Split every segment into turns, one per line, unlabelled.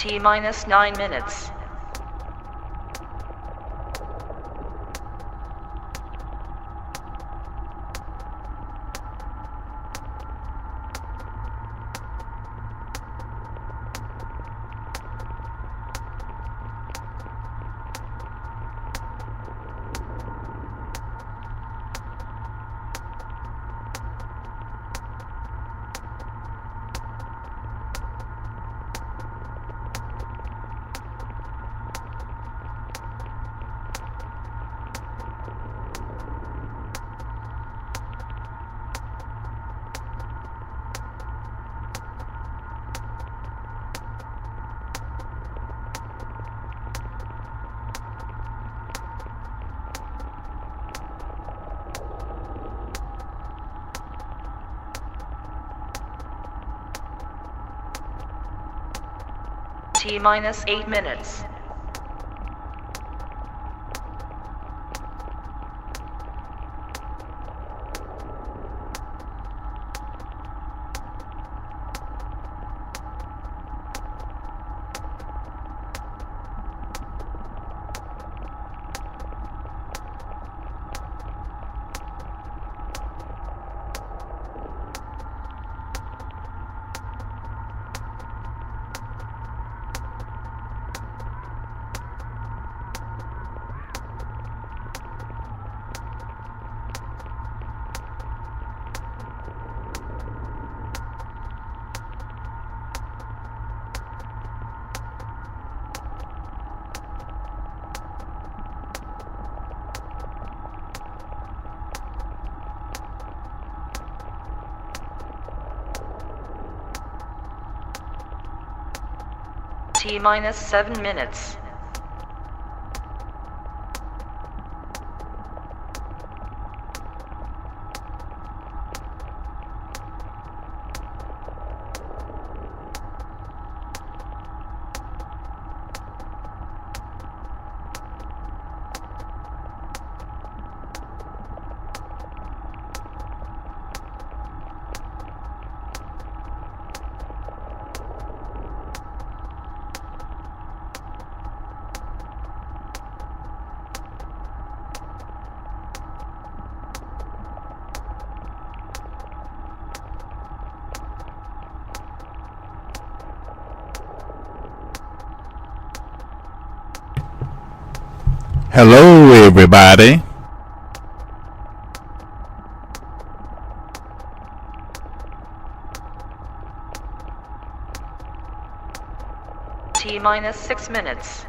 T minus 9 minutes. T minus 8 minutes. T minus 7 minutes.
Hello, everybody.
T minus 6 minutes.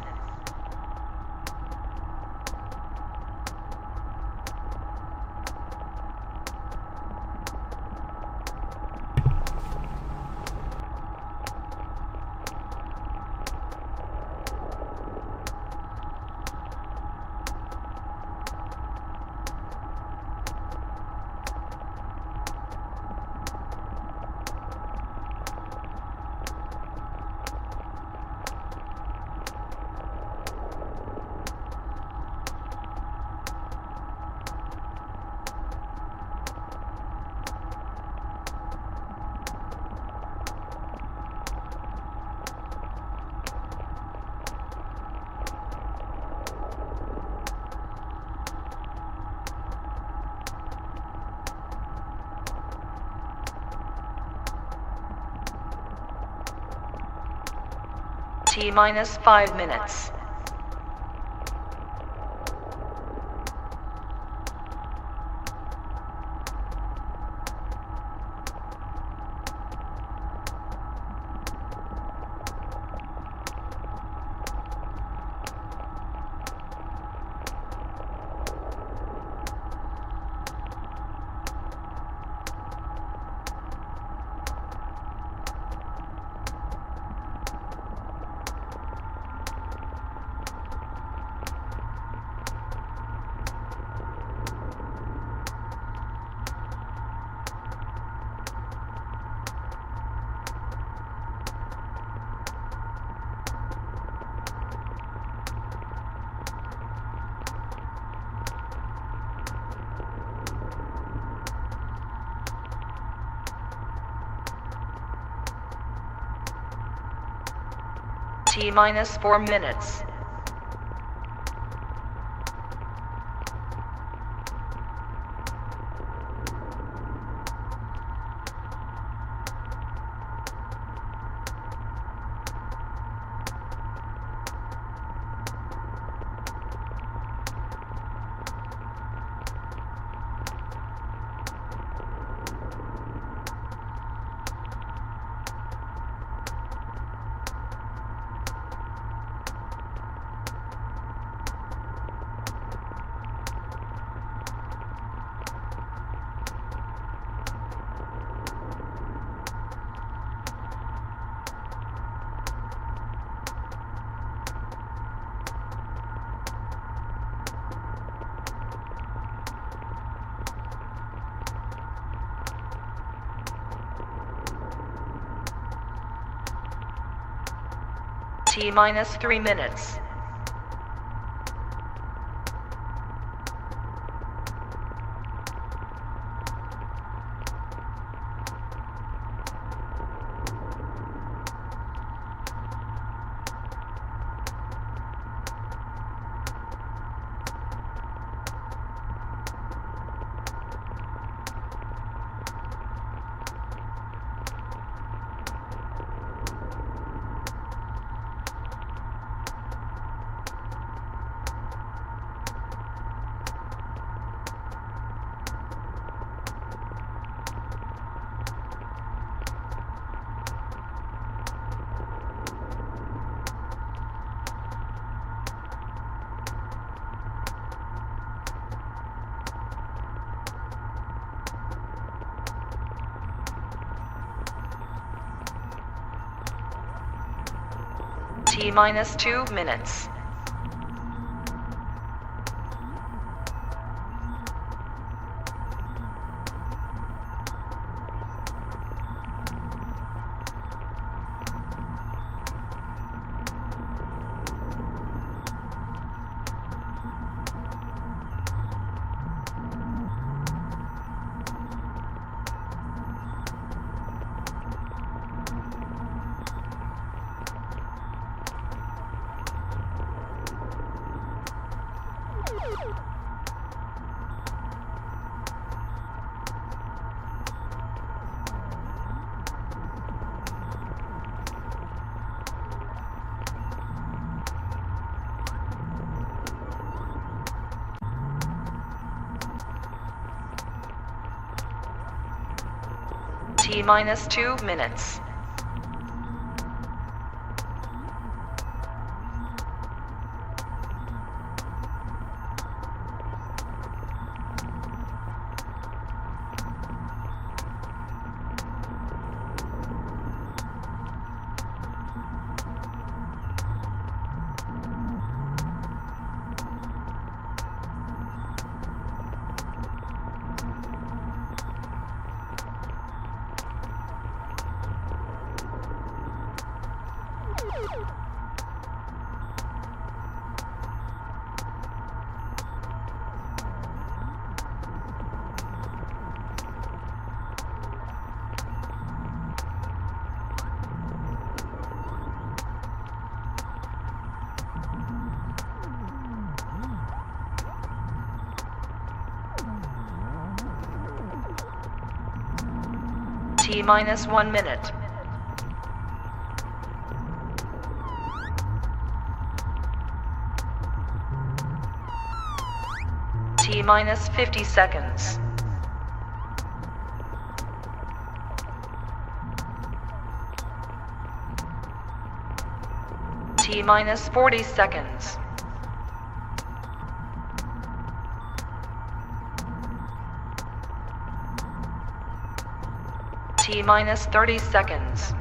T minus 5 minutes. T minus 4 minutes. T minus 3 minutes. T minus 2 minutes. T minus 2 minutes. T minus 1 minute. T minus 50 seconds. T minus 40 seconds. T minus 30 seconds.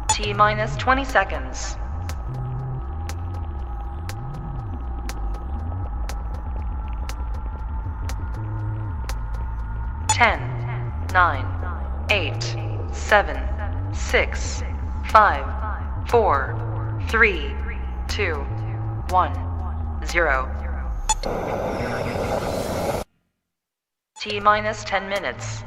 T minus 20 seconds. Ten, 9, 8, 7, 6, 5, 4, 3, 2, 1, 0. T minus 10 minutes.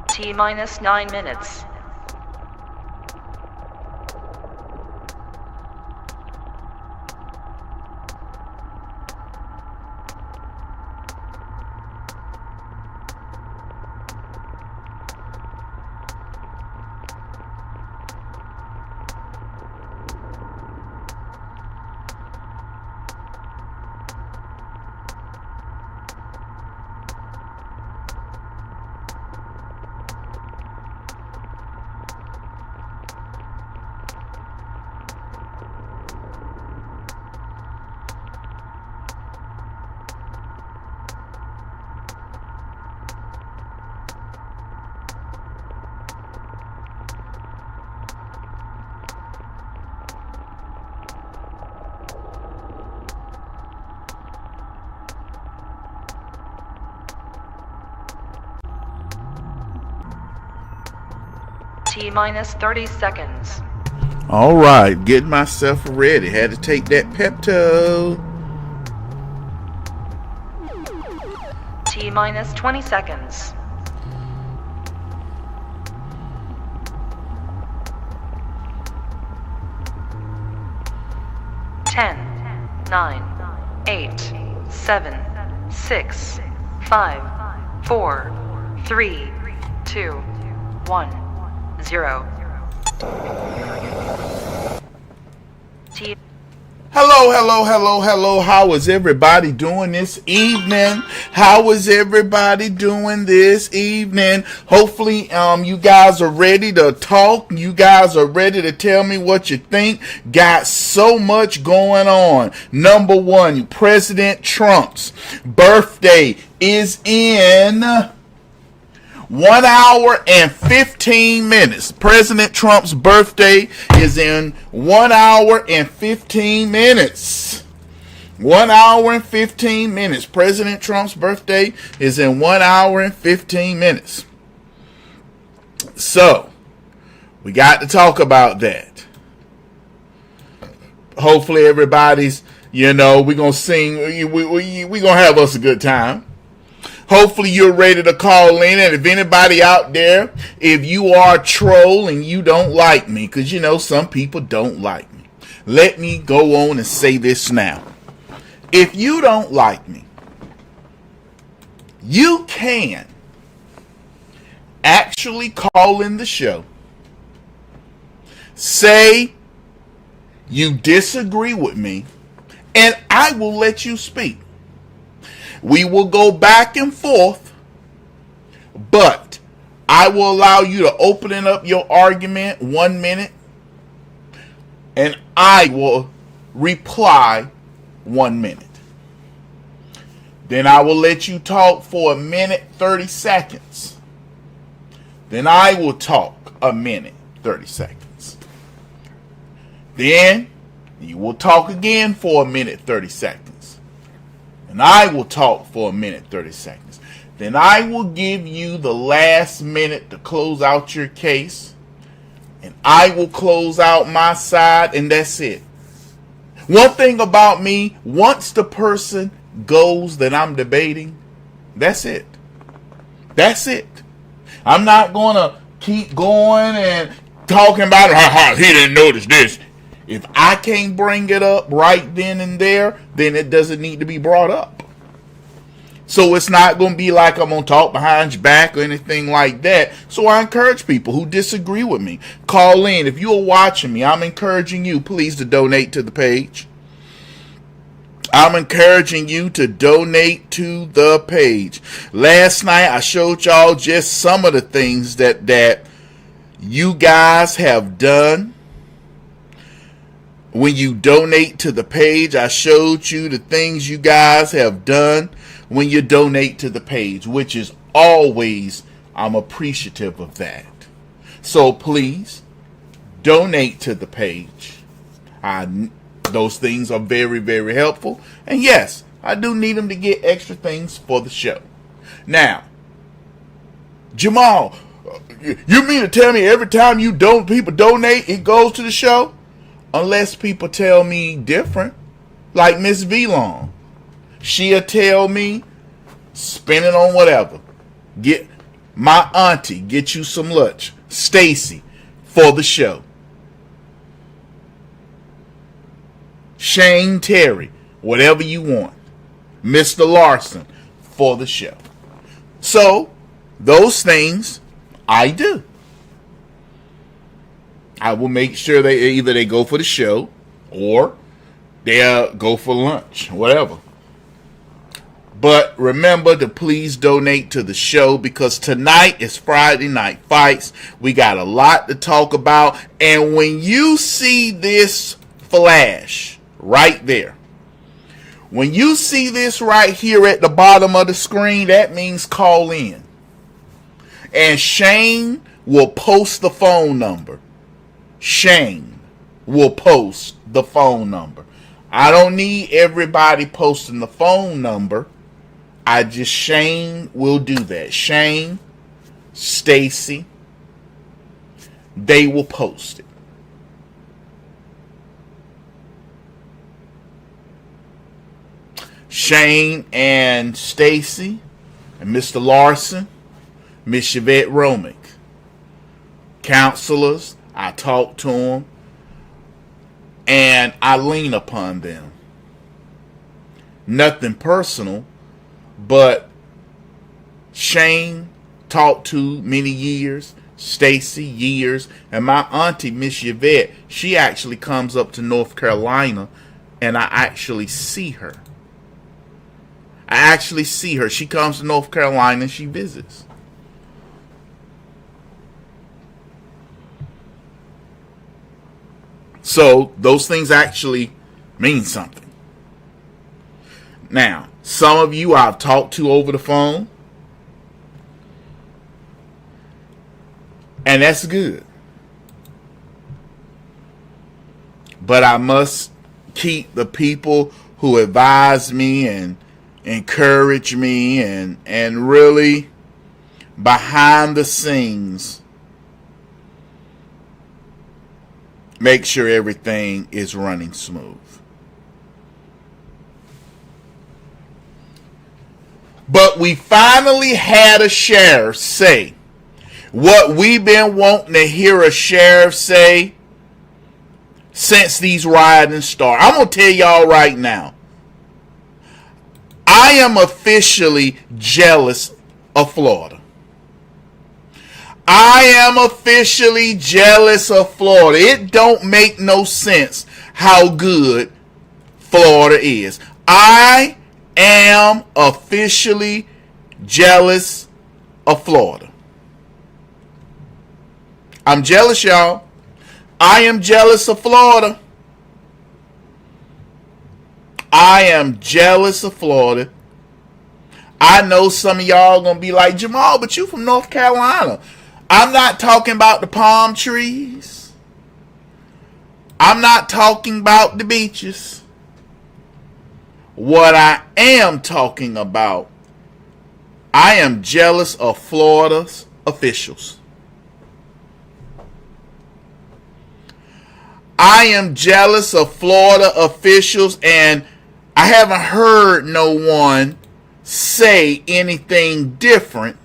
T minus 9 minutes. T minus 30 seconds.
All right, getting myself ready. Had to take that Pepto.
T minus 20 seconds. Ten, 9, 8, 7, 6, 5, 4, 3, 2, 1, 0. T.
Hello. How is everybody doing this evening? How is everybody doing this evening? Hopefully, you guys are ready to talk. You guys are ready to tell me what you think. Got so much going on. Number one, President Trump's birthday is in 1 hour and 15 minutes. President Trump's birthday is in 1 hour and 15 minutes. 1 hour and 15 minutes. President Trump's birthday is in 1 hour and 15 minutes. So, we got to talk about that. Hopefully everybody's, we're going to sing, we're going to have us a good time. Hopefully you're ready to call in, and if anybody out there, if you are a troll and you don't like me, because some people don't like me, let me go on and say this now. If you don't like me, you can actually call in the show, say you disagree with me, and I will let you speak. We will go back and forth, but I will allow you to open up your argument 1 minute, and I will reply 1 minute. Then I will let you talk for 1 minute 30 seconds. Then I will talk 1 minute 30 seconds. Then you will talk again for 1 minute 30 seconds. And I will talk for 1 minute 30 seconds. Then I will give you the last minute to close out your case. And I will close out my side, and that's it. One thing about me, once the person goes that I'm debating, that's it. That's it. I'm not going to keep going and talking about it. He didn't notice this. If I can't bring it up right then and there, then it doesn't need to be brought up. So it's not going to be like I'm going to talk behind your back or anything like that. So I encourage people who disagree with me, call in. If you are watching me, I'm encouraging you, please, to donate to the page. I'm encouraging you to donate to the page. Last night, I showed y'all just some of the things that you guys have done. When you donate to the page, I showed you the things you guys have done when you donate to the page, which is always, I'm appreciative of that. So please, donate to the page. Those things are very, very helpful. And yes, I do need them to get extra things for the show. Now, Jamal, you mean to tell me every time people donate, it goes to the show? Unless people tell me different, like Miss V-Long. She'll tell me, spend it on whatever. Get my auntie, get you some lunch. Stacy, for the show. Shayne Terry, whatever you want. Mr. Lawson, for the show. So, those things I do. I will make sure they go for the show or they'll go for lunch, whatever. But remember to please donate to the show, because tonight is Friday Night Fights. We got a lot to talk about. And when you see this flash right there, when you see this right here at the bottom of the screen, that means call in. And Shayne will post the phone number. Shayne will post the phone number. I don't need everybody posting the phone number. Shayne will do that. Shayne, Stacy, they will post it. Shayne and Stacy and Mr. Lawson, Miss Yvette Romick, counselors, I talk to them and I lean upon them. Nothing personal, but Shayne talked to many years, Stacy years, and my auntie Miss Yvette, she actually comes up to North Carolina and I actually see her. She comes to North Carolina and she visits. So those things actually mean something. Now, some of you I've talked to over the phone, and that's good. But I must keep the people who advise me and encourage me and really behind the scenes make sure everything is running smooth. But we finally had a sheriff say what we've been wanting to hear a sheriff say since these rioting started. I'm going to tell y'all right now, I am officially jealous of Florida. I am officially jealous of Florida. It don't make no sense how good Florida is. I am officially jealous of Florida. I'm jealous, y'all. I am jealous of Florida. I am jealous of Florida. I know some of y'all gonna be like, Jamal, but you from North Carolina. I'm not talking about the palm trees. I'm not talking about the beaches. What I am talking about, I am jealous of Florida's officials. I am jealous of Florida officials, and I haven't heard no one say anything different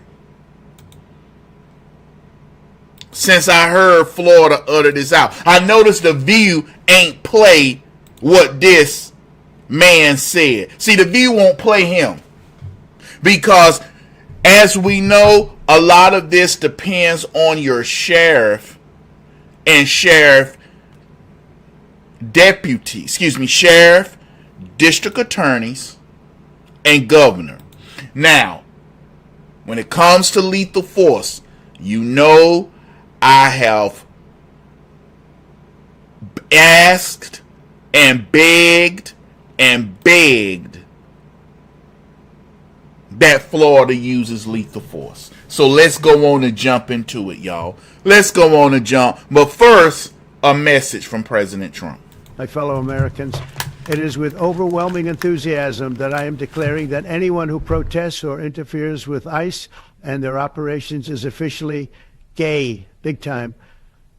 since I heard Florida utter this out. I noticed The View ain't play what this man said. See, The View won't play him Because as we know, a lot of this depends on your sheriff and sheriff sheriff, district attorneys, and governor. Now, when it comes to lethal force, you know I have asked and begged that Florida uses lethal force. So let's go on and jump into it, y'all. Let's go on and jump. But first, a message from President Trump.
My fellow Americans, it is with overwhelming enthusiasm that I am declaring that anyone who protests or interferes with ICE and their operations is officially gay, big time.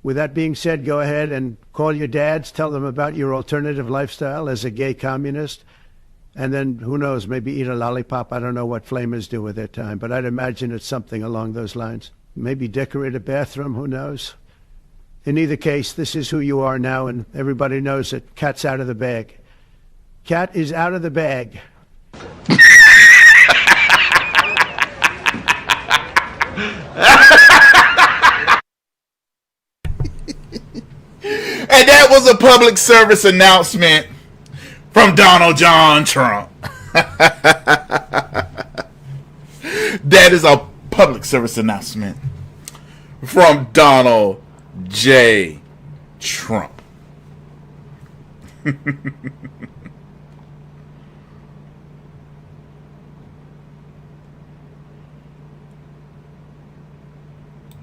With that being said, go ahead and call your dads, tell them about your alternative lifestyle as a gay communist, and then, who knows, maybe eat a lollipop. I don't know what flamers do with their time, but I'd imagine it's something along those lines. Maybe decorate a bathroom, who knows? In either case, this is who you are now, and everybody knows that cat's out of the bag. Cat is out of the bag.
And that was a public service announcement from Donald John Trump. That is a public service announcement from Donald J. Trump.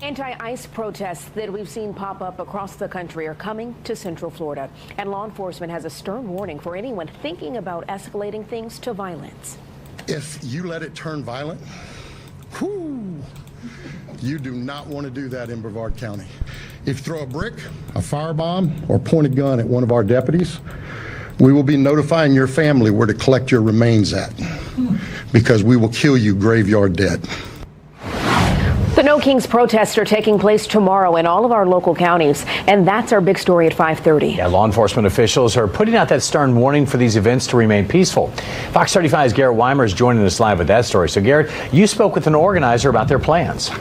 Anti-ICE protests that we've seen pop up across the country are coming to Central Florida, and law enforcement has a stern warning for anyone thinking about escalating things to violence.
If you let it turn violent, you do not want to do that in Brevard County. If you throw a brick, a firebomb, or point a gun at one of our deputies, we will be notifying your family where to collect your remains at, because we will kill you graveyard dead.
The No Kings protests are taking place tomorrow in all of our local counties, and that's our big story at 5:30.
Yeah, law enforcement officials are putting out that stern warning for these events to remain peaceful. Fox 35's Garrett Weimer is joining us live with that story. So, Garrett, you spoke with an organizer about their plans.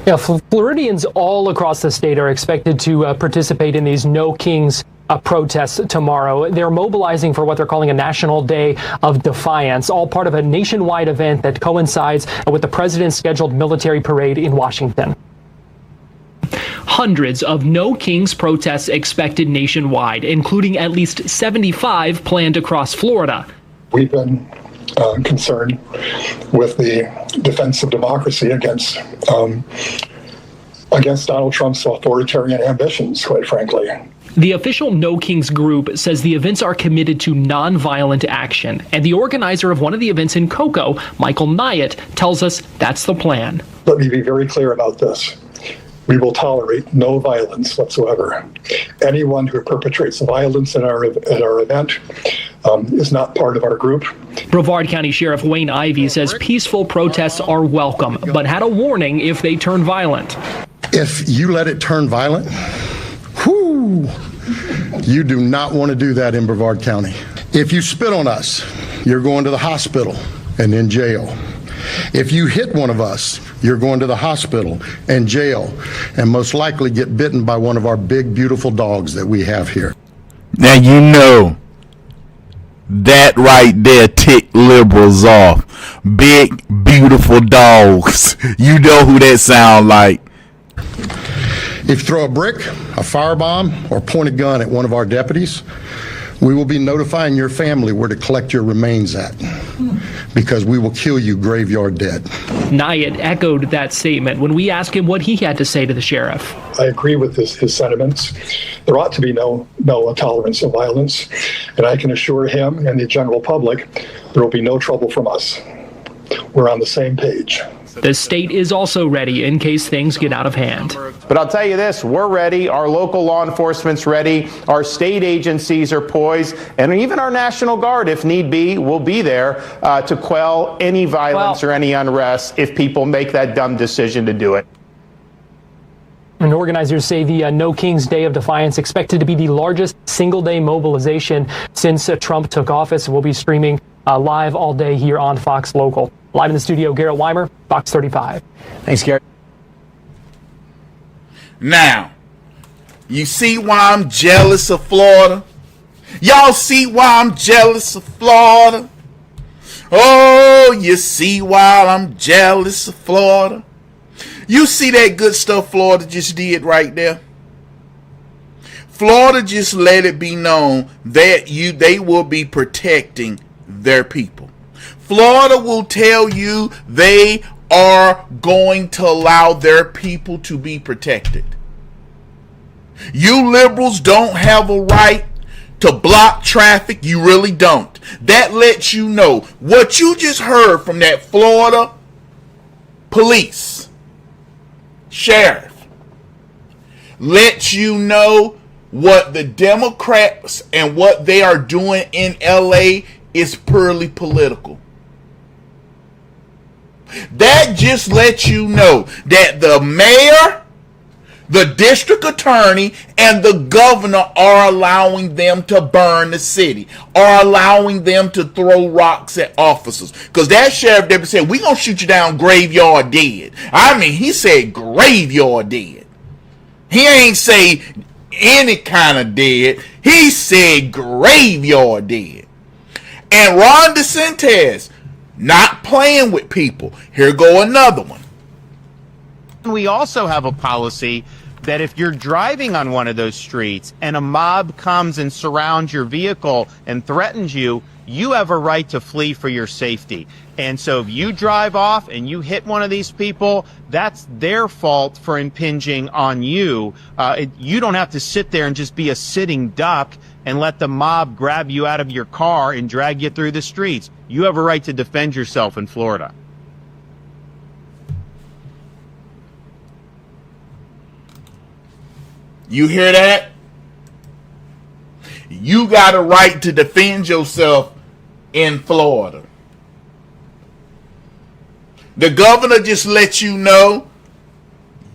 Yeah, Floridians all across the state are expected to participate in these No Kings protests tomorrow. They're mobilizing for what they're calling a National Day of Defiance, all part of a nationwide event that coincides with the president's scheduled military parade in Washington.
Hundreds of No Kings protests expected nationwide, including at least 75 planned across Florida.
We've been concerned with the defense of democracy against Donald Trump's authoritarian ambitions, quite frankly.
The official No Kings group says the events are committed to nonviolent action, and the organizer of one of the events in Cocoa, Michael Nyatt, tells us that's the plan.
Let me be very clear about this. We will tolerate no violence whatsoever. Anyone who perpetrates violence at our event is not part of our group.
Brevard County Sheriff Wayne Ivey says peaceful protests are welcome, but had a warning if they turn violent.
If you let it turn violent, you do not want to do that in Brevard County. If you spit on us, you're going to the hospital and in jail. If you hit one of us, you're going to the hospital and jail, and most likely get bitten by one of our big, beautiful dogs that we have here.
Now you know that right there ticked liberals off. Big, beautiful dogs. You know who that sound like.
If you throw a brick, a firebomb, or point a gun at one of our deputies, we will be notifying your family where to collect your remains at, because we will kill you graveyard dead.
Nyatt echoed that statement when we asked him what he had to say to the sheriff.
I agree with his sentiments. There ought to be no tolerance of violence, and I can assure him and the general public there will be no trouble from us. We're on the same page.
The state is also ready in case things get out of hand.
But I'll tell you this, we're ready. Our local law enforcement's ready. Our state agencies are poised. And even our National Guard, if need be, will be there to quell any violence or any unrest if people make that dumb decision to do it.
And organizers say the No Kings Day of Defiance expected to be the largest single-day mobilization since Trump took office. We'll be streaming live all day here on Fox Local. Live in the studio, Garrett Weimer, Fox 35.
Thanks, Garrett.
Now, you see why I'm jealous of Florida? Y'all see why I'm jealous of Florida? Oh, you see why I'm jealous of Florida? You see that good stuff Florida just did right there? Florida just let it be known that they will be protecting their people. Florida will tell you they are going to allow their people to be protected. You liberals don't have a right to block traffic. You really don't. That lets you know what you just heard from that Florida police sheriff. Lets you know what the Democrats and what they are doing in LA is purely political. That just lets you know that the mayor, the district attorney, and the governor are allowing them to burn the city, are allowing them to throw rocks at officers. Because that sheriff deputy said, we're going to shoot you down graveyard dead. I mean, he said graveyard dead. He ain't say any kind of dead. He said graveyard dead. And Ron DeSantis, not playing with people. Here go another one.
We also have a policy that if you're driving on one of those streets and a mob comes and surrounds your vehicle and threatens you, you have a right to flee for your safety. And so if you drive off and you hit one of these people, that's their fault for impinging on you. You don't have to sit there and just be a sitting duck and let the mob grab you out of your car and drag you through the streets. You have a right to defend yourself in Florida.
You hear that? You got a right to defend yourself in Florida. The governor just let you know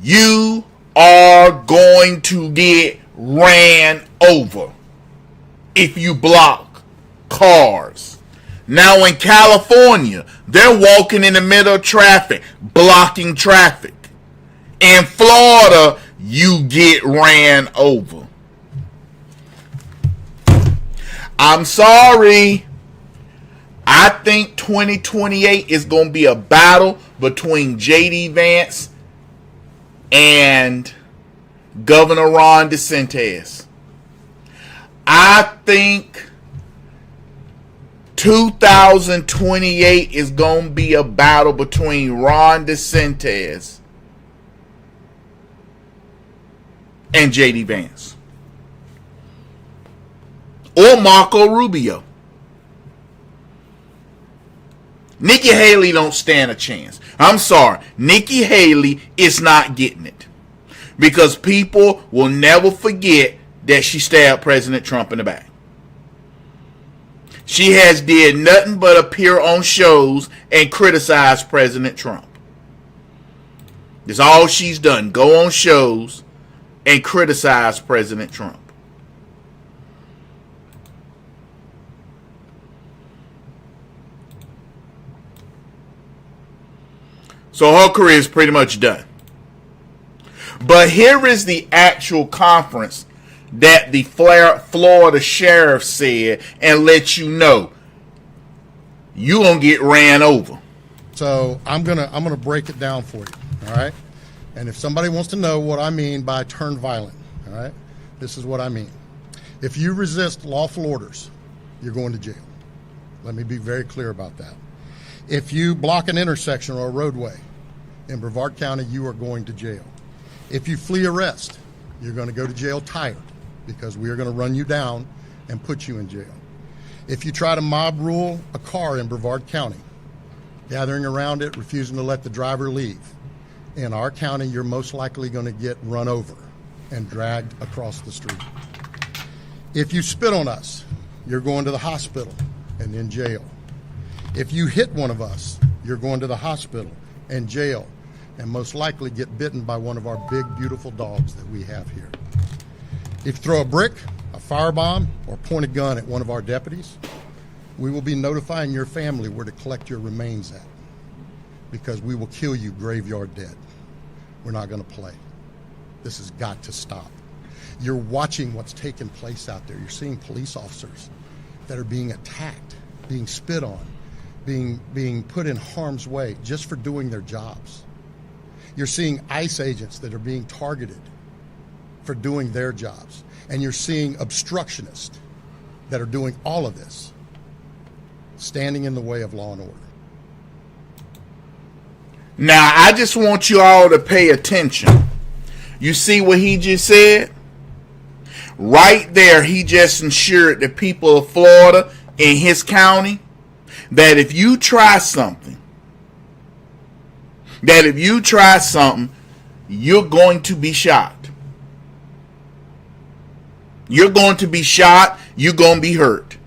you are going to get ran over if you block cars. Now in California, they're walking in the middle of traffic, blocking traffic. In Florida, you get ran over. I'm sorry. I think 2028 is going to be a battle between J.D. Vance and Governor Ron DeSantis. I think 2028 is going to be a battle between Ron DeSantis and J.D. Vance. Or Marco Rubio. Nikki Haley don't stand a chance. I'm sorry. Nikki Haley is not getting it. Because people will never forget that she stabbed President Trump in the back. She has did nothing but appear on shows and criticize President Trump. That's all she's done. Go on shows and criticize President Trump. So her career is pretty much done. But here is the actual conference that the Florida sheriff said and let you know you're going to get ran over.
So I'm gonna break it down for you, all right? And if somebody wants to know what I mean by turn violent, all right, this is what I mean. If you resist lawful orders, you're going to jail. Let me be very clear about that. If you block an intersection or a roadway in Brevard County, you are going to jail. If you flee arrest, you're going to go to jail tired because we are going to run you down and put you in jail. If you try to mob rule a car in Brevard County, gathering around it, refusing to let the driver leave, in our county, you're most likely going to get run over and dragged across the street. If you spit on us, you're going to the hospital and in jail. If you hit one of us, you're going to the hospital and jail, and most likely get bitten by one of our big, beautiful dogs that we have here. If you throw a brick, a firebomb, or point a gun at one of our deputies, We will be notifying your family where to collect your remains at, because we will kill you graveyard dead. We're not going to play. This has got to stop. You're watching what's taking place out there. You're seeing police officers that are being attacked, being spit on, being put in harm's way just for doing their jobs. You're seeing ICE agents that are being targeted for doing their jobs. And you're seeing obstructionists that are doing all of this, standing in the way of law and order.
Now, I just want you all to pay attention. You see what he just said? Right there, he just ensured the people of Florida in his county that if you try something, you're going to be shot. You're going to be shot. You're going to be hurt.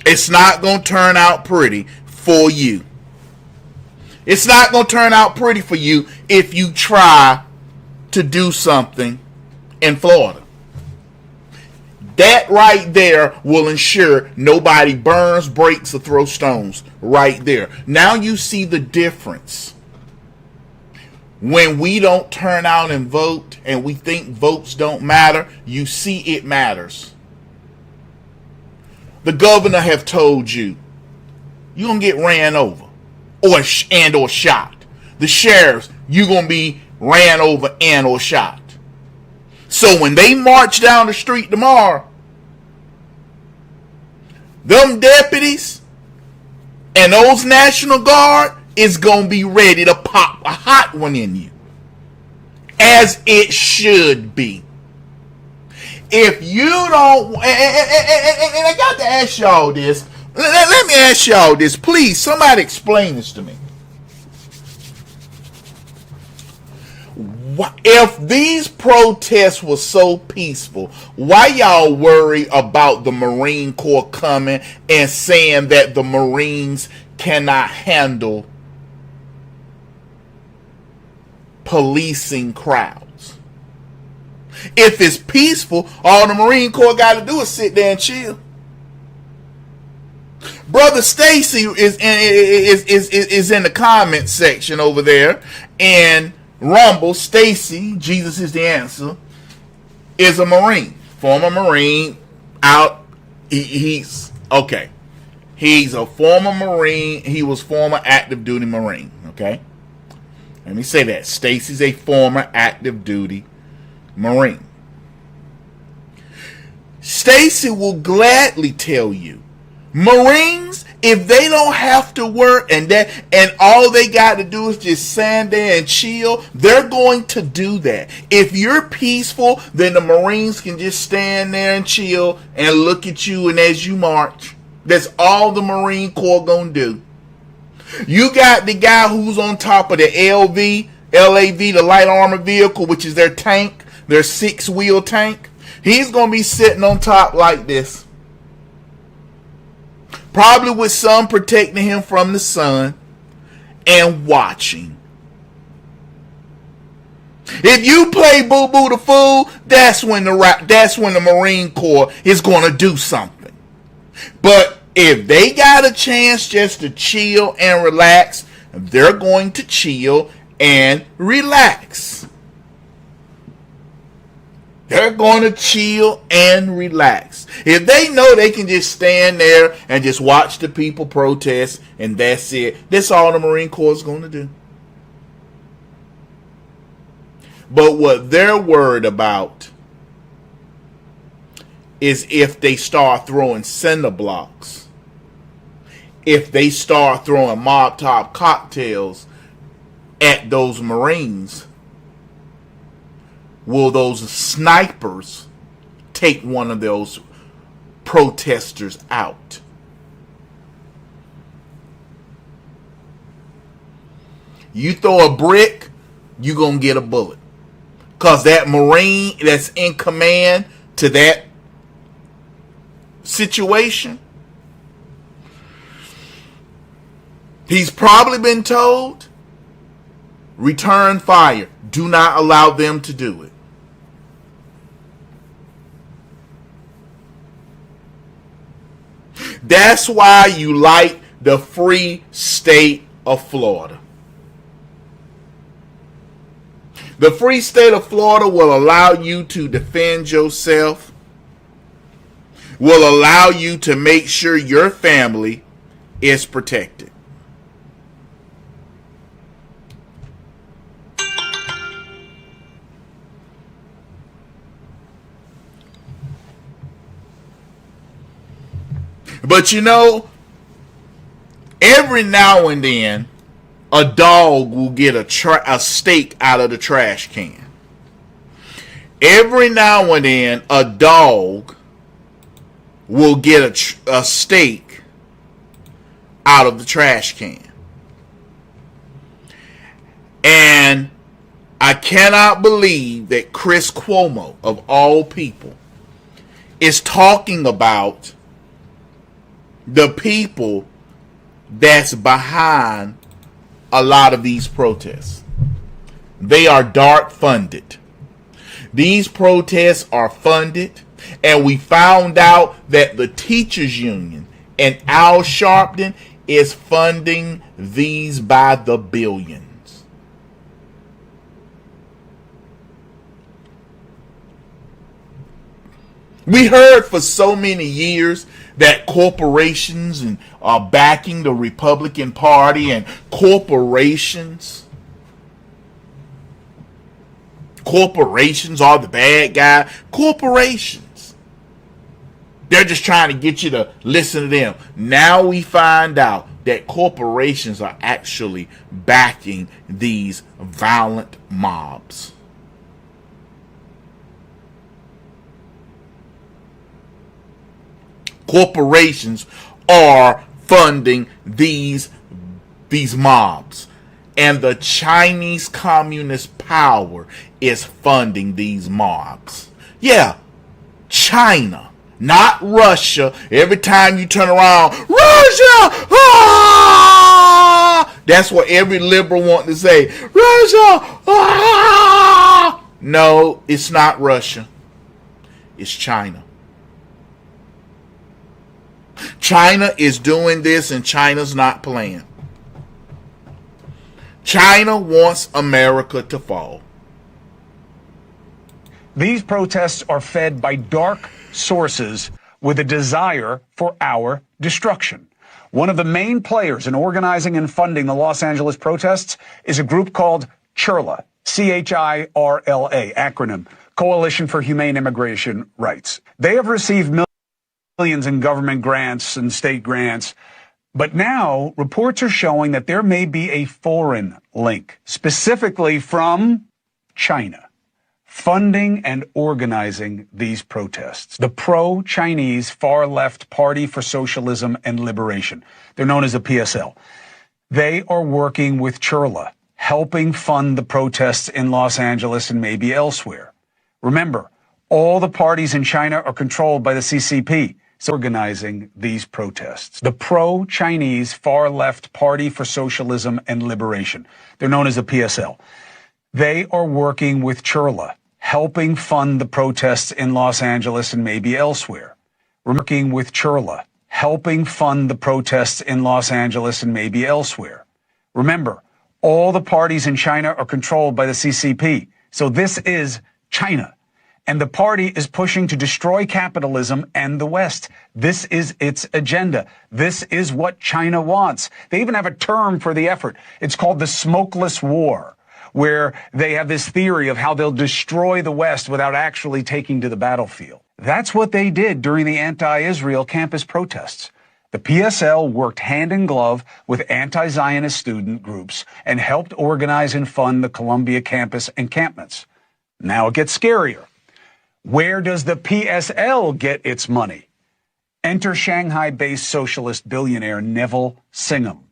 It's not going to turn out pretty for you. It's not going to turn out pretty for you if you try to do something in Florida. That right there will ensure nobody burns, breaks, or throws stones. Right there. Now you see the difference. When we don't turn out and vote and we think votes don't matter, you see it matters. The governor have told you you're going to get ran over or shot. The sheriffs, you're going to be ran over and or shot. So when they march down the street tomorrow, them deputies and those National Guard is going to be ready to pop a hot one in you. As it should be. If you don't, and I got to ask y'all this. Let me ask y'all this. Please, somebody explain this to me. If these protests were so peaceful, why y'all worry about the Marine Corps coming and saying that the Marines cannot handle policing crowds? If it's peaceful, all the Marine Corps got to do is sit there and chill. Brother Stacy is in the comment section over there, and Rumble, Stacy, Jesus is the answer, is a Marine, former Marine. He's okay. He's a former Marine. He was former active duty Marine. Okay, let me say that Stacy's a former active duty Marine. Stacy will gladly tell you, Marines, if they don't have to work and all they got to do is just stand there and chill, they're going to do that. If you're peaceful, then the Marines can just stand there and chill and look at you, and as you march, that's all the Marine Corps gonna do. You got the guy who's on top of the LAV, the light armored vehicle, which is their tank, their 6-wheel tank. He's gonna be sitting on top like this. Probably with some protecting him from the sun and watching. If you play Boo Boo the Fool, that's when the Marine Corps is going to do something. But if they got a chance just to chill and relax, they're going to chill and relax. They're going to chill and relax. If they know they can just stand there and just watch the people protest and that's it, that's all the Marine Corps is going to do. But what they're worried about is if they start throwing cinder blocks, if they start throwing Molotov cocktails at those Marines, will those snipers take one of those protesters out? You throw a brick, you're going to get a bullet. Because that Marine that's in command to that situation, he's probably been told, return fire. Do not allow them to do it. That's why you like the free state of Florida. The free state of Florida will allow you to defend yourself, will allow you to make sure your family is protected. But you know, every now and then, a dog will get a steak out of the trash can. Every now and then, a dog will get a steak out of the trash can. And I cannot believe that Chris Cuomo, of all people, is talking about the people that's behind a lot of these protests. They are dark funded. These protests are funded, and we found out that the teachers union and Al Sharpton is funding these by the billions. We heard for so many years that corporations are backing the Republican Party, and corporations are the bad guy. Corporations, they're just trying to get you to listen to them. Now we find out that corporations are actually backing these violent mobs. Corporations are funding these mobs, and the Chinese Communist power is funding these mobs. Yeah, China, not Russia. Every time you turn around, Russia! Ah! That's what every liberal wants to say. Russia! Ah! No, it's not Russia. It's China. China is doing this, and China's not playing. China wants America to fall.
These protests are fed by dark sources with a desire for our destruction. One of the main players in organizing and funding the Los Angeles protests is a group called CHIRLA, CHIRLA, acronym, Coalition for Humane Immigration Rights. They have received millions in government grants and state grants. But now reports are showing that there may be a foreign link, specifically from China, funding and organizing these protests. The pro-Chinese far-left Party for Socialism and Liberation. They're known as the PSL. They are working with CHIRLA, helping fund the protests in Los Angeles and maybe elsewhere. Remember, all the parties in China are controlled by the CCP. Organizing these protests. The pro-Chinese far-left Party for Socialism and Liberation. They're known as the PSL. They are working with CHIRLA, helping fund the protests in Los Angeles and maybe elsewhere. Working with CHIRLA, helping fund the protests in Los Angeles and maybe elsewhere. Remember, all the parties in China are controlled by the CCP. So this is China. And the party is pushing to destroy capitalism and the West. This is its agenda. This is what China wants. They even have a term for the effort. It's called the smokeless war, where they have this theory of how they'll destroy the West without actually taking to the battlefield. That's what they did during the anti-Israel campus protests. The PSL worked hand in glove with anti-Zionist student groups and helped organize and fund the Columbia campus encampments. Now it gets scarier. Where does the PSL get its money? Enter Shanghai-based socialist billionaire Neville Singham.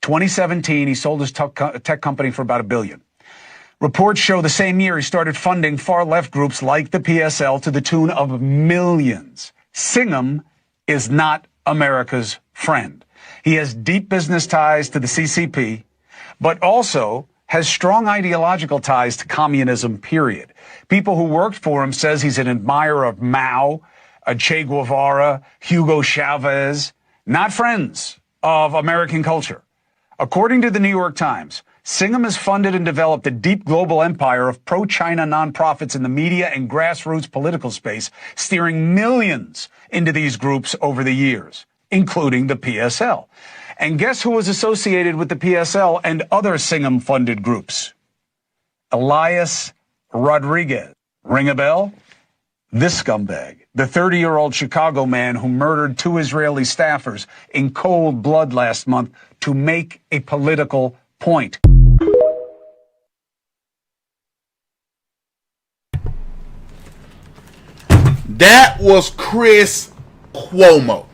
2017, he sold his tech company for about $1 billion. Reports show the same year he started funding far-left groups like the PSL to the tune of millions. Singham is not America's friend. He has deep business ties to the CCP, but also has strong ideological ties to communism, period. People who worked for him says he's an admirer of Mao, Che Guevara, Hugo Chavez, not friends of American culture. According to the New York Times, Singham has funded and developed a deep global empire of pro-China nonprofits in the media and grassroots political space, steering millions into these groups over the years, including the PSL. And guess who was associated with the PSL and other Singham-funded groups? Elias Rodriguez. Ring a bell? This scumbag, the 30-year-old Chicago man who murdered 2 Israeli staffers in cold blood last month to make a political point.
That was Chris Cuomo.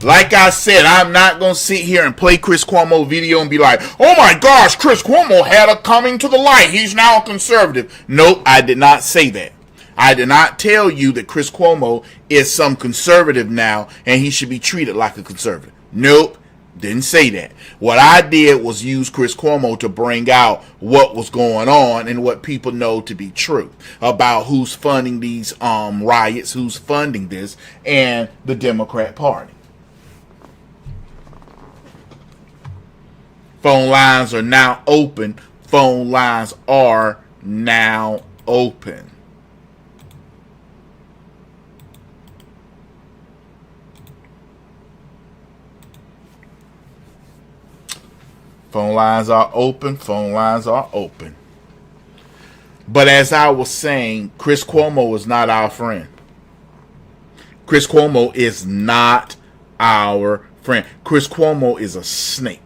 Like I said, I'm not going to sit here and play Chris Cuomo video and be like, oh my gosh, Chris Cuomo had a coming to the light. He's now a conservative. Nope, I did not say that. I did not tell you that Chris Cuomo is some conservative now and he should be treated like a conservative. Nope, didn't say that. What I did was use Chris Cuomo to bring out what was going on and what people know to be true about who's funding these riots, who's funding this, and the Democrat Party. Phone lines are now open. Phone lines are now open. Phone lines are open. Phone lines are open. But as I was saying, Chris Cuomo is not our friend. Chris Cuomo is not our friend. Chris Cuomo is a snake.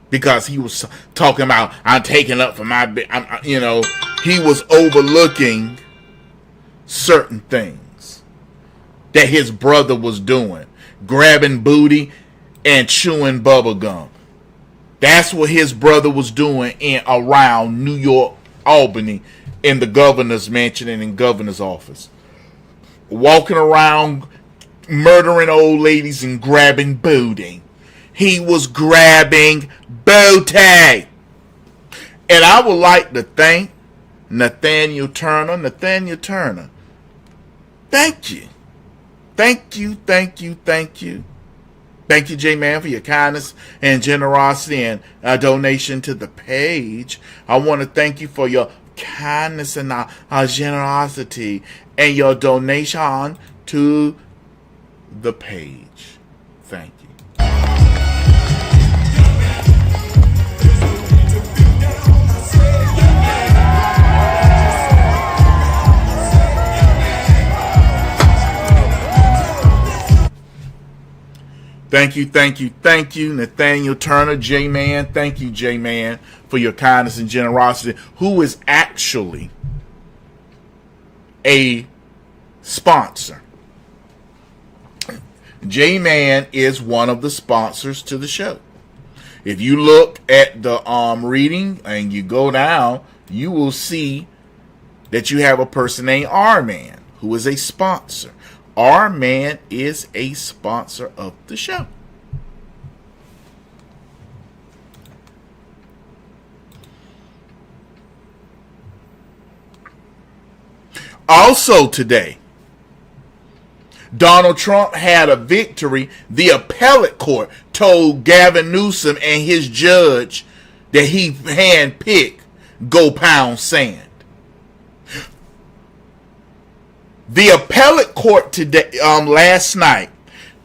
Because he was talking about, I'm taking up for my, he was overlooking certain things that his brother was doing. Grabbing booty and chewing bubble gum. That's what his brother was doing in around New York, Albany, in the governor's mansion and in governor's office. Walking around murdering old ladies and grabbing booty. He was grabbing booty. And I would like to thank Nathaniel Turner. Nathaniel Turner, thank you. Thank you, thank you, thank you. Thank you, J-Man, for your kindness and generosity and donation to the page. I want to thank you for your kindness and generosity and your donation to the page. Thank you. Thank you, thank you, thank you, Nathaniel Turner, J-Man. Thank you, J-Man, for your kindness and generosity, who is actually a sponsor. J-Man is one of the sponsors to the show. If you look at the reading and you go down, you will see that you have a person named R-Man, who is a sponsor. R-Man is a sponsor of the show. Also today, Donald Trump had a victory. The appellate court told Gavin Newsom and his judge that he handpicked Go Pound Sand. The appellate court today, last night,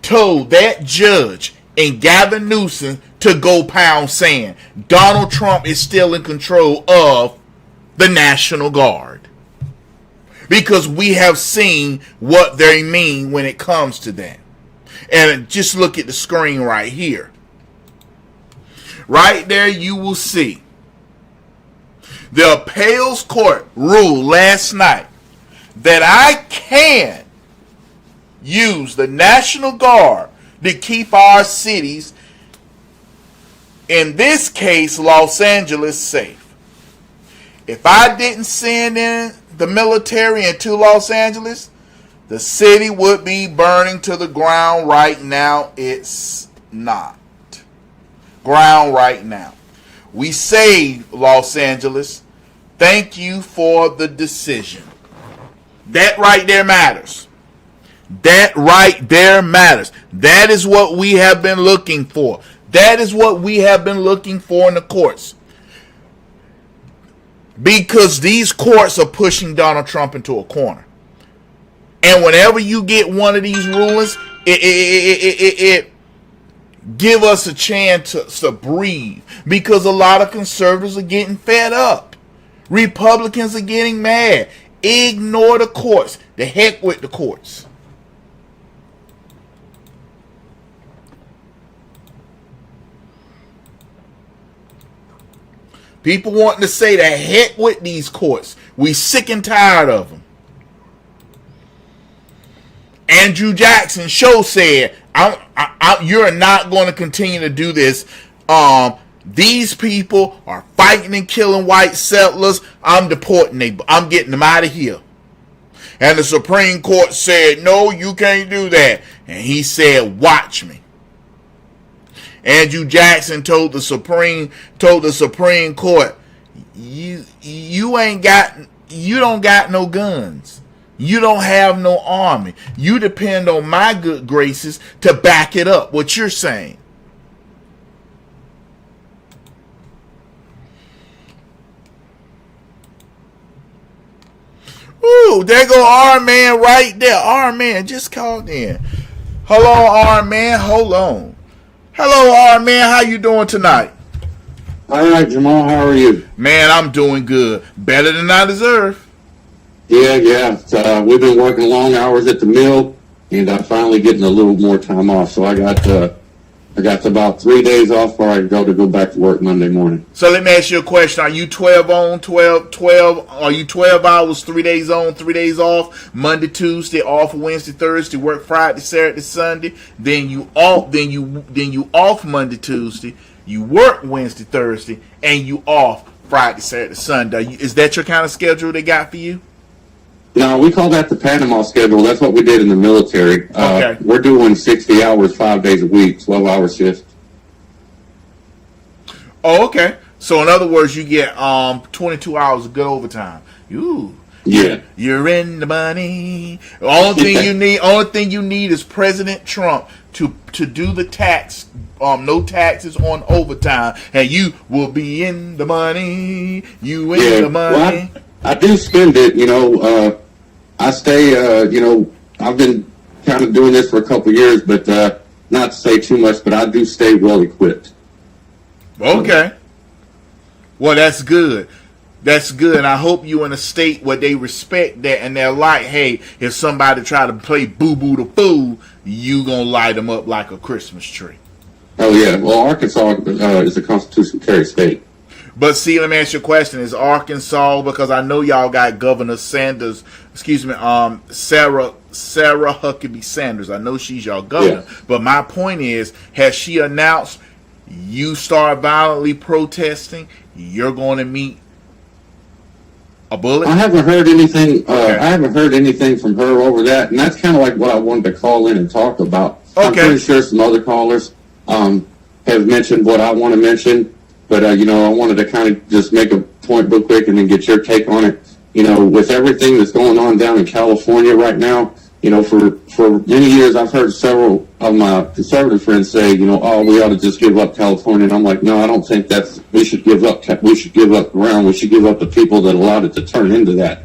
told that judge and Gavin Newsom to go pound sand. Donald Trump is still in control of the National Guard. Because we have seen what they mean when it comes to that. And just look at the screen right here. Right there you will see the appeals court ruled last night that I can use the National Guard to keep our cities, in this case Los Angeles, safe. If I didn't send in the military into Los Angeles, the city would be burning to the ground right now. It's not. Ground right now. We saved Los Angeles. Thank you for the decision. That right there matters. That right there matters. That is what we have been looking for. That is what we have been looking for in the courts. Because these courts are pushing Donald Trump into a corner. And whenever you get one of these rulings, it give us a chance to breathe. Because a lot of conservatives are getting fed up. Republicans are getting mad. Ignore the courts. The heck with the courts. People wanting to say the heck with these courts. We sick and tired of them. Andrew Jackson show said, you're not going to continue to do this. These people are fighting and killing white settlers. I'm deporting them. I'm getting them out of here. And the Supreme Court said, no, you can't do that. And he said, watch me. Andrew Jackson told the Supreme Court, you don't got no guns. You don't have no army. You depend on my good graces to back it up, what you're saying. Ooh, there go our man right there. Our man just called in. Hello, our man. Hold on. Hello, our man. How you doing tonight?
All right, Jamal. How are you?
Man, I'm doing good. Better than I deserve.
Yeah. We've been working long hours at the mill, and I'm finally getting a little more time off. So I got about 3 days off before I go back to work Monday morning.
So let me ask you a question. Are you 12 on, 12? Are you 12 hours, 3 days on, 3 days off? Monday, Tuesday, off Wednesday, Thursday, work Friday, Saturday, Sunday. Then you off Monday, Tuesday. You work Wednesday, Thursday, and you off Friday, Saturday, Sunday. Is that your kind of schedule they got for you?
No, we call that the Panama schedule. That's what we did in the military.
Okay.
We're doing 60 hours, 5 days a week, 12-hour shifts.
Oh, okay. So in other words, you get 22 hours of good overtime. Ooh.
Yeah.
You're in the money. Only thing you need is President Trump to do the tax, no taxes on overtime, and you will be in the money. You in the money.
Well, I do spend it, I stay, I've been kind of doing this for a couple of years, but not to say too much, but I do stay well equipped.
Okay. Well, that's good. That's good. I hope you in a state where they respect that and they're like, hey, if somebody try to play boo-boo the fool, you gonna light them up like a Christmas tree.
Oh, yeah. Well, Arkansas is a constitutional carry state.
But see, let me ask you a question. Is Arkansas, because I know y'all got Governor Sarah Huckabee Sanders. I know she's y'all governor. Yeah. But my point is, has she announced you start violently protesting, you're going to meet a bullet?
I haven't heard anything. Okay. I haven't heard anything from her over that. And that's kind of like what I wanted to call in and talk about. Okay. I'm pretty sure some other callers have mentioned what I want to mention. But, I wanted to kind of just make a point real quick and then get your take on it. With everything that's going on down in California right now, for many years I've heard several of my conservative friends say, we ought to just give up California. And I'm like, no, I don't think we should give up ground. We should give up the people that allowed it to turn into that.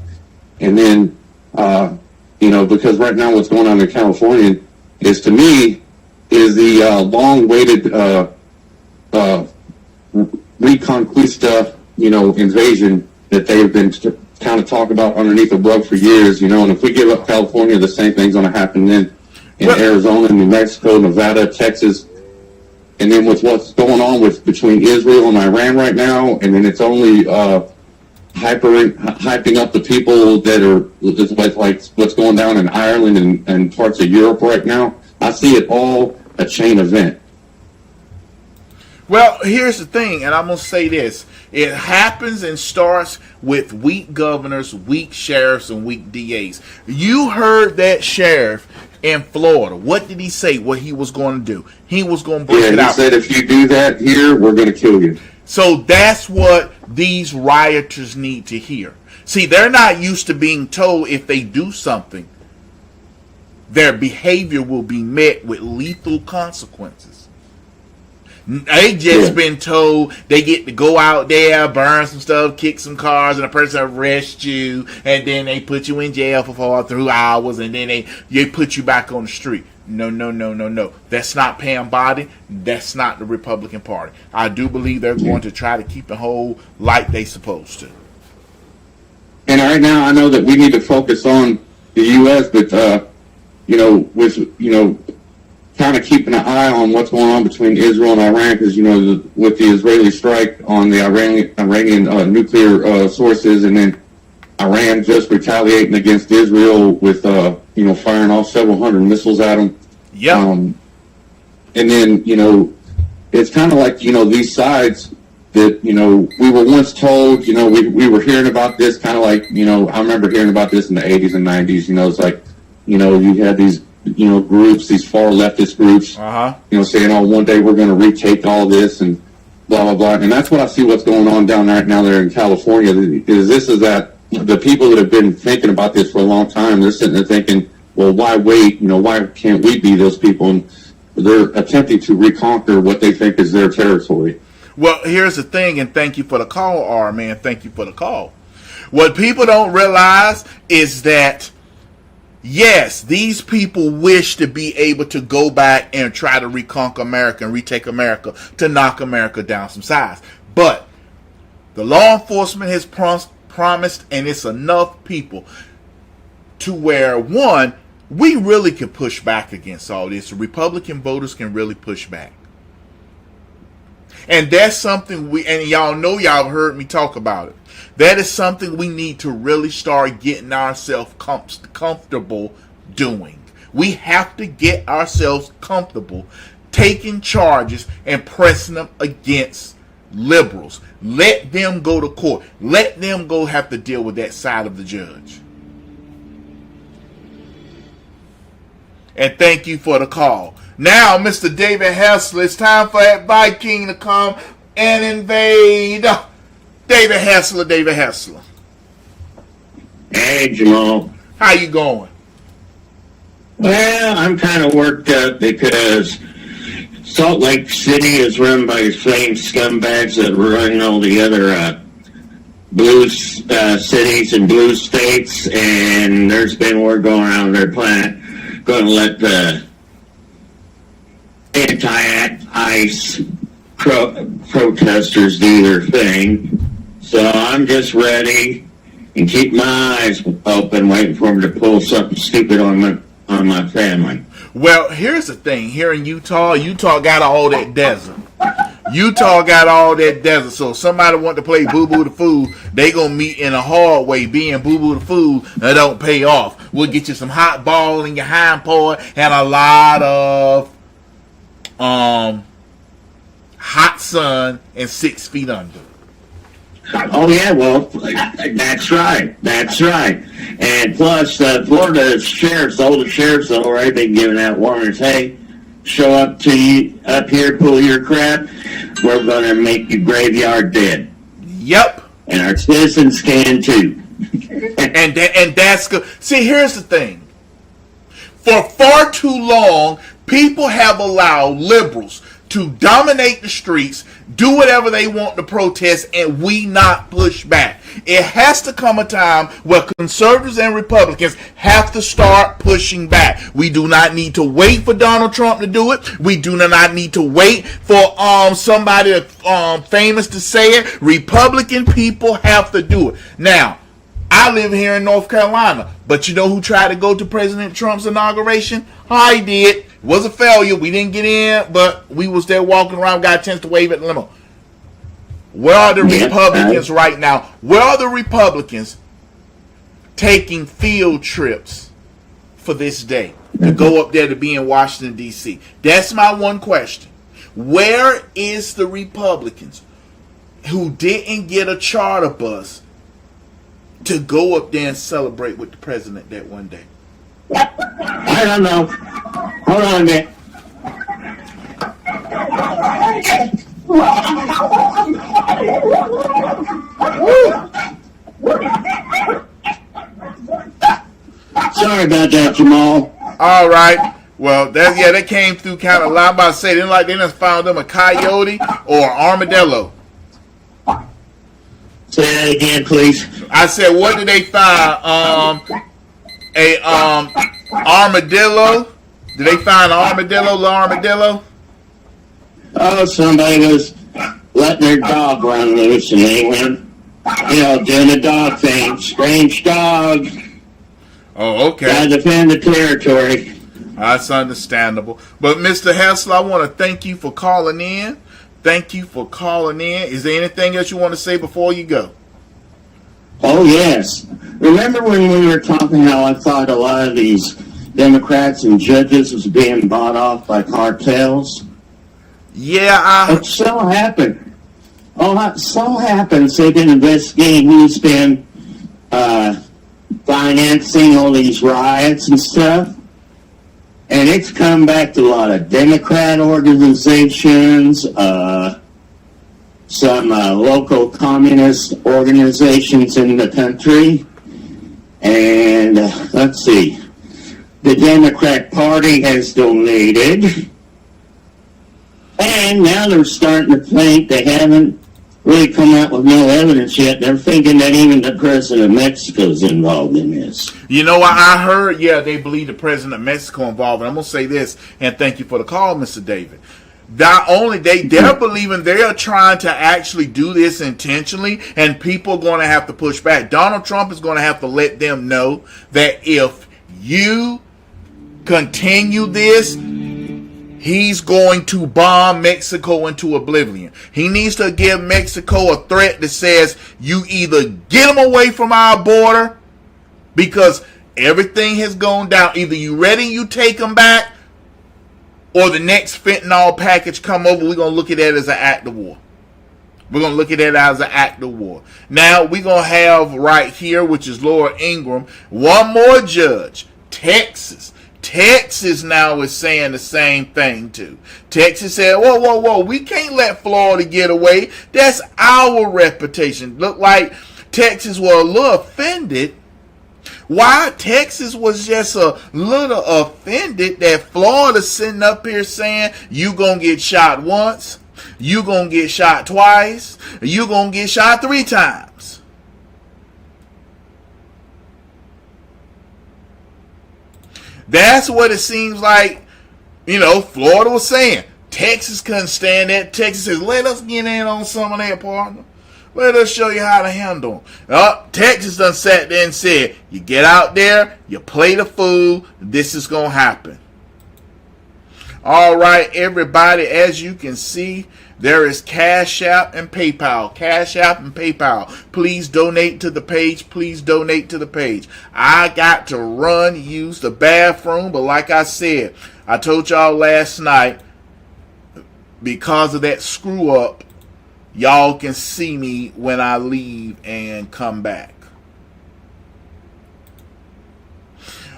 And then, because right now what's going on in California is, to me, is the long-awaited Reconquista, invasion that they've been kind of talking about underneath the rug for years, and if we give up California, the same thing's going to happen then in Arizona, New Mexico, Nevada, Texas, and then with what's going on between Israel and Iran right now, and then it's only hyping up the people that are like what's going down in Ireland and parts of Europe right now. I see it all a chain event.
Well, here's the thing, and I'm going to say this. It happens and starts with weak governors, weak sheriffs, and weak DAs. You heard that sheriff in Florida. What did he say what he was going to do? He was going to break it out.
He said, if you do that here, we're going to kill you.
So that's what these rioters need to hear. See, they're not used to being told if they do something, their behavior will be met with lethal consequences. They just been told they get to go out there, burn some stuff, kick some cars, and a person arrests you, and then they put you in jail for 4 or 3 hours, and then they put you back on the street. No. That's not Pam Bondi. That's not the Republican Party. I do believe they're going to try to keep the whole like they supposed to.
And right now, I know that we need to focus on the U.S., but kind of keeping an eye on what's going on between Israel and Iran, because with the Israeli strike on the Iranian nuclear sources, and then Iran just retaliating against Israel with firing off several hundred missiles at them.
Yeah.
And then it's kind of like these sides that we were once told. We were hearing about this kind of like I remember hearing about this in the 80s and 90s. It's like you had these groups, these far leftist groups, saying, "Oh, one day we're going to retake all this," and blah blah blah. And that's what I see what's going on down right now there in California. Is that the people that have been thinking about this for a long time, they're sitting there thinking, well, why wait? Why can't we be those people? And they're attempting to reconquer what they think is their territory.
Well, here's the thing, and thank you for the call, R man. Thank you for the call. What people don't realize is that, yes, these people wish to be able to go back and try to reconquer America and retake America, to knock America down some size. But the law enforcement has promised, and it's enough people to where, one, we really can push back against all this. The Republican voters can really push back. And that's something and y'all know, y'all heard me talk about it. That is something we need to really start getting ourselves comfortable doing. We have to get ourselves comfortable taking charges and pressing them against liberals. Let them go to court. Let them go have to deal with that side of the judge. And thank you for the call. Now, Mr. David Hessler, it's time for that Viking to come and invade. David Hessler.
Hey, Jamal.
How you going?
Well, I'm kind of worked up because Salt Lake City is run by the same scumbags that were running all the other blue cities and blue states, and there's been word going around their planet going to let the anti-ICE protesters do their thing. So I'm just ready and keep my eyes open, waiting for them to pull something stupid on my family.
Well, here's the thing. Here in Utah got all that desert. Utah got all that desert. So if somebody want to play boo-boo the fool, they gonna meet in a hard way being boo-boo the fool that don't pay off. We'll get you some hot ball in your hind part and a lot of hot sun and 6 feet under.
Oh yeah, well, that's right. And plus, Florida sheriffs, all the sheriffs have already been giving out warnings. Hey, show up here, pull your crap. We're gonna make you graveyard dead.
Yep.
And our citizens can too.
and that's good. See, here's the thing. For far too long, people have allowed liberals to dominate the streets, do whatever they want to protest, and we not push back. It has to come a time where conservatives and Republicans have to start pushing back. We do not need to wait for Donald Trump to do it. We do not need to wait for somebody famous to say it. Republican people have to do it. Now, I live here in North Carolina, but you know who tried to go to President Trump's inauguration? I did. It was a failure. We didn't get in, but we was there walking around, got a chance to wave at the limo. Where are the Republicans right now? Where are the Republicans taking field trips for this day to go up there to be in Washington, D.C.? That's my one question. Where is the Republicans who didn't get a charter bus to go up there and celebrate with the president that one day?
I don't know. Hold on a minute. Sorry about that, Jamal.
All right. Well, that came through kind of loud. I'm about to say, they done found them a coyote or armadillo.
Say that again, please.
I said, what did they find? Armadillo. Did they find an armadillo?
Oh, somebody was letting their dog run loose and they went, doing the dog thing. Strange dog.
Oh, okay.
Gotta defend the territory.
That's understandable. But Mr. Hessler, I want to thank you for calling in. Is there anything else you want to say before you go?
Oh, yes. Remember when we were talking how I thought a lot of these Democrats and judges was being bought off by cartels?
Yeah,
It so happens they've been investigating who's been financing all these riots and stuff. And it's come back to a lot of Democrat organizations, some local communist organizations in the country. And let's see, the Democrat Party has donated. And now they're starting to think they haven't really come out with no evidence yet. They're thinking that even the president of Mexico is involved in this.
You know what I heard? Yeah, they believe the president of Mexico involved. And I'm going to say this, and thank you for the call, Mr. David. Not only they're believing they are trying to actually do this intentionally, and people are going to have to push back. Donald Trump is going to have to let them know that if you continue this, he's going to bomb Mexico into oblivion. He needs to give Mexico a threat that says you either get them away from our border because everything has gone down. Either you ready, you take them back, or the next fentanyl package come over. We're going to look at that as an act of war. Now, we're going to have right here, which is Laura Ingram, one more judge, Texas now is saying the same thing too. Texas said, whoa, we can't let Florida get away. That's our reputation. Look like Texas was a little offended. Why? Texas was just a little offended that Florida's sitting up here saying you gonna get shot once, you gonna get shot twice, you gonna get shot 3 times. That's what it seems like, Florida was saying. Texas couldn't stand that. Texas says, let us get in on some of that, partner. Let us show you how to handle them. Texas done sat there and said, you get out there, you play the fool, this is going to happen. All right, everybody, as you can see, there is Cash App and PayPal. Please donate to the page. I got to run, use the bathroom, but like I said, I told y'all last night, because of that screw up, y'all can see me when I leave and come back.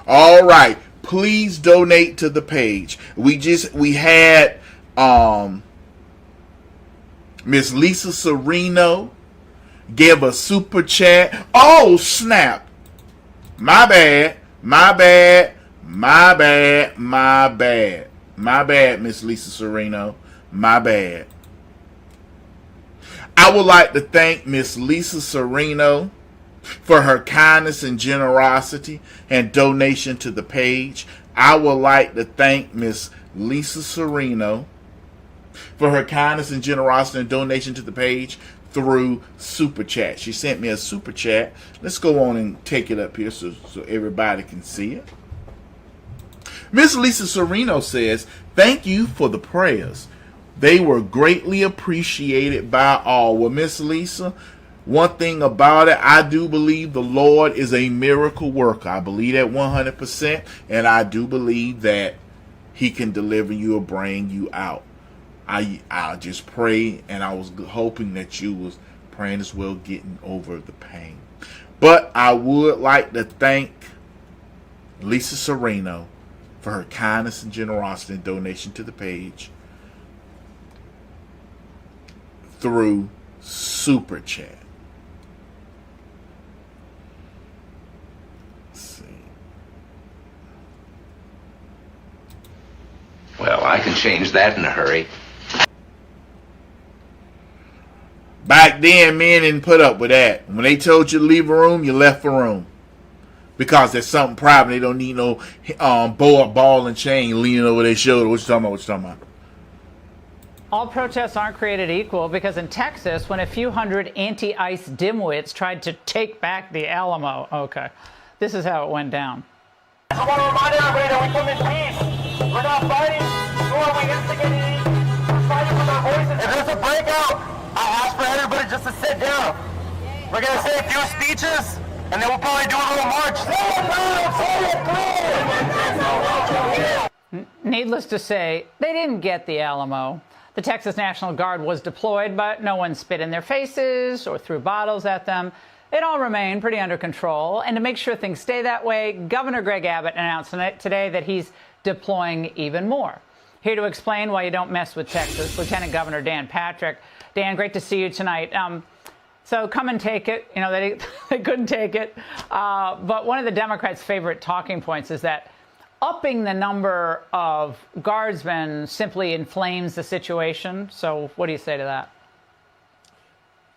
All right, please donate to the page. We had Miss Lisa Sereno give a super chat. Oh, snap. My bad, Miss Lisa Sereno. My bad. I would like to thank Miss Lisa Sereno for her kindness and generosity and donation to the page. I would like to thank Miss Lisa Sereno for her kindness and generosity and donation to the page through Super Chat. She sent me a Super Chat. Let's go on and take it up here so everybody can see it. Miss Lisa Sereno says, thank you for the prayers. They were greatly appreciated by all. Well, Miss Lisa, one thing about it, I do believe the Lord is a miracle worker. I believe that 100%, and I do believe that he can deliver you or bring you out. I just pray, and I was hoping that you was praying as well, getting over the pain. But I would like to thank Lisa Sereno for her kindness and generosity and donation to the page through Super Chat. Let's see.
Well, I can change that in a hurry.
Back then, men didn't put up with that. When they told you to leave a room, you left a room. Because there's something private. They don't need no ball and chain leaning over their shoulder. What you talking about?
All protests aren't created equal, because in Texas, when a few hundred anti-ICE dimwits tried to take back the Alamo, this is how it went down.
I want to remind everybody that we come in peace. We're not fighting, nor are we instigating. We're fighting with our voices. If there's a breakout, I ask for everybody just to sit down. We're going to say a few speeches, and then we'll probably do a little march.
Needless to say, they didn't get the Alamo. The Texas National Guard was deployed, but no one spit in their faces or threw bottles at them. It all remained pretty under control. And to make sure things stay that way, Governor Greg Abbott announced today that he's deploying even more. Here to explain why you don't mess with Texas, Lieutenant Governor Dan Patrick. Dan, great to see you tonight. So come and take it. You know, they couldn't take it. But one of the Democrats' favorite talking points is that upping the number of guardsmen simply inflames the situation. So what do you say to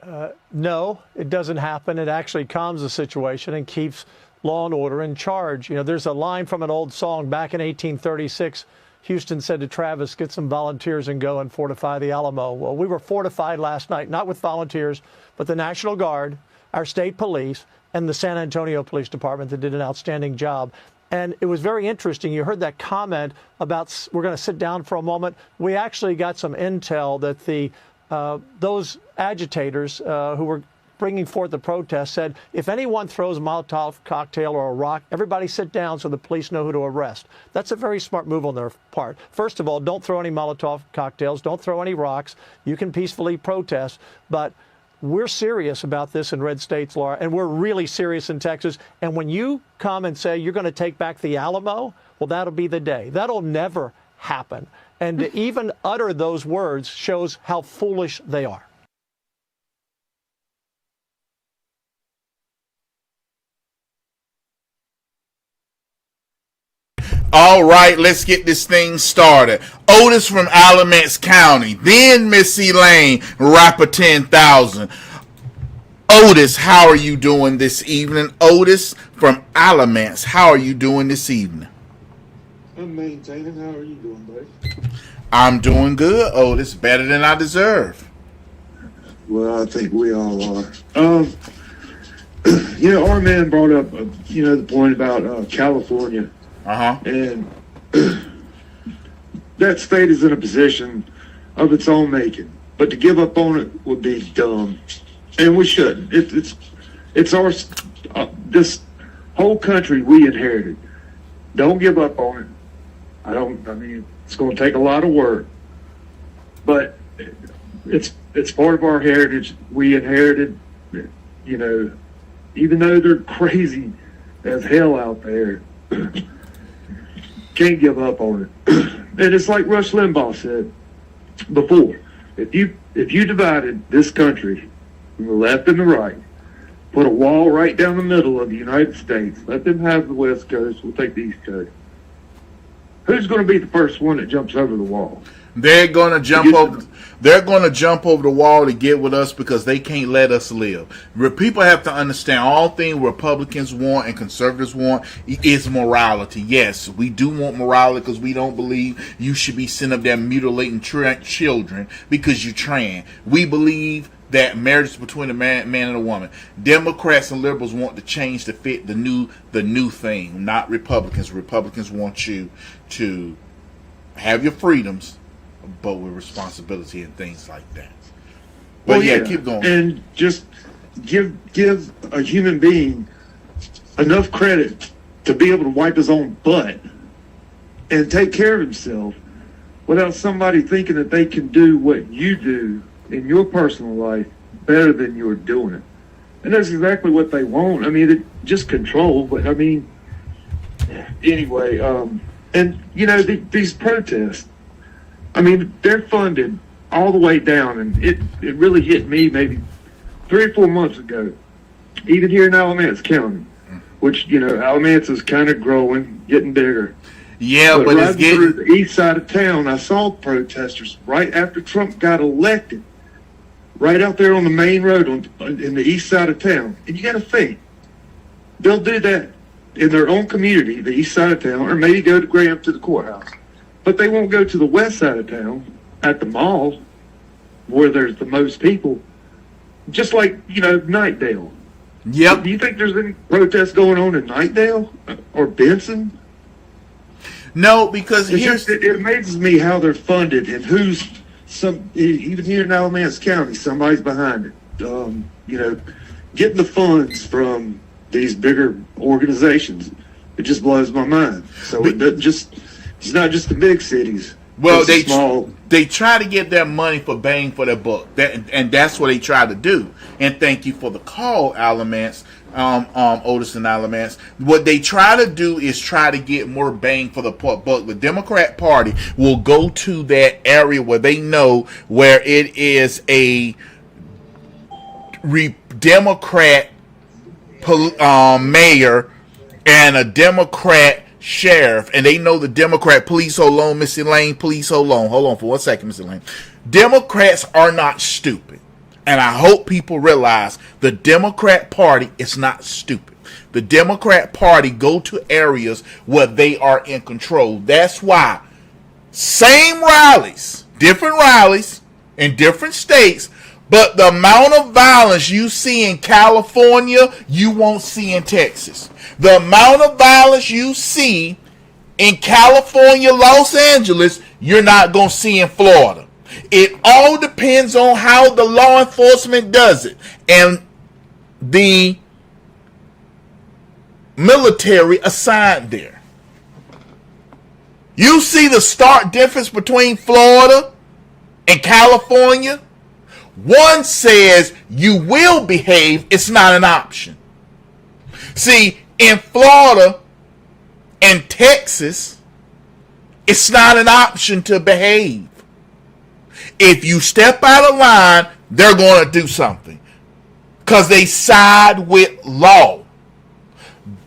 that?
No, it doesn't happen. It actually calms the situation and keeps law and order in charge. You know, there's a line from an old song back in 1836. Houston said to Travis, get some volunteers and go and fortify the Alamo. Well, we were fortified last night, not with volunteers, but the National Guard, our state police, and the San Antonio Police Department that did an outstanding job. And it was very interesting. You heard that comment about we're going to sit down for a moment. We actually got some intel that those agitators who were bringing forth the protest said, if anyone throws a Molotov cocktail or a rock, everybody sit down so the police know who to arrest. That's a very smart move on their part. First of all, don't throw any Molotov cocktails. Don't throw any rocks. You can peacefully protest. But we're serious about this in red states, Laura, and we're really serious in Texas. And when you come and say you're going to take back the Alamo, well, that'll be the day. That'll never happen. And to even utter those words shows how foolish they are.
All right, let's get this thing started. Otis from Alamance County, then Missy Lane, rapper 10,000. Otis, how are you doing this evening? Otis from Alamance, how are you doing this evening?
I'm maintaining. How are you doing, buddy?
I'm doing good, Otis. Better than I deserve.
Well, I think we all are. You know, our man brought up, the point about California. And that state is in a position of its own making. But to give up on it would be dumb. And we shouldn't. It's our, this whole country we inherited. Don't give up on it. It's going to take a lot of work. But it's part of our heritage. We inherited, even though they're crazy as hell out there. Can't give up on it. And it's like Rush Limbaugh said before. If you divided this country from the left and the right, put a wall right down the middle of the United States, let them have the West Coast, we'll take the East Coast. Who's going to be the first one that jumps over the wall?
They're going to jump over. They're going to jump over the wall to get with us because they can't let us live. People have to understand all things Republicans want and conservatives want is morality. Yes, we do want morality because we don't believe you should be sitting up there mutilating children because you're trans. We believe that marriage is between a man and a woman. Democrats and liberals want to change to fit the new thing, not Republicans. Republicans want you to have your freedoms, but with responsibility and things like that. But well, yeah, keep going.
And just give a human being enough credit to be able to wipe his own butt and take care of himself without somebody thinking that they can do what you do in your personal life better than you're doing it. And that's exactly what they want. It's just control. But anyway, and these protests, they're funded all the way down, and it really hit me maybe 3 or 4 months ago, even here in Alamance County, which, Alamance is kind of growing, getting bigger.
Yeah, but it's getting
through the east side of town. I saw protesters right after Trump got elected, right out there on the main road in the east side of town. And you got to think, they'll do that in their own community, the east side of town, or maybe go to Graham to the courthouse. But they won't go to the west side of town at the mall where there's the most people. Just like, Nightdale.
Yep.
Do you think there's any protests going on in Nightdale or Benson?
No, because
it amazes me how they're funded and who's even here in Alamance County, somebody's behind it. Getting the funds from these bigger organizations, it just blows my mind. So it's not just the big cities.
Well, they try to get their money for bang for their buck, and that's what they try to do. And thank you for the call, Alamance, Otis and Alamance. What they try to do is try to get more bang for the buck. The Democrat Party will go to that area where they know where it is a Democrat mayor and a Democrat sheriff, and they know the Democrat. Please hold on, Missy Lane. Please hold on for 1 second, Missy Lane. Democrats are not stupid, and I hope people realize the Democrat Party is not stupid. The Democrat Party go to areas where they are in control. That's why same rallies, different rallies in different states, but the amount of violence you see in California, you won't see in Texas. The amount of violence you see in California, Los Angeles, you're not going to see in Florida. It all depends on how the law enforcement does it and the military assigned there. You see the stark difference between Florida and California? One says you will behave, it's not an option. See, in Florida and Texas, it's not an option to behave. If you step out of line, they're going to do something because they side with law.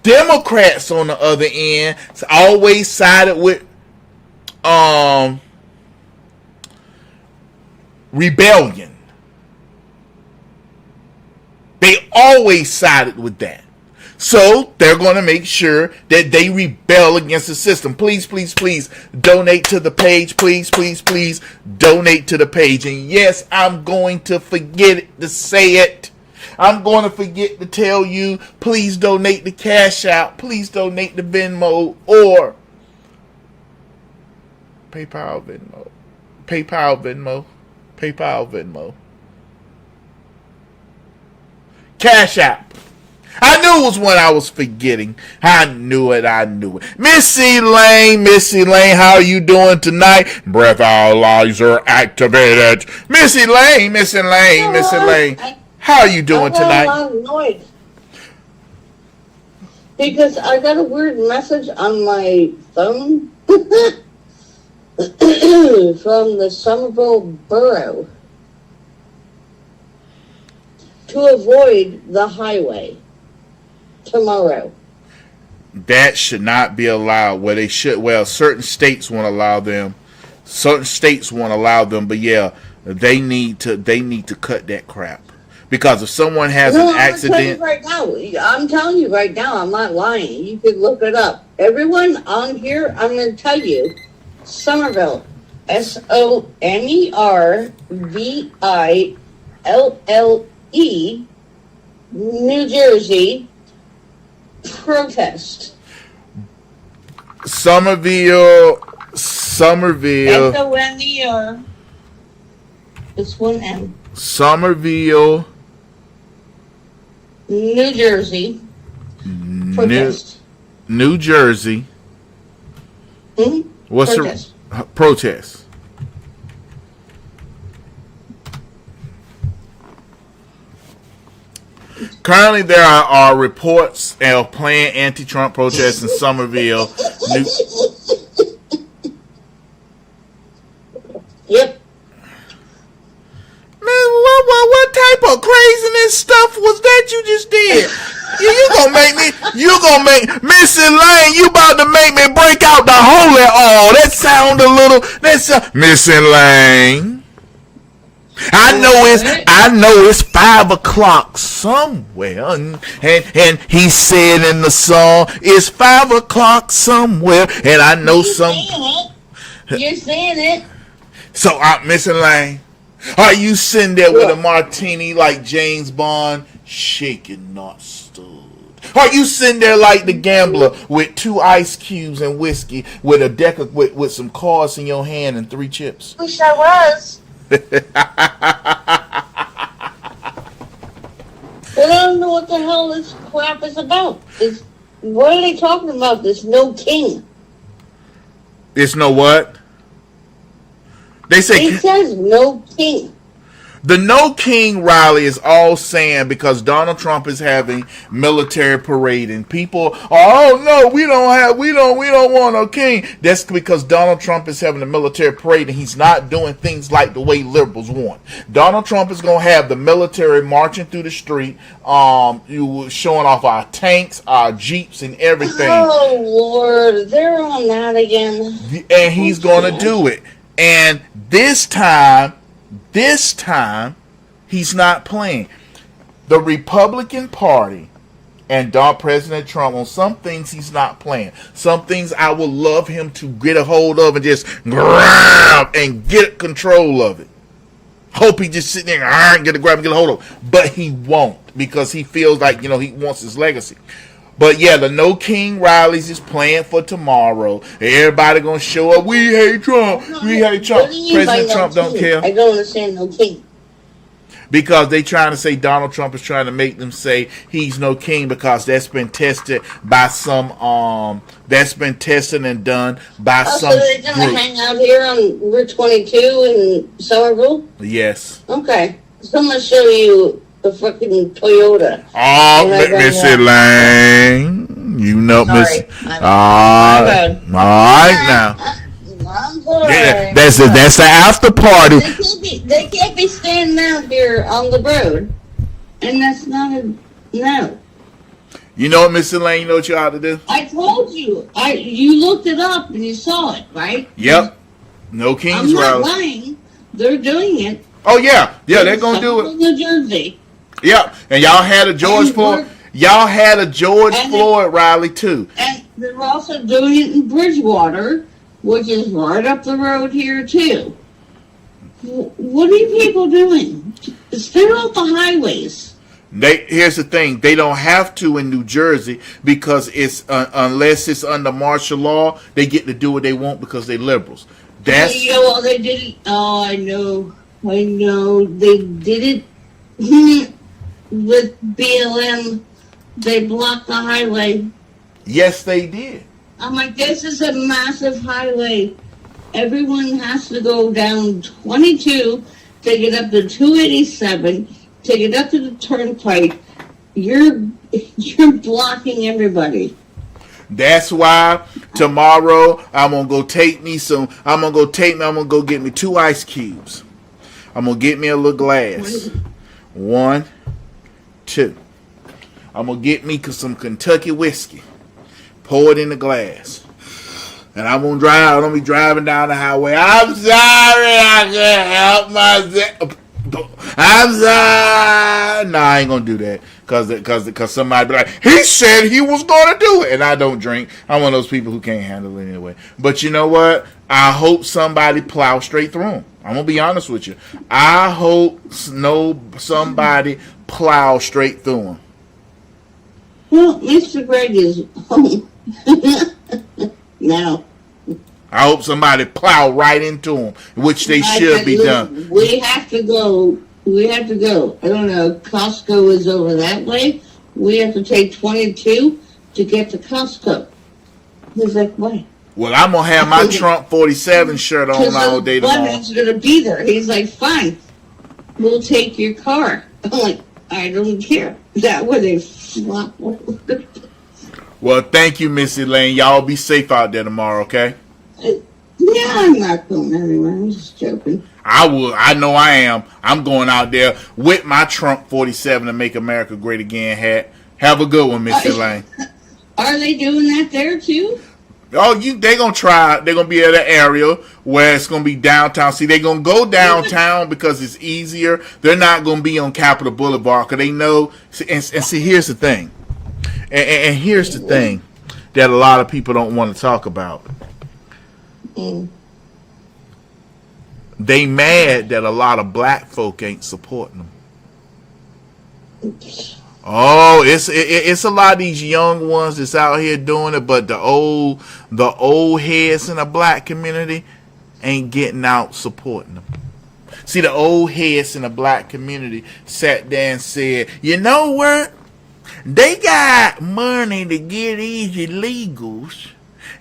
Democrats, on the other end, always sided with rebellion. They always sided with that. So they're going to make sure that they rebel against the system. Please, please, please donate to the page. Please, please, please donate to the page. And yes, I'm going to forget to say it. I'm going to forget to tell you, please donate the Cash App. Please donate the Venmo or PayPal Venmo. PayPal Venmo. PayPal Venmo. Cash App. I knew it was one I was forgetting. I knew it. Missy Lane, how are you doing tonight? Breathalyzer activated. Missy Lane. How are you doing tonight?
I'm annoyed because I got a weird message on my phone from the Somerville Borough to avoid the highway tomorrow.
That should not be allowed. Well, they should. Well, certain states won't allow them. But yeah, they need to cut that crap. Because if someone has an accident,
I'm telling you right now, I'm not lying. You could look it up. Everyone on here, I'm going to tell you, Somerville, SOMERVILLE, New Jersey, protest.
Somerville.
SOMER. It's one M.
Somerville,
New Jersey. Protest.
New Jersey.
Mm-hmm.
What's
protest.
the protest? Currently, there are reports of planned anti-Trump protests in Somerville.
Yep.
Man, what type of craziness stuff was that you just did? You gonna make Missy Lane, you about to make me break out the Holy on the little, that's Miss Elaine. I know it's 5 o'clock somewhere, and he said in the song, it's 5 o'clock somewhere, and I know
You're saying it.
So, Miss Elaine, are you sitting there with a martini like James Bond, shaking not stirred? Are you sitting there like the gambler with 2 ice cubes and whiskey with a deck of, with some cards in your hand and 3 chips?
Wish I was. But I don't know what the hell this crap is about. What are they talking about? There's no king.
It's no what? They say
it says no king.
The no king rally is all saying because Donald Trump is having military parade and people, oh no, we don't want no king. That's because Donald Trump is having a military parade and he's not doing things like the way liberals want. Donald Trump is going to have the military marching through the street, showing off our tanks, our jeeps, and everything.
Oh Lord, they're on that again.
And he's going to do it. And this time, he's not playing. The Republican Party and President Trump, on some things he's not playing. Some things I would love him to get a hold of and just grab and get control of it. Hope he just sitting there and get a grab and get a hold of it. But he won't because he feels like, he wants his legacy. But yeah, the No King rallies is planned for tomorrow. Everybody gonna show up. We hate Trump. We hate Trump. President Trump don't care.
I don't understand no king.
Because they trying to say Donald Trump is trying to make them say he's no king because that's been tested by some that's been tested and done by some
so they're gonna
group.
hang out here on Route 22 in Somerville?
Yes.
Okay. So I'm gonna show you the fucking Toyota.
Oh, Miss Elaine. You know, Miss. All right now.
I'm sorry.
Yeah, that's the after party.
They can't be standing out here on the road, and that's not a no.
You know what, Miss Elaine? You know what you ought to do?
I told you. You looked it up and you saw it, right?
Yep. No King's
I'm not
rally.
lying. They're doing it.
Oh yeah, they're gonna do it.
New Jersey.
Yep, and y'all had a George Floyd. Y'all had a George Floyd rally too.
And they're also doing it in Bridgewater, which is right up the road here too. What are you people doing? Stay off the highways.
Here's the thing: they don't have to in New Jersey because it's unless it's under martial law, they get to do what they want because they're liberals. That's
well, they did it. Oh, I know. They did it with BLM. They blocked the highway.
Yes, they did.
I'm like, this is a massive highway. Everyone has to go down 22 to get up to 287 to get up to the turnpike. You're blocking everybody.
That's why tomorrow I'm gonna go get me 2 ice cubes. I'm gonna get me a little glass. 1, 2. I'm gonna get me some Kentucky whiskey. Pour it in the glass. And I'm gonna drive. I'm gonna be driving down the highway. I'm sorry, I can't help myself. I'm sorry. Nah, I ain't gonna do that. Cause somebody be like, he said he was gonna do it. And I don't drink. I'm one of those people who can't handle it anyway. But you know what? I hope somebody plow straight through them. I'm gonna be honest with you. I hope somebody plow straight through them.
Well, Mr. Greg is home. No.
I hope somebody plow right into them, which they should be done.
We have to go. I don't know. Costco is over that way. We have to take 22 to get to Costco. He's like, what?
Well, I'm going to have my Trump 47 shirt on all day tomorrow.
He's going to be there. He's like, fine. We'll take your car. I'm like, I don't care. That way they flop over.
Well, thank you, Miss Elaine. Y'all be safe out there tomorrow, okay?
Yeah, I'm not going anywhere. I'm just joking.
I will. I know I am. I'm going out there with my Trump 47 to Make America Great Again hat. Have a good one, Miss Elaine.
Are they doing that there, too?
They're gonna try. They're gonna be at an area where it's gonna be downtown. See, they're gonna go downtown because it's easier. They're not gonna be on Capitol Boulevard because they know. And see, here's the thing. And here's the thing that a lot of people don't want to talk about. They mad that a lot of black folk ain't supporting them. Oh, it's a lot of these young ones that's out here doing it, but the old heads in the black community ain't getting out supporting them. See, the old heads in the black community sat there and said, you know what? They got money to get these illegals,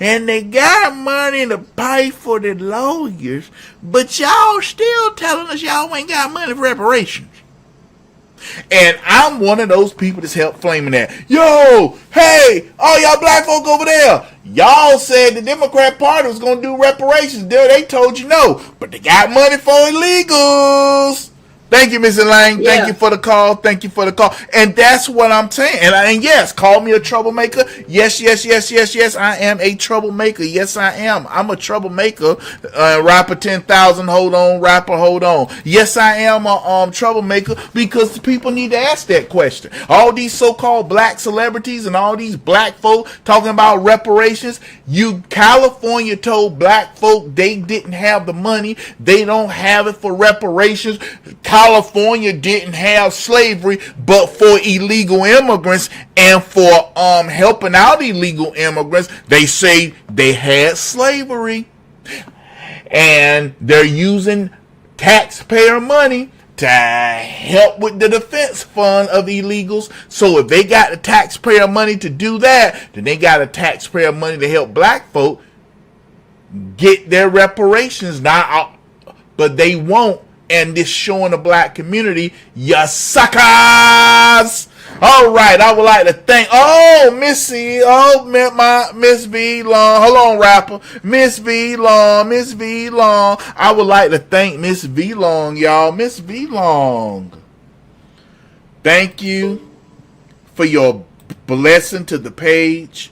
and they got money to pay for the lawyers, but y'all still telling us y'all ain't got money for reparations. And I'm one of those people that's helped flaming that. Yo, hey, all y'all black folk over there, y'all said the Democrat Party was going to do reparations. They told you no, but they got money for illegals. Thank you, Mrs. Lang.
Yeah.
Thank you for the call. Thank you for the call. And that's what I'm saying. And yes, call me a troublemaker. Yes, I am a troublemaker. Yes, I am. I'm a troublemaker. Rapper 10,000, hold on. Rapper, hold on. Yes, I am a troublemaker because the people need to ask that question. All these so-called black celebrities and all these black folk talking about reparations. California told black folk they didn't have the money. They don't have it for reparations. California didn't have slavery, but for illegal immigrants and for helping out illegal immigrants, they say they had slavery. And they're using taxpayer money to help with the defense fund of illegals. So if they got the taxpayer money to do that, then they got the taxpayer money to help black folk get their reparations now, but they won't. And this showing the black community, ya suckers. All right, I would like to thank Miss V Long. Hold on, rapper. Miss V Long. I would like to thank Miss V Long, y'all. Miss V Long. Thank you for your blessing to the page.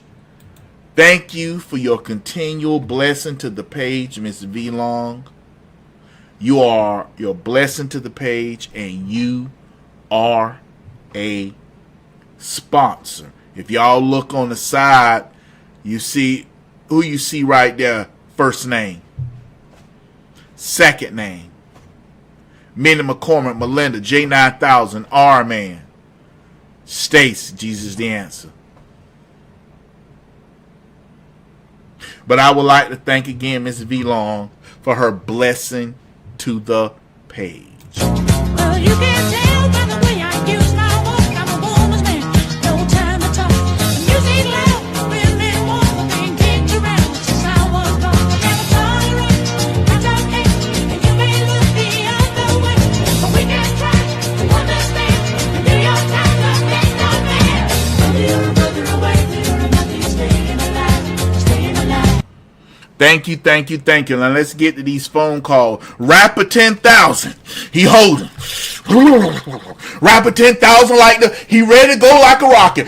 Thank you for your continual blessing to the page, Miss V Long. You are your blessing to the page, and you are a sponsor. If y'all look on the side, you see who you see right there. First name, second name, Minnie McCormick, Melinda, J9000, R-Man, Stacy, Jesus the Answer. But I would like to thank again Miss V Long for her blessing to the page.
Well, you can tell by the way I use my walk. I'm a woman's man, no time to talk. Music loud, women want the thing kicked around since I was born. Never tolerate, not okay, and you may look the other way, but we can try to understand and do your time, not make no man. Whether you're a brother away, you're another, you're staying alive, staying alive.
Thank you. Now let's get to these phone calls. Rapper 10,000. He holding. Rapper 10,000 he ready to go like a rocket.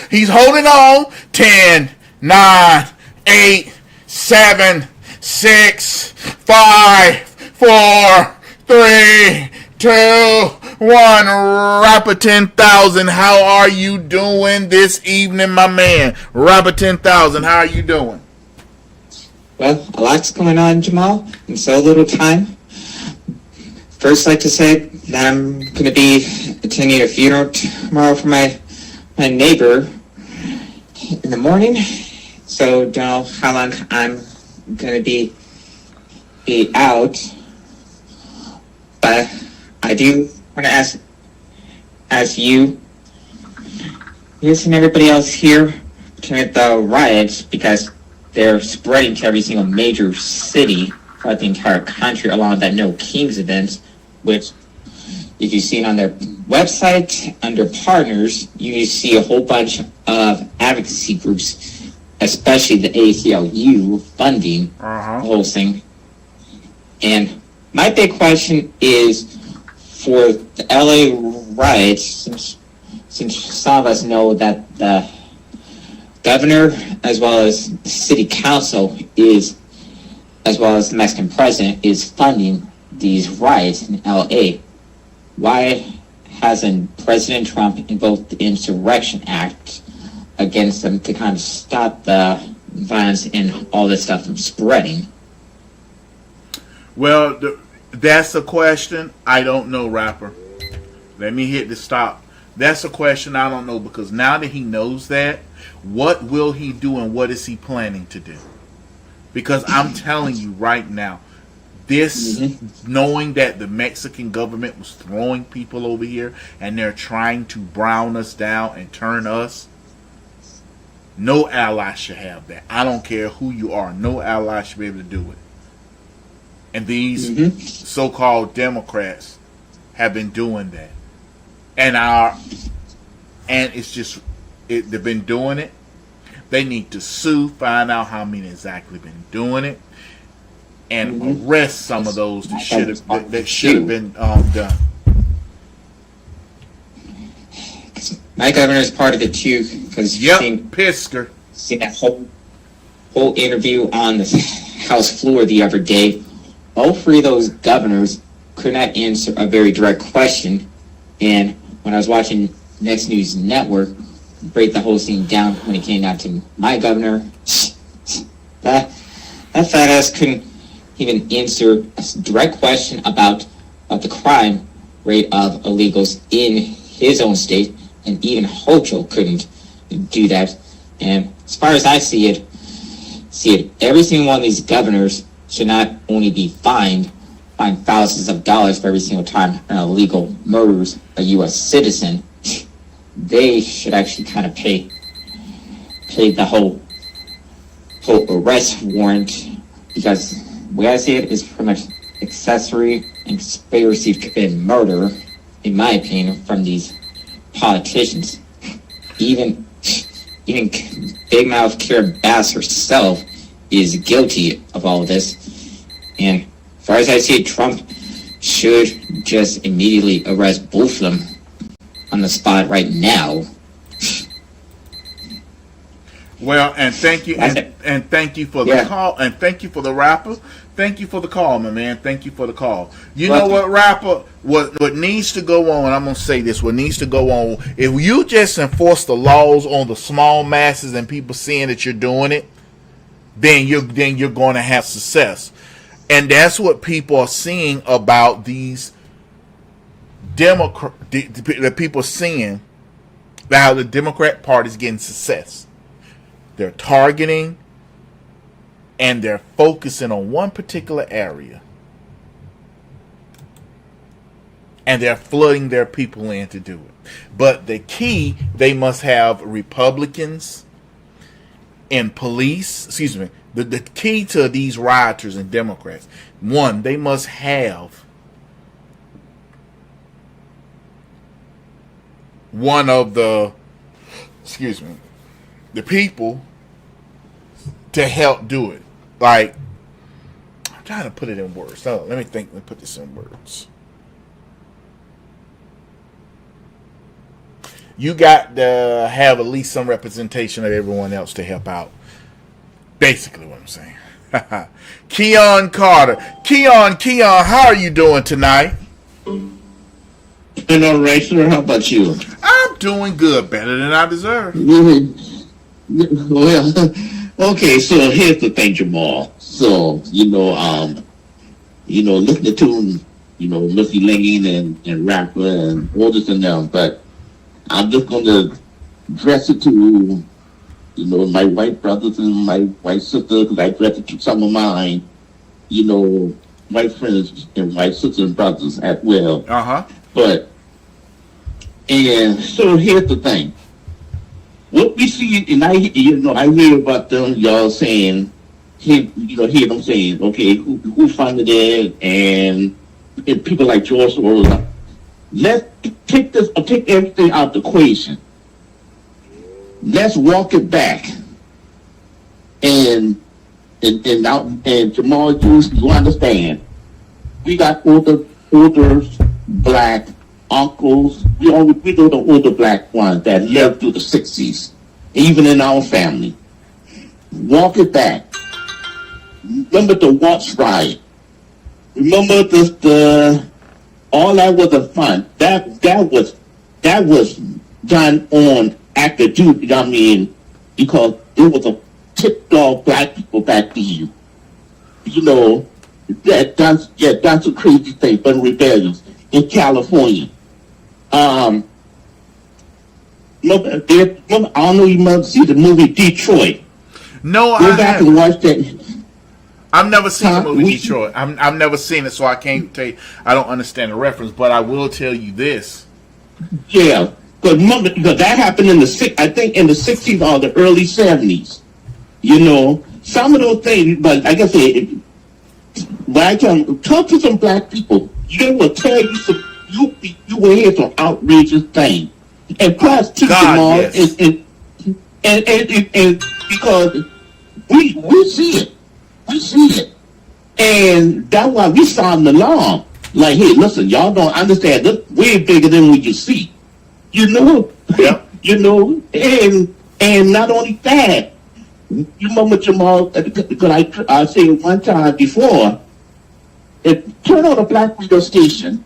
He's holding on. 10, 9, 8, 7, 6, 5, 4, 3, 2, 1. Rapper 10,000, how are you doing this evening, my man? Rapper 10,000, how are you doing?
Well, a lot's going on, Jamal, in so little time. First, I'd like to say that I'm going to be attending a funeral tomorrow for my neighbor in the morning. So, don't know how long I'm going to be out. But I do want to ask you and everybody else here to the riots, because they're spreading to every single major city throughout the entire country along with that No Kings event, which if you see it on their website under partners, you see a whole bunch of advocacy groups, especially the ACLU funding the whole thing. And my big question is for the LA riots, since some of us know that governor as well as the city council as well as the Mexican president is funding these riots in LA. Why hasn't President Trump invoked the Insurrection Act against them to kind of stop the violence and all this stuff from spreading?
Well, that's a question I don't know, rapper. Let me hit the stop. That's a question I don't know, because now that he knows that, what will he do and what is he planning to do? Because I'm telling you right now, this, knowing that the Mexican government was throwing people over here and they're trying to brown us down and turn us, no ally should have that. I don't care who you are. No ally should be able to do it. And these so-called Democrats have been doing that. And it's just, they've been doing it. They need to sue, find out how many exactly been doing it, and arrest some of those that should have been done.
My governor is part of it too, because seen that whole interview on the House floor the other day. All three of those governors could not answer a very direct question, and when I was watching Next News Network break the whole scene down when it came down to my governor, that fat ass couldn't even answer a direct question about the crime rate of illegals in his own state, and even Hochul couldn't do that. And as far as I see it, every single one of these governors should not only be fined thousands of dollars for every single time an illegal murders a U.S. citizen. They should actually kind of pay the whole arrest warrant, because the way I see it is pretty much accessory and conspiracy to commit murder, in my opinion, from these politicians. Even Big Mouth Karen Bass herself is guilty of all of this. And as far as I see it, Trump should just immediately arrest both of them on the spot right now.
Well, and thank you, and thank you for the call, and thank you for the rapper. Thank you for the call, my man. Thank you for the call. You know what, rapper? What needs to go on? I'm gonna say this. What needs to go on? If you just enforce the laws on the small masses and people seeing that you're doing it, then you're going to have success. And that's what people are seeing about these the people seeing how the Democrat Party is getting success. They're targeting and they're focusing on one particular area, and they're flooding their people in to do it. But the key, they must have Republicans and police, the key to these rioters and Democrats, one, they must have one of the people to help do it. Like, I'm trying to put it in words. So let me put this in words. You got to have at least some representation of everyone else to help out. Basically what I'm saying. Keon Carter. Keon, how are you doing tonight?
Doing all right, sir. How about you?
I'm doing good. Better than I deserve.
Well, okay, so here's the thing, Jamal. So, listening to, Missy Lane and rapper and all this and that, but I'm just going to address it to, my white brothers and my white sisters, because I address it to some of mine, white friends and white sisters and brothers as well. And so here's the thing. What we see, and I hear about them, y'all saying, hear them saying, okay, who funded it, and people like George Soros. Let's take everything out the equation. Let's walk it back. And Jamal, you understand. We got older black uncles. We know the older black ones that lived through the 60s. even in our family. Walk it back. Remember the Watts riot. Remember the all that was a fun. That was done on active duty. I mean, because it was a tipped off black people back then. You know, that's a crazy thing, but rebellions in California. I don't know you must see the movie Detroit.
No,
Go back and watch that.
I've never seen the movie Detroit. I've never seen it, so I can't tell you. I don't understand the reference, but I will tell you this.
Yeah, because that happened in the 60s or the early 70s. You know, some of those things, but like I said, when I talk to some black people, they will tell you you will hear some outrageous things. And plus, too, Jamal, yes. and because we see it. We see it. And that's why we sound the alarm. Like, hey, listen, y'all don't understand. This way bigger than what you see. You know?
Yeah.
You know? And not only that, you remember, Jamal, because I said it one time before, turn on a black radio station,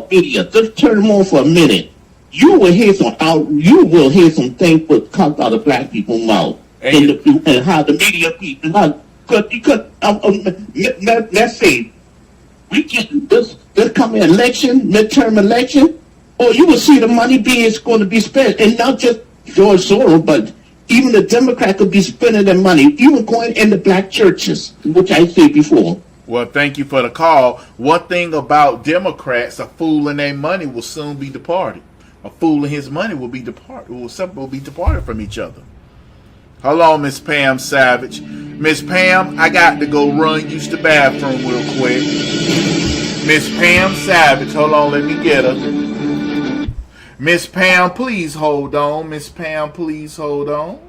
media, just turn them on for a minute. You will hear some things that come out of black people's mouth. And how the media people, because let's say we get this coming midterm election, or you will see the money going to be spent, and not just George Soros, but even the Democrats could be spending their money, even going into black churches, which I said before.
Well, thank you for the call. One thing about Democrats, a fool and their money will soon be departed. A fool and his money will be departed from each other. Hello, Miss Pam Savage. Miss Pam, I got to go use the bathroom real quick. Miss Pam Savage, hold on, let me get her. Miss Pam, please hold on. Miss Pam, please hold on.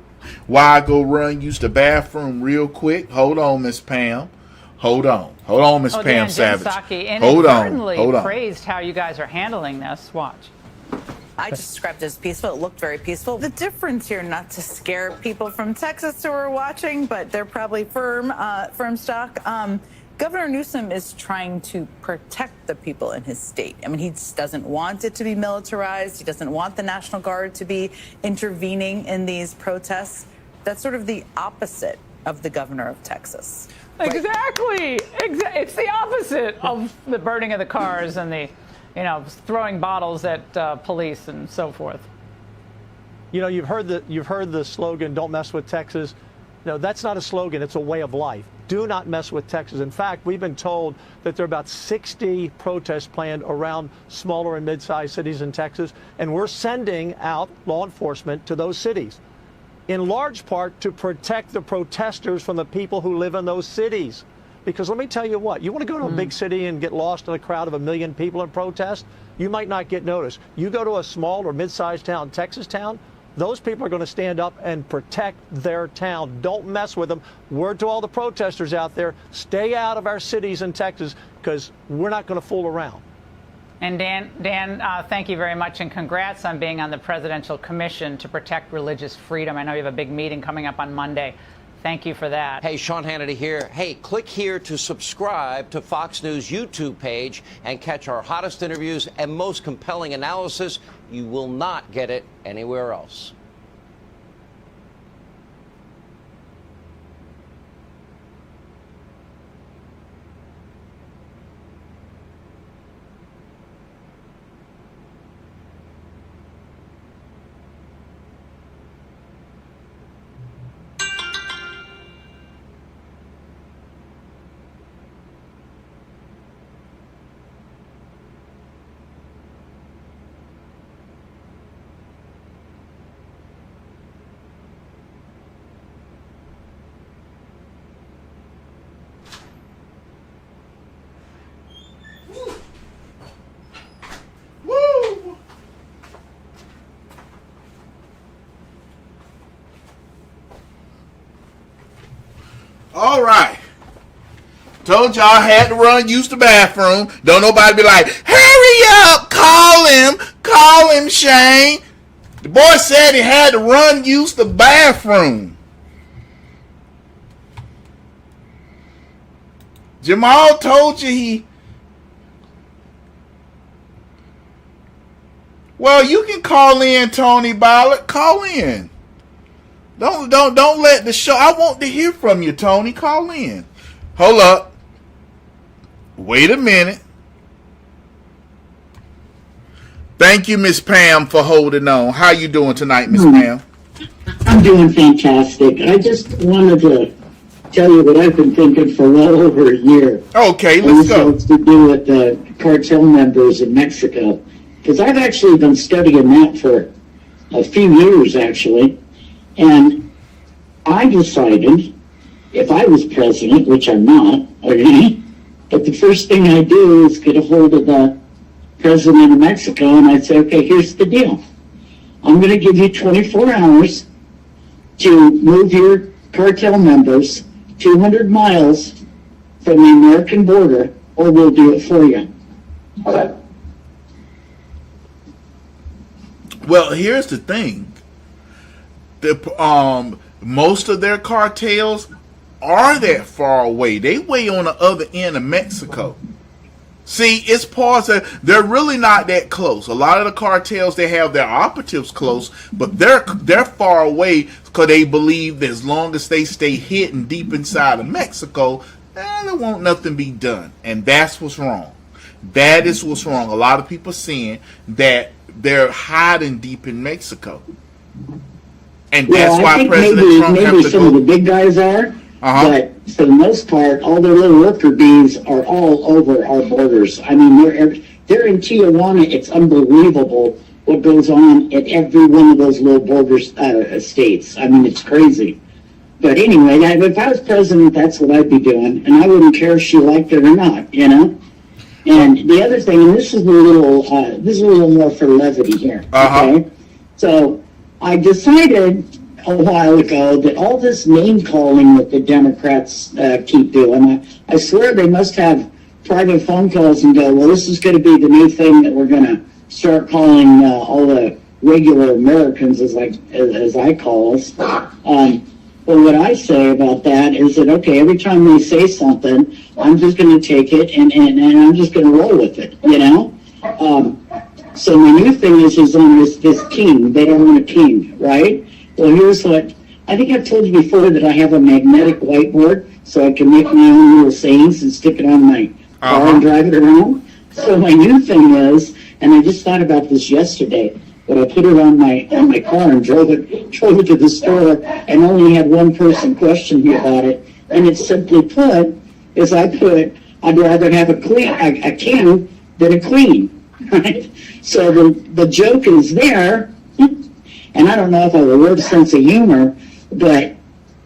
While I go use the bathroom real quick. Hold on, Miss Pam. Hold on, Miss Pam Savage. Hold on.
Praised how you guys are handling this. Watch.
I just described it as peaceful. It looked very peaceful. The difference here, not to scare people from Texas who are watching, but they're probably firm stock. Governor Newsom is trying to protect the people in his state. I mean, he just doesn't want it to be militarized. He doesn't want the National Guard to be intervening in these protests. That's sort of the opposite of the governor of Texas.
Exactly. It's the opposite of the burning of the cars and the throwing bottles at police and so forth.
You know, you've heard the slogan, "Don't mess with Texas." No, that's not a slogan. It's a way of life. Do not mess with Texas. In fact, we've been told that there are about 60 protests planned around smaller and mid-sized cities in Texas, and we're sending out law enforcement to those cities, in large part to protect the protesters from the people who live in those cities. Because let me tell you what, you want to go to a big city and get lost in a crowd of 1 million people in protest, you might not get noticed. You go to a small or mid-sized town, Texas town, those people are going to stand up and protect their town. Don't mess with them. Word to all the protesters out there, stay out of our cities in Texas, because we're not going to fool around.
And Dan, thank you very much, and congrats on being on the Presidential Commission to protect religious freedom. I know you have a big meeting coming up on Monday. Thank you for that.
Hey, Sean Hannity here. Hey, click here to subscribe to Fox News YouTube page and catch our hottest interviews and most compelling analysis. You will not get it anywhere else.
All right. Told y'all I had to use the bathroom. Don't nobody be like, hurry up, call him, Shayne. The boy said he had to run use the bathroom. Jamal told you he... Well, you can call in, Tony Ballard. Call in. Don't let the show... I want to hear from you, Tony. Call in. Hold up. Wait a minute. Thank you, Miss Pam, for holding on. How you doing tonight, Miss Pam?
I'm doing fantastic. I just wanted to tell you what I've been thinking for well over a year.
Okay, let's go.
This has to do with the cartel members in Mexico. Because I've actually been studying that for a few years, actually. And I decided, if I was president, which I'm not, okay, but the first thing I do is get a hold of the president of Mexico, and I'd say, okay, here's the deal. I'm going to give you 24 hours to move your cartel members 200 miles from the American border, or we'll do it for you.
Well, here's the thing. Most of their cartels are that far away. They way on the other end of Mexico. See, it's parts of, they're really not that close. A lot of the cartels, they have their operatives close, but they're far away because they believe that as long as they stay hidden deep inside of Mexico, there won't nothing be done. And that's what's wrong. That is what's wrong. A lot of people saying that they're hiding deep in Mexico. And that's why President Trump
maybe
has to
some
go.
of the big guys are, but for the most part, all their little worker bees are all over our borders. I mean, they're in Tijuana. It's unbelievable what goes on at every one of those little border states. I mean, it's crazy. But anyway, if I was president, that's what I'd be doing, and I wouldn't care if she liked it or not, you know. And the other thing, and this is a little more for levity here. Okay, so I decided a while ago that all this name calling that the Democrats keep doing, I swear they must have private phone calls and go, well, this is going to be the new thing that we're going to start calling all the regular Americans, as I call us. Well, what I say about that is that, okay, every time they say something, I'm just going to take it and I'm just going to roll with it, you know? So my new thing is on this king. They don't want a king, right? Well, here's what, I think I've told you before that I have a magnetic whiteboard so I can make my own little sayings and stick it on my car and drive it around. So my new thing is, and I just thought about this yesterday, but I put it on my car and drove it to the store and only had one person question me about it. And it's simply put, I'd rather have a king than a queen, right? So the joke is there, and I don't know if I have a weird sense of humor, but, and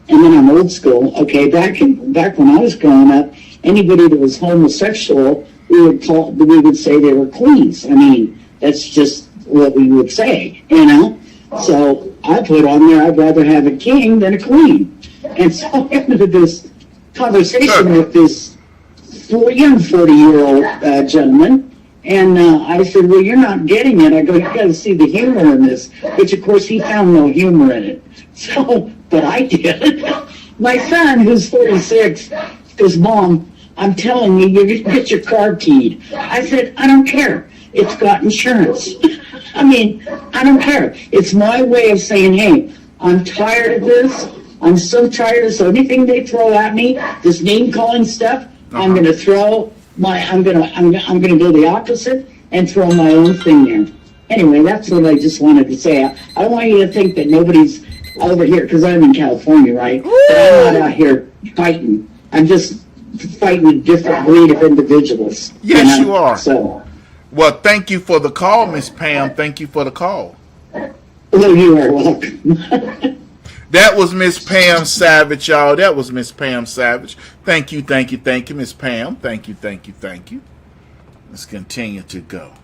then I'm old school, okay, back when I was growing up, anybody that was homosexual, we would say they were queens. I mean, that's just what we would say, you know? So I put on there, I'd rather have a king than a queen. And so I got into this conversation with this young 40-year-old gentleman, and I said, well, you're not getting it. I go, you got to see the humor in this. Which, of course, he found no humor in it. So, but I did. My son, who's 46, goes, Mom, I'm telling you, you're going to get your car keyed. I said, I don't care. It's got insurance. I mean, I don't care. It's my way of saying, hey, I'm tired of this. I'm so tired of so anything they throw at me, this name calling stuff, I'm going to throw I'm going to do the opposite and throw my own thing there. Anyway, that's what I just wanted to say. I don't want you to think that nobody's over here, because I'm in California, right? But I'm not out here fighting. I'm just fighting a different breed of individuals.
Yes, you are.
So,
well, thank you for the call, Miss Pam. Thank you for the call.
Well, you are welcome.
That was Miss Pam Savage, y'all. That was Miss Pam Savage. Thank you, Miss Pam. Thank you. Let's continue to go.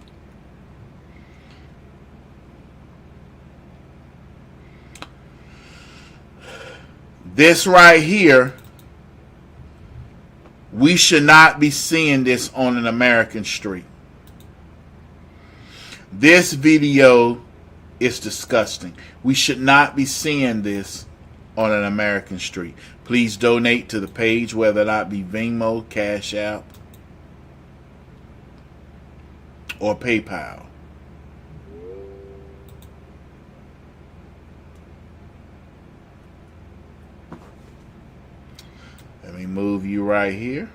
This right here, we should not be seeing this on an American street. This video It's disgusting. We should not be seeing this on an American street. Please donate to the page, whether or not be Venmo, Cash App, or PayPal. Let me move you right here.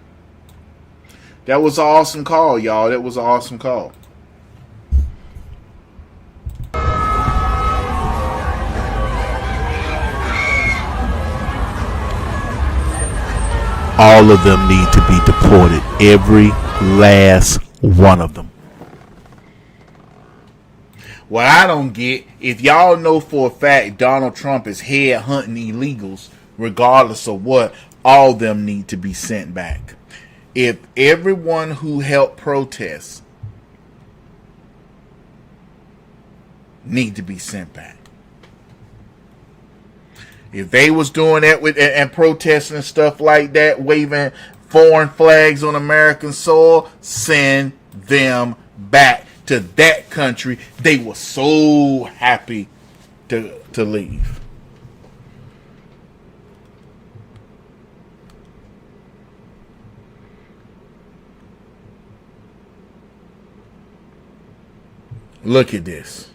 That was an awesome call, y'all. That was an awesome call. All of them need to be deported. Every last one of them. What I don't get, if y'all know for a fact Donald Trump is head hunting illegals, regardless of what, all of them need to be sent back. If everyone who helped protest need to be sent back. If they was doing that with and protesting and stuff like that, waving foreign flags on American soil, send them back to that country they were so happy to leave. Look at this.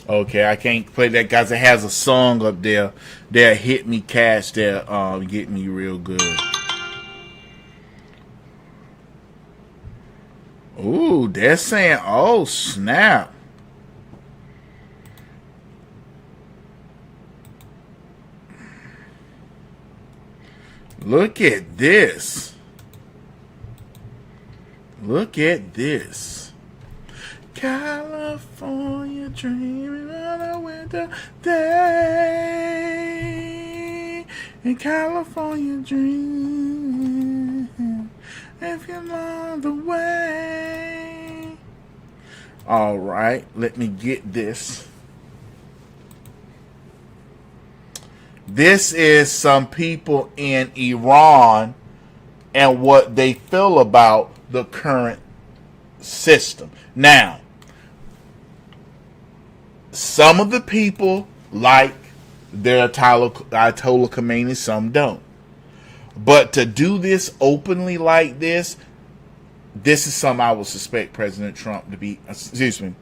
Okay, I can't play that because it has a song up there that hit me cash there, get me real good. Ooh, they're saying, oh snap. Look at this. Look at this. California dreaming on a winter day. In California dreaming. If you're on the way. All right, let me get this. This is some people in Iran and what they feel about the current system. Now, some of the people like their Ayatollah Khomeini, some don't. But to do this openly like this is something I would suspect President Trump to be, excuse me.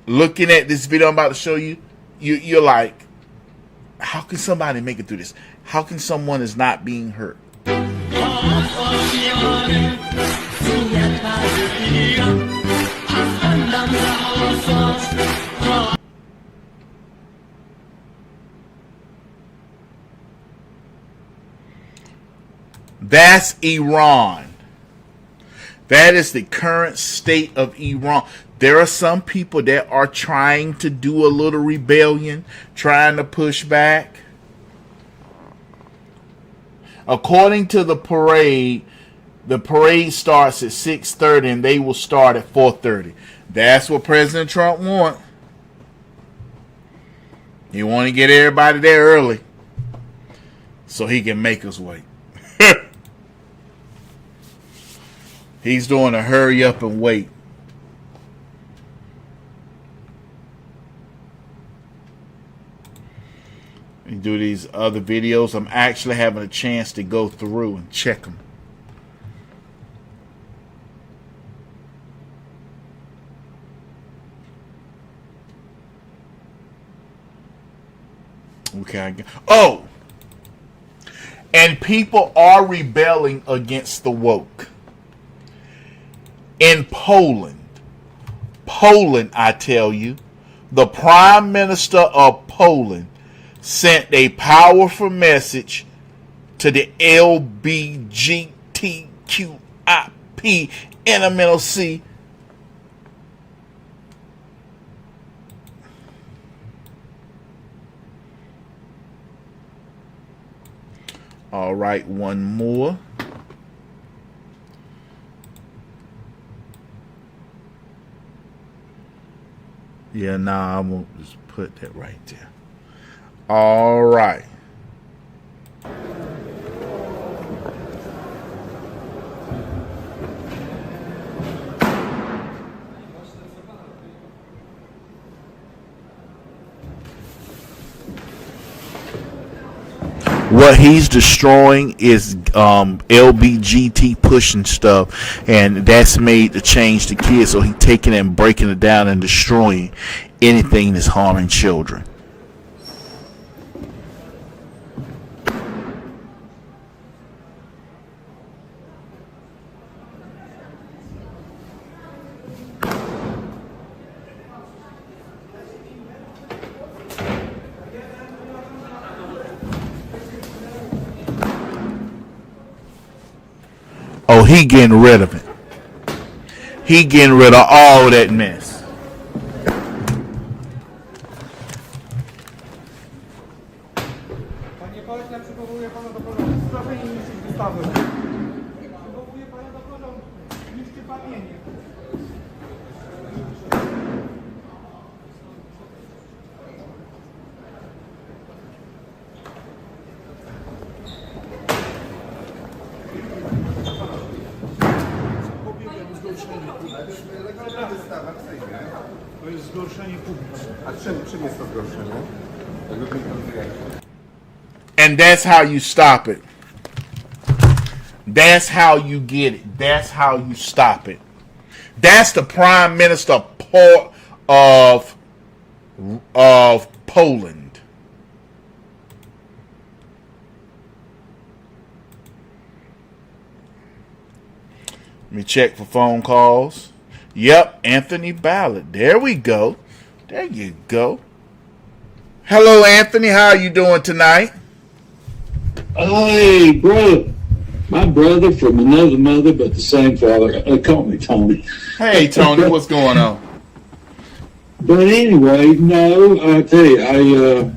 Looking at this video I'm about to show you, you're like, how can somebody make it through this? How can someone is not being hurt? That's Iran. That is the current state of Iran. There are some people that are trying to do a little rebellion, trying to push back. According to the parade starts at 6:30 and they will start at 4:30. That's what President Trump wants. He want to get everybody there early so he can make us wait. He's doing a hurry up and wait. And do these other videos. I'm actually having a chance to go through and check them. Okay. Oh! And people are rebelling against the woke. In Poland, I tell you, the Prime Minister of Poland sent a powerful message to the LGBTQIP NMLC all right, one more. Yeah, nah, I'm going to just put that right there. All right. What he's destroying is LBGT pushing stuff, and that's made to change the kids. So he's taking it and breaking it down and destroying anything that's harming children. Oh, he getting rid of it. He getting rid of all that mess.
To jest zgorszenie publiczne. A czym jest to zgorszenie?
And that's how you stop it. That's how you get it. That's how you stop it. That's the prime minister of Poland. Let me check for phone calls. Yep, Anthony Ballard. There we go. There you go. Hello, Anthony. How are you doing tonight?
Hey, brother. My brother from another mother, but the same father. They call me Tony.
Hey, Tony. What's going on?
But anyway, no, I tell you,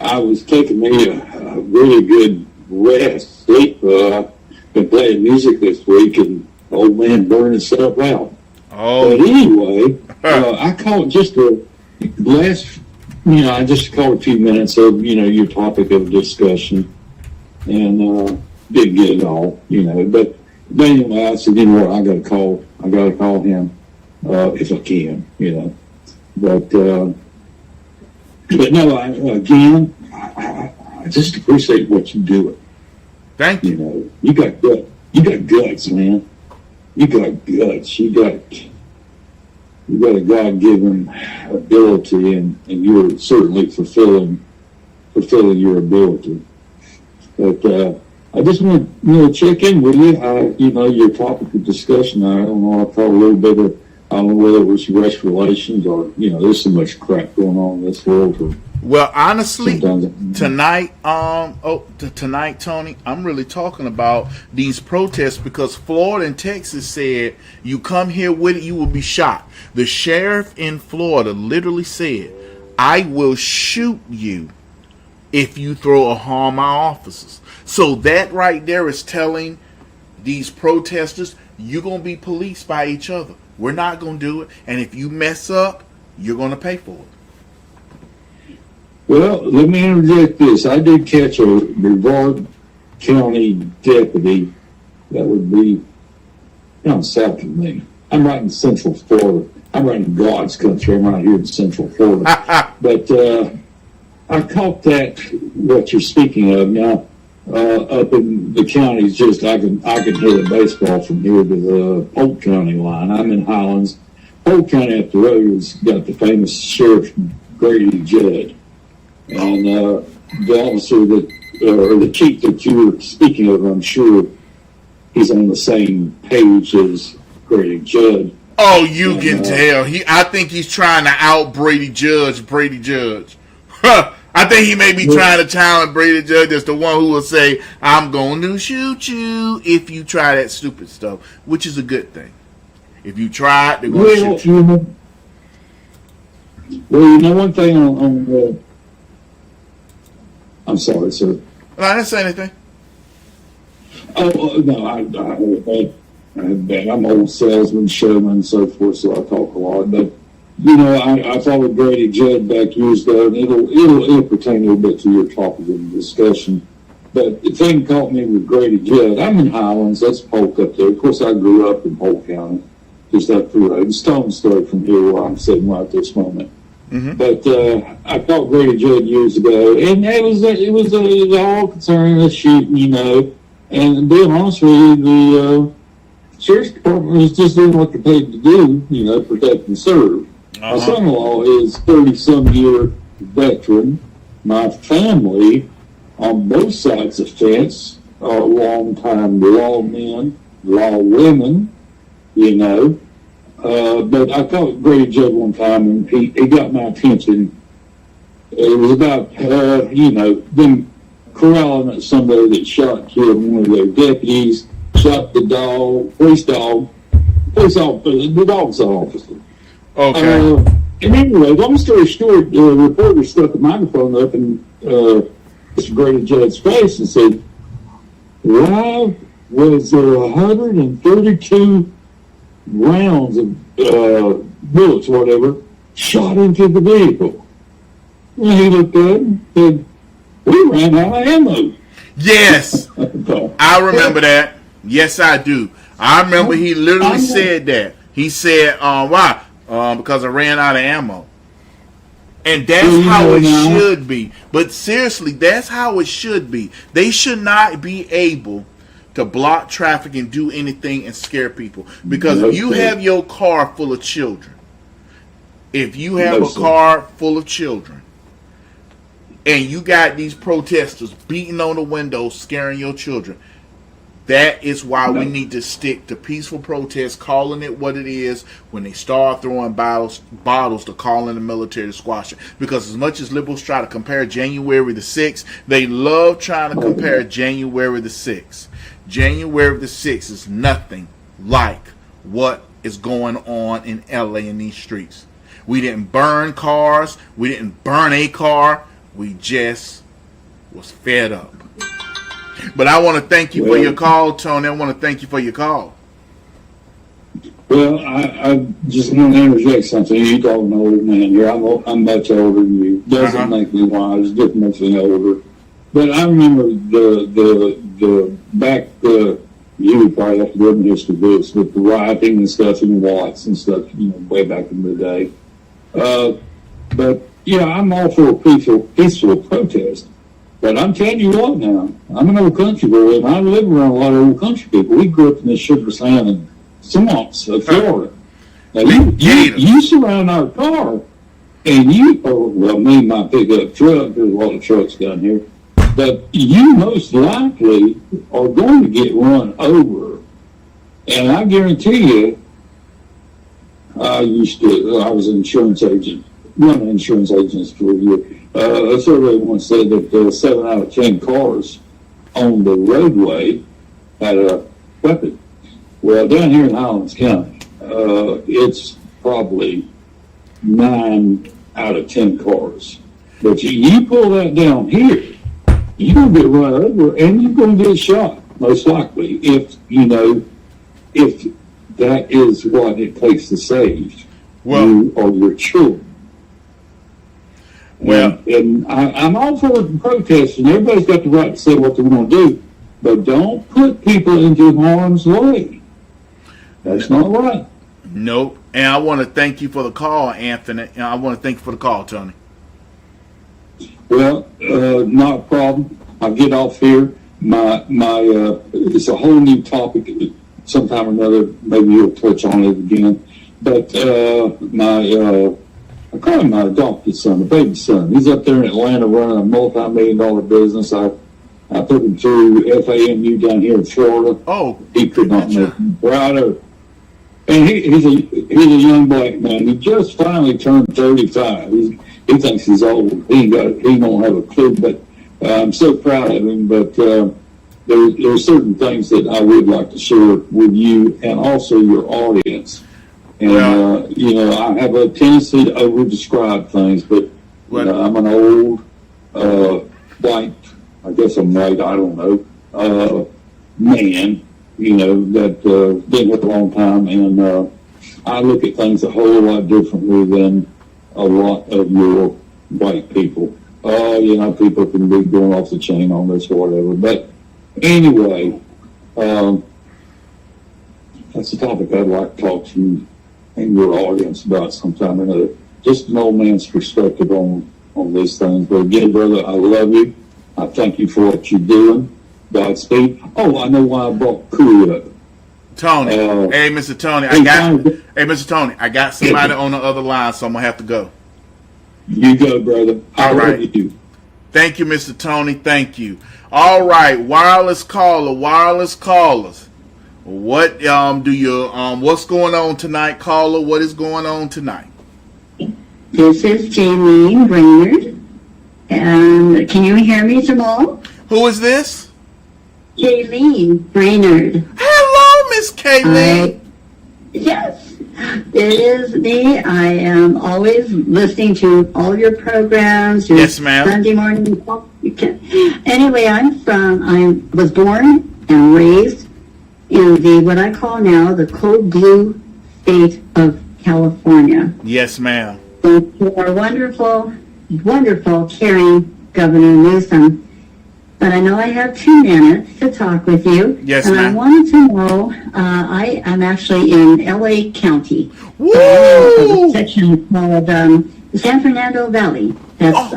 I was taking me a really good rest, sleep. Been playing music this week, and old man burning stuff out.
Oh.
But anyway, I called just a last, I just called a few minutes of, your topic of discussion, and didn't get it all, But anyway, I said, what, I got to call him if I can, But no, I just appreciate what you do.
Thank you.
You got guts. You got guts, man. You got guts. You got a God-given ability, and you're certainly fulfilling your ability. But I just want to check in with you. Your topic of discussion. I don't know. I thought a little bit of. I don't know whether it was race relations or there's so much crap going on in this world.
Well, honestly, tonight, tonight, Tony, I'm really talking about these protests because Florida and Texas said you come here with it, you will be shot. The sheriff in Florida literally said, "I will shoot you if you throw or harm my officers." So that right there is telling these protesters, you're gonna be policed by each other. We're not gonna do it, and if you mess up, you're gonna pay for it.
Well, let me interject this. I did catch a Brevard County deputy that would be down south of me. I'm right in Central Florida. I'm right in God's country. I'm right here in Central Florida. But I caught that, what you're speaking of now, up in the counties, just I can hit a baseball from here to the Polk County line. I'm in Highlands. Polk County up the road has got the famous Sheriff Grady Judd. And the officer that, or the chief that you were speaking of, I'm sure he's on the same page as Grady Judd.
Oh, you can tell. I think he's trying to out Brady Judge. I think he may be trying to challenge Brady Judge as the one who will say, "I'm going to shoot you if you try that stupid stuff," which is a good thing. If you try it, they're going to shoot you.
Well, one thing on I'm sorry, sir.
I didn't say anything.
Oh, no, I'm an old salesman, showman, and so forth, so I talk a lot. But, I followed Grady Judd back years ago, and it'll pertain a little bit to your topic of discussion. But the thing caught me with Grady Judd, I'm in Highlands, that's Polk up there. Of course, I grew up in Polk County, just up the road, stone's throw from here where I'm sitting right this moment. But I caught Grady Judd years ago, and it was all concerning the shooting, you know. And to be honest with you, the sheriff's department was just doing what they're paid to do, you know, protect and serve. My son-in-law is 30-some-year veteran. My family, on both sides of the fence, are long-time lawmen, law women, you know. But I caught Grady Judd one time, and he got my attention. It was about, you know, them corralling at somebody that shot and killed one of their deputies, shot the dog, the dog's officer.
Okay.
And anyway, long story short, the reporter stuck a microphone up in Mr. Grady Judd's face and said, why was there 132 rounds of bullets, whatever, shot into the vehicle? And he looked at it and said, we ran out of ammo.
Yes. I remember that. Yes, I do. I remember he literally said that. He said, why? Because I ran out of ammo. And that's how it should be. But seriously, that's how it should be. They should not be able to block traffic and do anything and scare people. Because if you have your car full of children, and you got these protesters beating on the windows, scaring your children, that is why we need to stick to peaceful protests, calling it what it is. When they start throwing bottles to call in the military to squash it. Because as much as liberals try to compare January the 6th, they love trying to compare January the 6th. January the 6th is nothing like what is going on in LA in these streets. We didn't burn cars. We didn't burn a car. We just was fed up. But I want to thank you for your call, Tony. I want to thank you for your call.
Well, I just want to interject something. You're talking old man here. I'm much older than you. Doesn't make me wise. Just makes me older. But I remember the back. You would probably have to go in the history books with the rioting and stuff in Watts and stuff. You know, way back in the day. But yeah, I'm all for peaceful protest. But I'm telling you what now, I'm an old country boy, and I live around a lot of old country people. We grew up in the sugar sand and swamps of Florida. Now, you surround our car, and me and my pickup truck, there's a lot of trucks down here, but you most likely are going to get run over. And I guarantee you, I was an insurance agent, running insurance agents for a year. A survey once said that 7 out of 10 cars on the roadway had a weapon. Well, down here in Highlands County, it's probably 9 out of 10 cars. But you pull that down here, you're going to get run over and you're going to get shot, most likely, if that is what it takes to save you or your children. Well, and I'm all for protesting. Everybody's got the right to say what they want to do, but don't put people into harm's way. That's not right.
Nope. And I want to thank you for the call, Anthony. And I want to thank you for the call, Tony.
Well, not a problem. I'll get off here. It's a whole new topic. Sometime or another, maybe you'll touch on it again. But I call him my adopted son, the baby son. He's up there in Atlanta running a multi-million-dollar business. I put him through FAMU down here in Florida.
Oh,
he could not make me prouder. And he's a young black man. He just finally turned 35. He thinks he's old. He don't have a clue. But I'm so proud of him. But there are certain things that I would like to share with you and also your audience. And, I have a tendency to over-describe things, but I'm an old, white, I guess I'm right, I don't know, man, that been here a long time, and I look at things a whole lot differently than a lot of your white people. People can be going off the chain on this or whatever. But anyway, that's the topic I'd like to talk to you and your audience about sometime or another. just an old man's perspective on these things. But again, brother, I love you. I thank you for what you're doing. Godspeed. Oh, I know why I brought Crew up.
Tony, hey, Mr. Tony, Mr. Tony, I got somebody on the other line, so I'm gonna have to go.
You go, brother.
All right.
You.
Thank you, Mr. Tony. Thank you. All right, wireless callers. What do you what's going on tonight, caller? What is going on tonight?
This is Shayne Brainerd. And can you hear me, Jamal?
Who is this?
Shayne Brainerd.
Hello, Miss Kayleen.
Yes, it is me. I am always listening to all your programs. Your
yes, ma'am.
Sunday morning. Anyway, I was born and raised in the what I call now the cold blue state of California.
Yes, ma'am.
Thank you, our wonderful, wonderful, caring Governor Newsom. But I know I have 2 minutes to talk with you.
Yes,
and
ma'am.
I wanted to know, I am actually in LA County.
Woo!
A section called San Fernando Valley. That's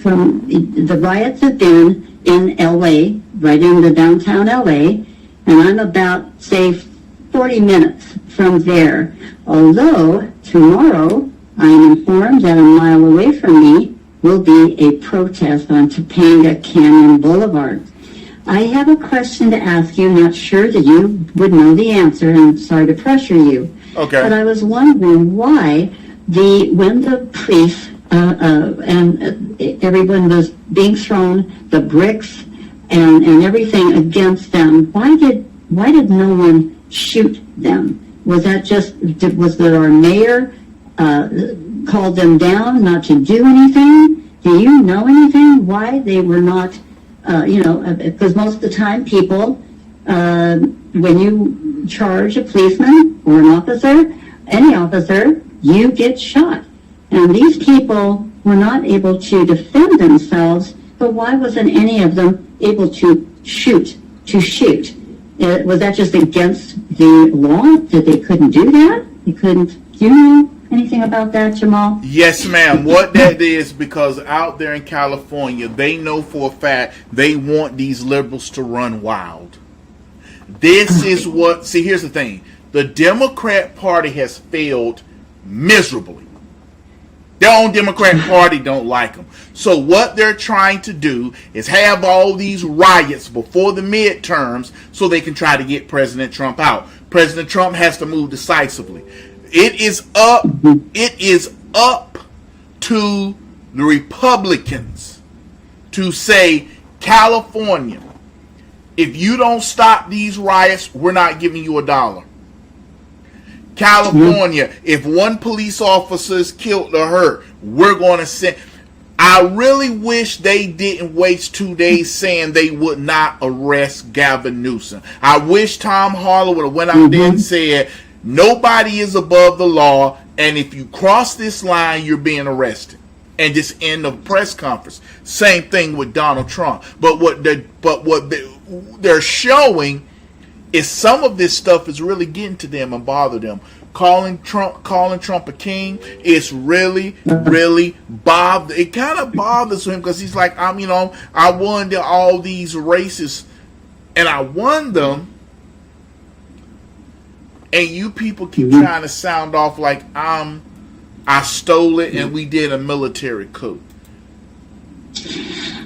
from the riots have been in LA, right in the downtown LA. And I'm about, say, 40 minutes from there. Although tomorrow, I'm informed that a mile away from me will be a protest on Topanga Canyon Boulevard. I have a question to ask you. Not sure that you would know the answer, and I'm sorry to pressure you.
Okay.
But I was wondering why when the police and everyone was being thrown the bricks and everything against them, why did no one shoot them? Was there our mayor called them down not to do anything? Do you know anything why they were not, because most of the time people, when you charge a policeman or an officer, any officer, you get shot. And these people were not able to defend themselves, but why wasn't any of them able to shoot? Was that just against the law that they couldn't do that? They couldn't, do you know anything about that, Jamal?
Yes, ma'am. What that is, because out there in California, they know for a fact they want these liberals to run wild. This is what, see, here's the thing. The Democrat Party has failed miserably. Their own Democrat Party don't like them. So what they're trying to do is have all these riots before the midterms so they can try to get President Trump out. President Trump has to move decisively. It is up to the Republicans to say, California, if you don't stop these riots, we're not giving you $1. California, if one police officer is killed or hurt, we're going to send. I really wish they didn't waste 2 days saying they would not arrest Gavin Newsom. I wish Tom Harlow would have went out there and said, nobody is above the law, and if you cross this line, you're being arrested. And just end the press conference. Same thing with Donald Trump. But what they're showing is some of this stuff is really getting to them and bother them. Calling Trump a king, it's really bother. It kind of bothers him because he's like, I won all these races, and I won them, and you people keep trying to sound off like I stole it and we did a military coup.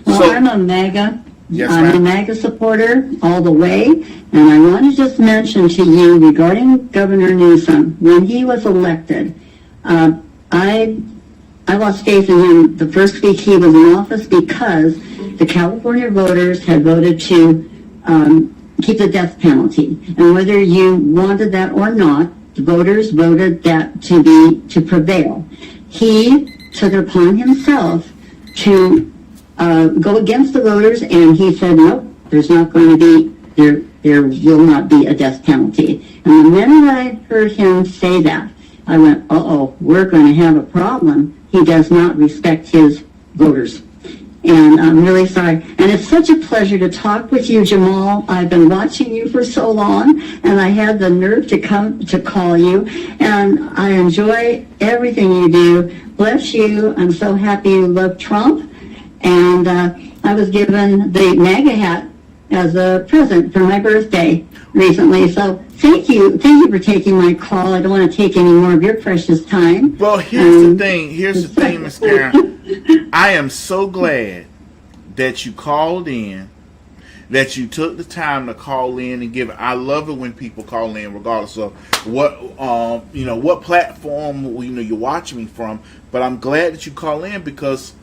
Well, I'm a MAGA.
Yes,
I'm a MAGA supporter all the way, and I want to just mention to you regarding Governor Newsom, when he was elected, I lost faith in him the first week he was in office because the California voters had voted to keep the death penalty, and whether you wanted that or not, the voters voted that to prevail. He took it upon himself to go against the voters, and he said, nope, there's not going to be, there will not be a death penalty. And the minute I heard him say that, I went, we're going to have a problem. He does not respect his voters. And I'm really sorry. And it's such a pleasure to talk with you, Jamal. I've been watching you for so long, and I had the nerve to come to call you. And I enjoy everything you do. Bless you. I'm so happy you love Trump. And I was given the MAGA hat as a present for my birthday recently. So thank you for taking my call. I don't want to take any more of your precious time.
Well, here's the thing, Miss Karen. I am so glad that you called in, that you took the time to call in and give. I love it when people call in, regardless of what what platform you're watching me from. But I'm glad that you call in, because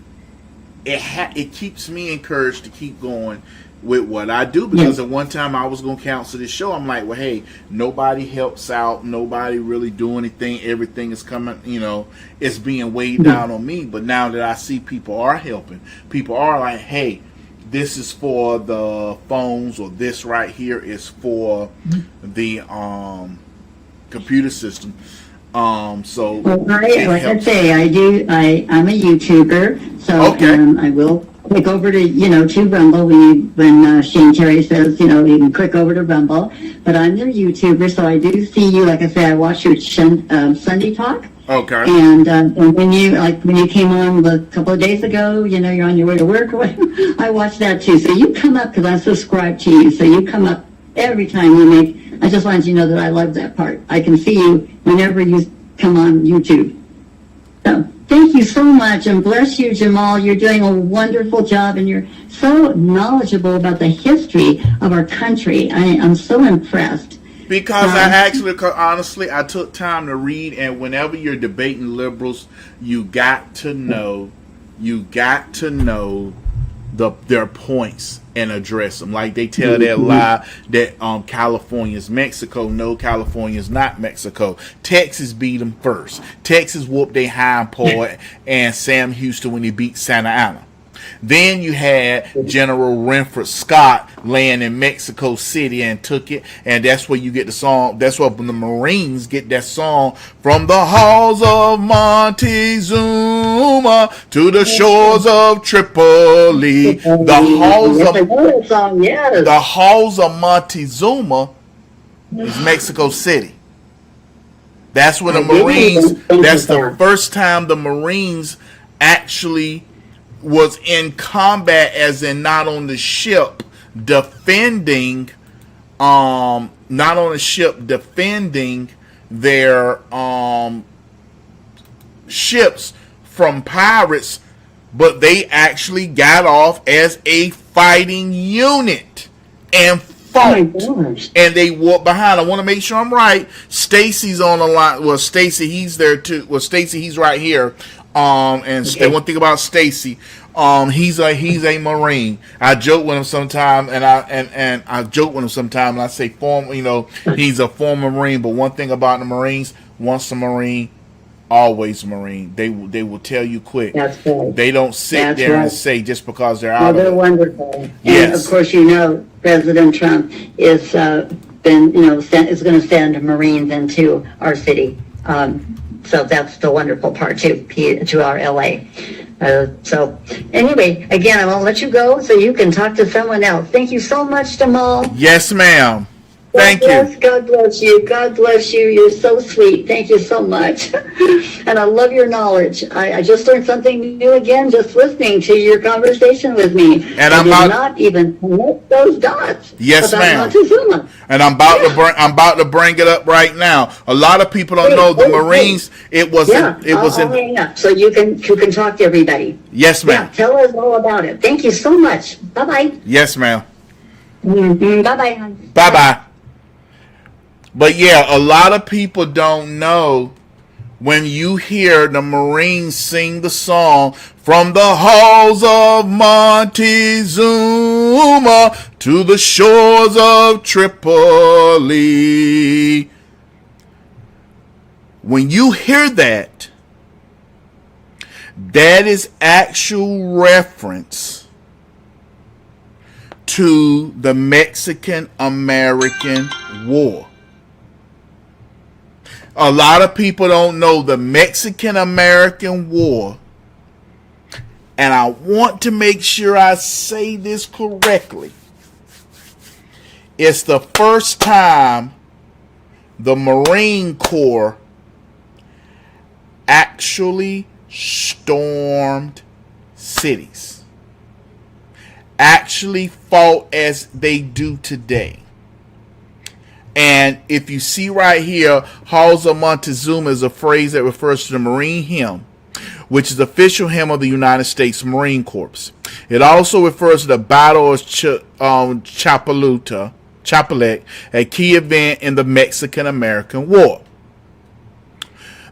it keeps me encouraged to keep going with what I do, because at one time I was going to cancel this show. I'm like, well, hey, nobody helps out, nobody really do anything, everything is coming, it's being weighed down on me. But now that I see people are helping, people are like, hey, this is for the phones, or this right here is for the computer system. So
well, like I say, I'm a YouTuber, so I will click over to Rumble when Shayne Terry says, you can click over to Rumble. But I'm their YouTuber, so I do see you. Like I said, I watch your Sunday Talk.
Okay.
And when you came on a couple of days ago, you're on your way to work or whatever, I watch that too. So you come up, because I subscribe to you, so you come up every time you make. I just wanted you to know that I love that part. I can see you whenever you come on YouTube. So thank you so much, and bless you, Jamal. You're doing a wonderful job, and you're so knowledgeable about the history of our country. I'm so impressed.
Because honestly, I took time to read, and whenever you're debating liberals, you got to know their points and address them. Like they tell that lie that California is Mexico. No, California is not Mexico. Texas beat them first. Texas whooped their hind paw and Sam Houston when he beat Santa Ana. Then you had General Renfred Scott land in Mexico City and took it, and that's where you get the song. That's where the Marines get that song, from the halls of Montezuma to the shores of Tripoli. The halls of Montezuma is Mexico City. That's when the Marines. That's the first time the Marines actually was in combat, as in not on the ship defending their ships from pirates, but they actually got off as a fighting unit and fought, and they walked behind. I want to make sure I'm right. Stacy's on the line. Well, Stacy, he's there too. Well, Stacy, he's right here. One thing about Stacy, he's a Marine. I joke with him sometime, and I say he's a former Marine. But one thing about the Marines, once a Marine, always a Marine. They will tell you quick.
That's right.
They don't sit there and say just because they're out.
They're wonderful.
Yes.
And of course, President Trump is is going to send Marines into our city. So that's the wonderful part to our LA. So anyway, again, I won't let you go so you can talk to someone else. Thank you so much, Jamal.
Yes, ma'am. Thank you.
God bless you. God bless you. You're so sweet. Thank you so much. And I love your knowledge. I just learned something new again just listening to your conversation with me.
And
I did not even connect those dots.
Yes, ma'am.
Montezuma.
And I'm about to bring it up right now. A lot of people don't know the Marines. It was
hang up so you can talk to everybody.
Yes, ma'am.
Yeah, tell us all about it. Thank you so much. Bye bye.
Yes, ma'am.
Bye bye.
Bye bye. But yeah, a lot of people don't know, when you hear the Marines sing the song, from the halls of Montezuma to the shores of Tripoli. When you hear that, that is actual reference to the Mexican-American War. A lot of people don't know the Mexican-American War and I want to make sure I say this correctly. It's the first time the Marine Corps actually stormed cities, actually fought as they do today. And if you see right here, Halls of Montezuma is a phrase that refers to the Marine hymn, which is the official hymn of the United States Marine Corps. It also refers to the Battle of Chapultepec, a key event in the Mexican-American War.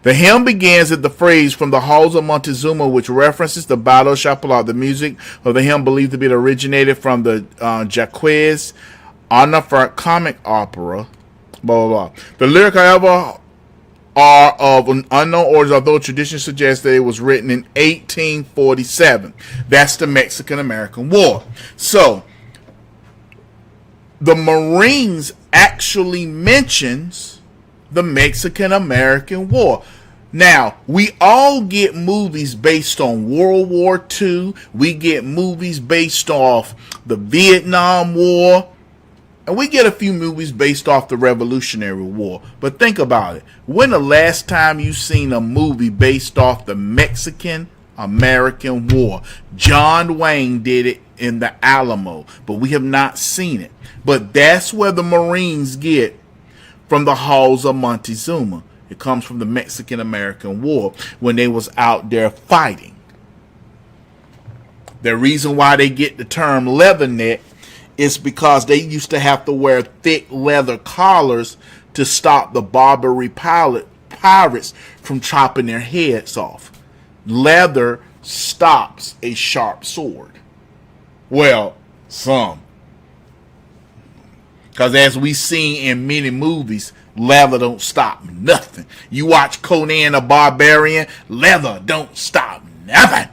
The hymn begins with the phrase from the Halls of Montezuma, which references the Battle of Chapultepec. The music of the hymn believed to be originated from the Jacques Onafre comic opera, blah, blah, blah. The lyrics, however, are of an unknown origin, although tradition suggests that it was written in 1847. That's the Mexican-American War. So, the Marines actually mentions the Mexican-American War. Now, we all get movies based on World War II. We get movies based off the Vietnam War. And we get a few movies based off the Revolutionary War. But think about it. When the last time you seen a movie based off the Mexican-American War? John Wayne did it in the Alamo, but we have not seen it. But that's where the Marines get from the Halls of Montezuma. It comes from the Mexican-American War when they was out there fighting. The reason why they get the term leatherneck is because they used to have to wear thick leather collars to stop the Barbary pirates from chopping their heads off. Leather stops a sharp sword. Well, some. Because as we seen in many movies, leather don't stop nothing. You watch Conan the Barbarian, leather don't stop nothing.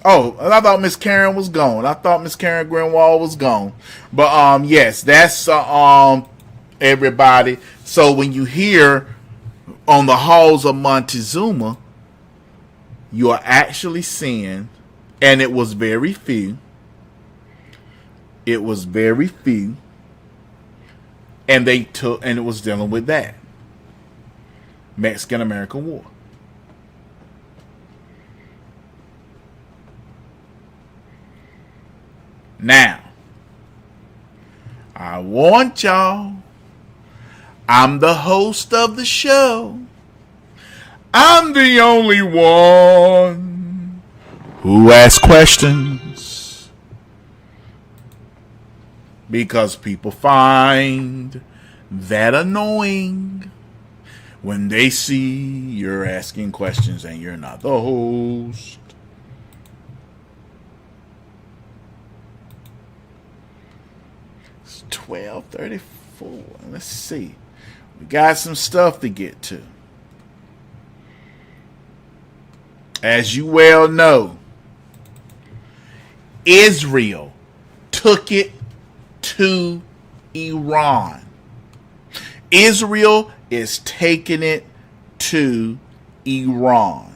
Oh, I thought Miss Karen was gone. I thought Miss Karen Greenwald was gone. But yes, that's everybody. So when you hear on the Halls of Montezuma, you are actually seeing, and it was very few. It was very few, and it was dealing with that Mexican-American War. Now, I want y'all, I'm the host of the show. I'm the only one who asks questions because people find that annoying when they see you're asking questions and you're not the host. It's 12:34. Let's see. We got some stuff to get to. As you well know, Israel took it to Iran. Israel is taking it to Iran.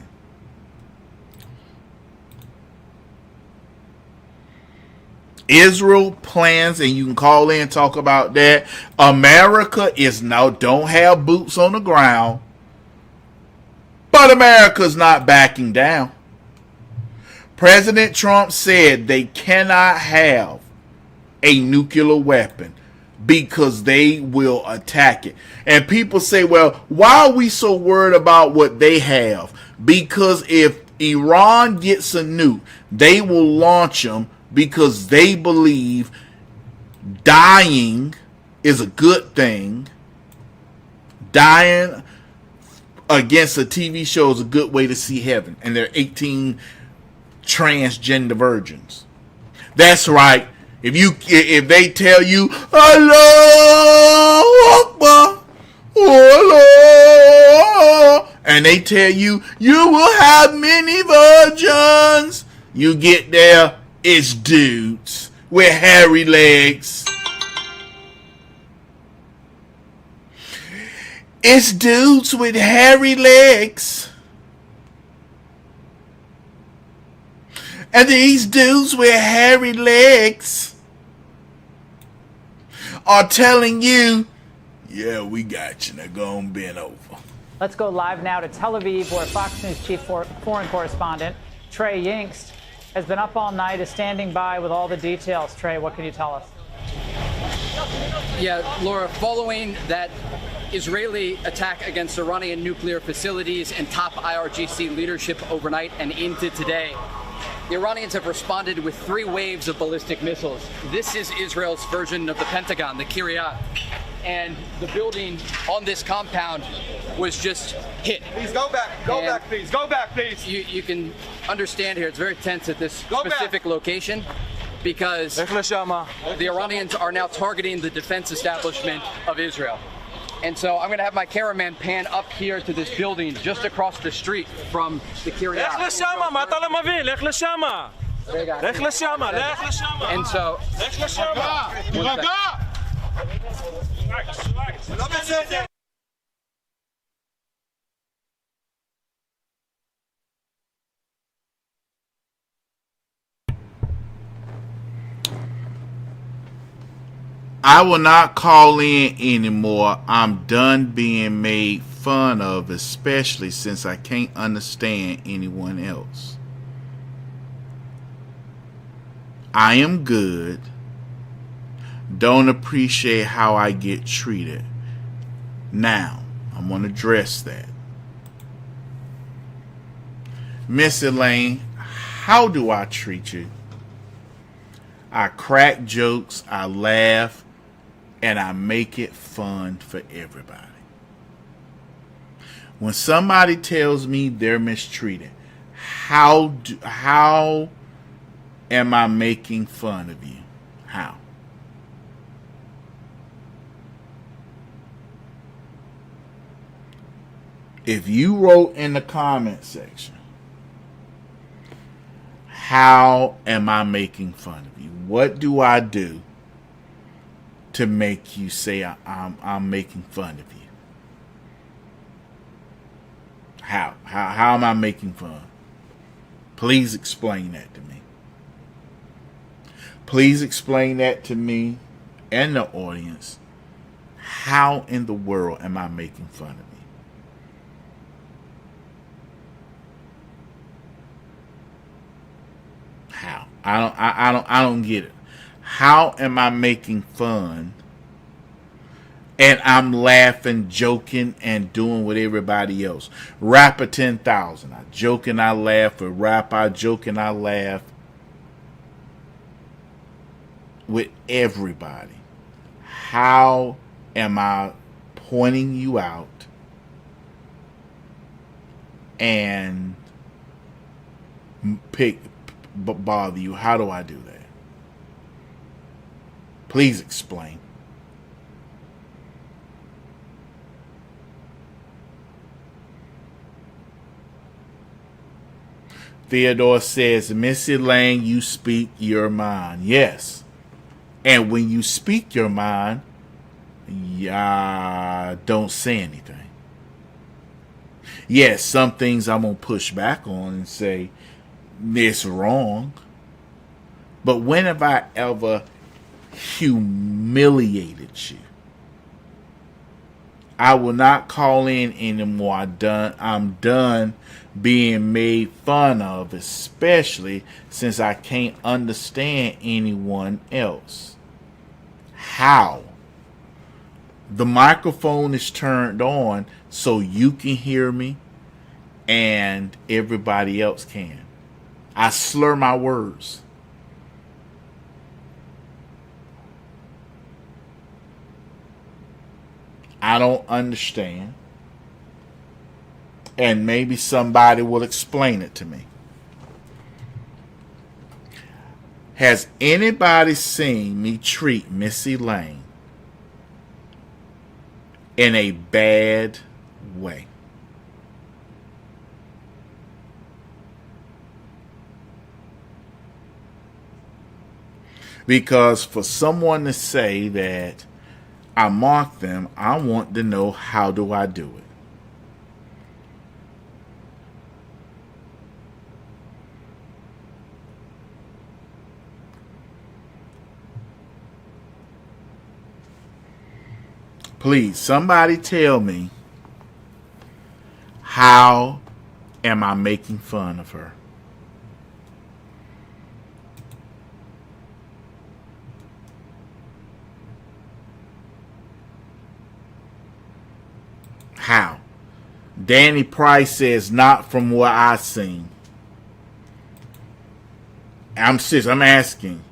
Israel plans, and you can call in and talk about that. America is now don't have boots on the ground, but America's not backing down. President Trump said they cannot have a nuclear weapon because they will attack it. And people say, well, why are we so worried about what they have? Because if Iran gets a nuke, they will launch them because they believe dying is a good thing. Dying against a TV show is a good way to see heaven. And there are 18 transgender virgins. That's right. If they tell you Allah Akbar, Allah, and they tell you you will have many virgins, you get there, it's dudes with hairy legs. It's dudes with hairy legs. And these dudes with hairy legs are telling you, yeah, we got you. Now go and bend over.
Let's go live now to Tel Aviv, where Fox News chief foreign correspondent Trey Yingst has been up all night, is standing by with all the details. Trey, what can you tell us?
Yeah, Laura, following that Israeli attack against Iranian nuclear facilities and top IRGC leadership overnight and into today, the Iranians have responded with 3 waves of ballistic missiles. This is Israel's version of the Pentagon, the Kiryat. And the building on this compound was just hit.
Please go back. Go back, please. Go back, please.
You can understand here, it's very tense at this specific location because the Iranians are now targeting the defense establishment of Israel. And so I'm going to have my cameraman pan up here to this building just across the street from the Kiryat. And so,
I will not call in anymore. I'm done being made fun of, especially since I can't understand anyone else. I am good. Don't appreciate how I get treated. Now, I'm going to address that. Miss Elaine, how do I treat you? I crack jokes, I laugh, and I make it fun for everybody. When somebody tells me they're mistreated, how am I making fun of you? How? If you wrote in the comment section, how am I making fun of you? What do I do to make you say I'm making fun of you? How am I making fun? Please explain that to me. Please explain that to me and the audience. How in the world am I making fun of you? How? I don't get it. How am I making fun and I'm laughing, joking, and doing with everybody else? Rapper 10,000. I joke and I laugh. With rap, I joke and I laugh with everybody. How am I pointing you out and bother you? How do I do that? Please explain. Theodore says, Miss Elaine, you speak your mind. Yes. And when you speak your mind, don't say anything. Yes, some things I'm going to push back on and say, it's wrong. But when have I ever humiliated you? I will not call in anymore. I'm done being made fun of, especially since I can't understand anyone else. How? The microphone is turned on so you can hear me and everybody else can. I slur my words. I don't understand. And maybe somebody will explain it to me. Has anybody seen me treat Missy Lane in a bad way? Because for someone to say that I mark them. I want to know, how do I do it? Please, somebody tell me, how am I making fun of her? How? Danny Price says, not from what I seen. I'm serious. I'm asking.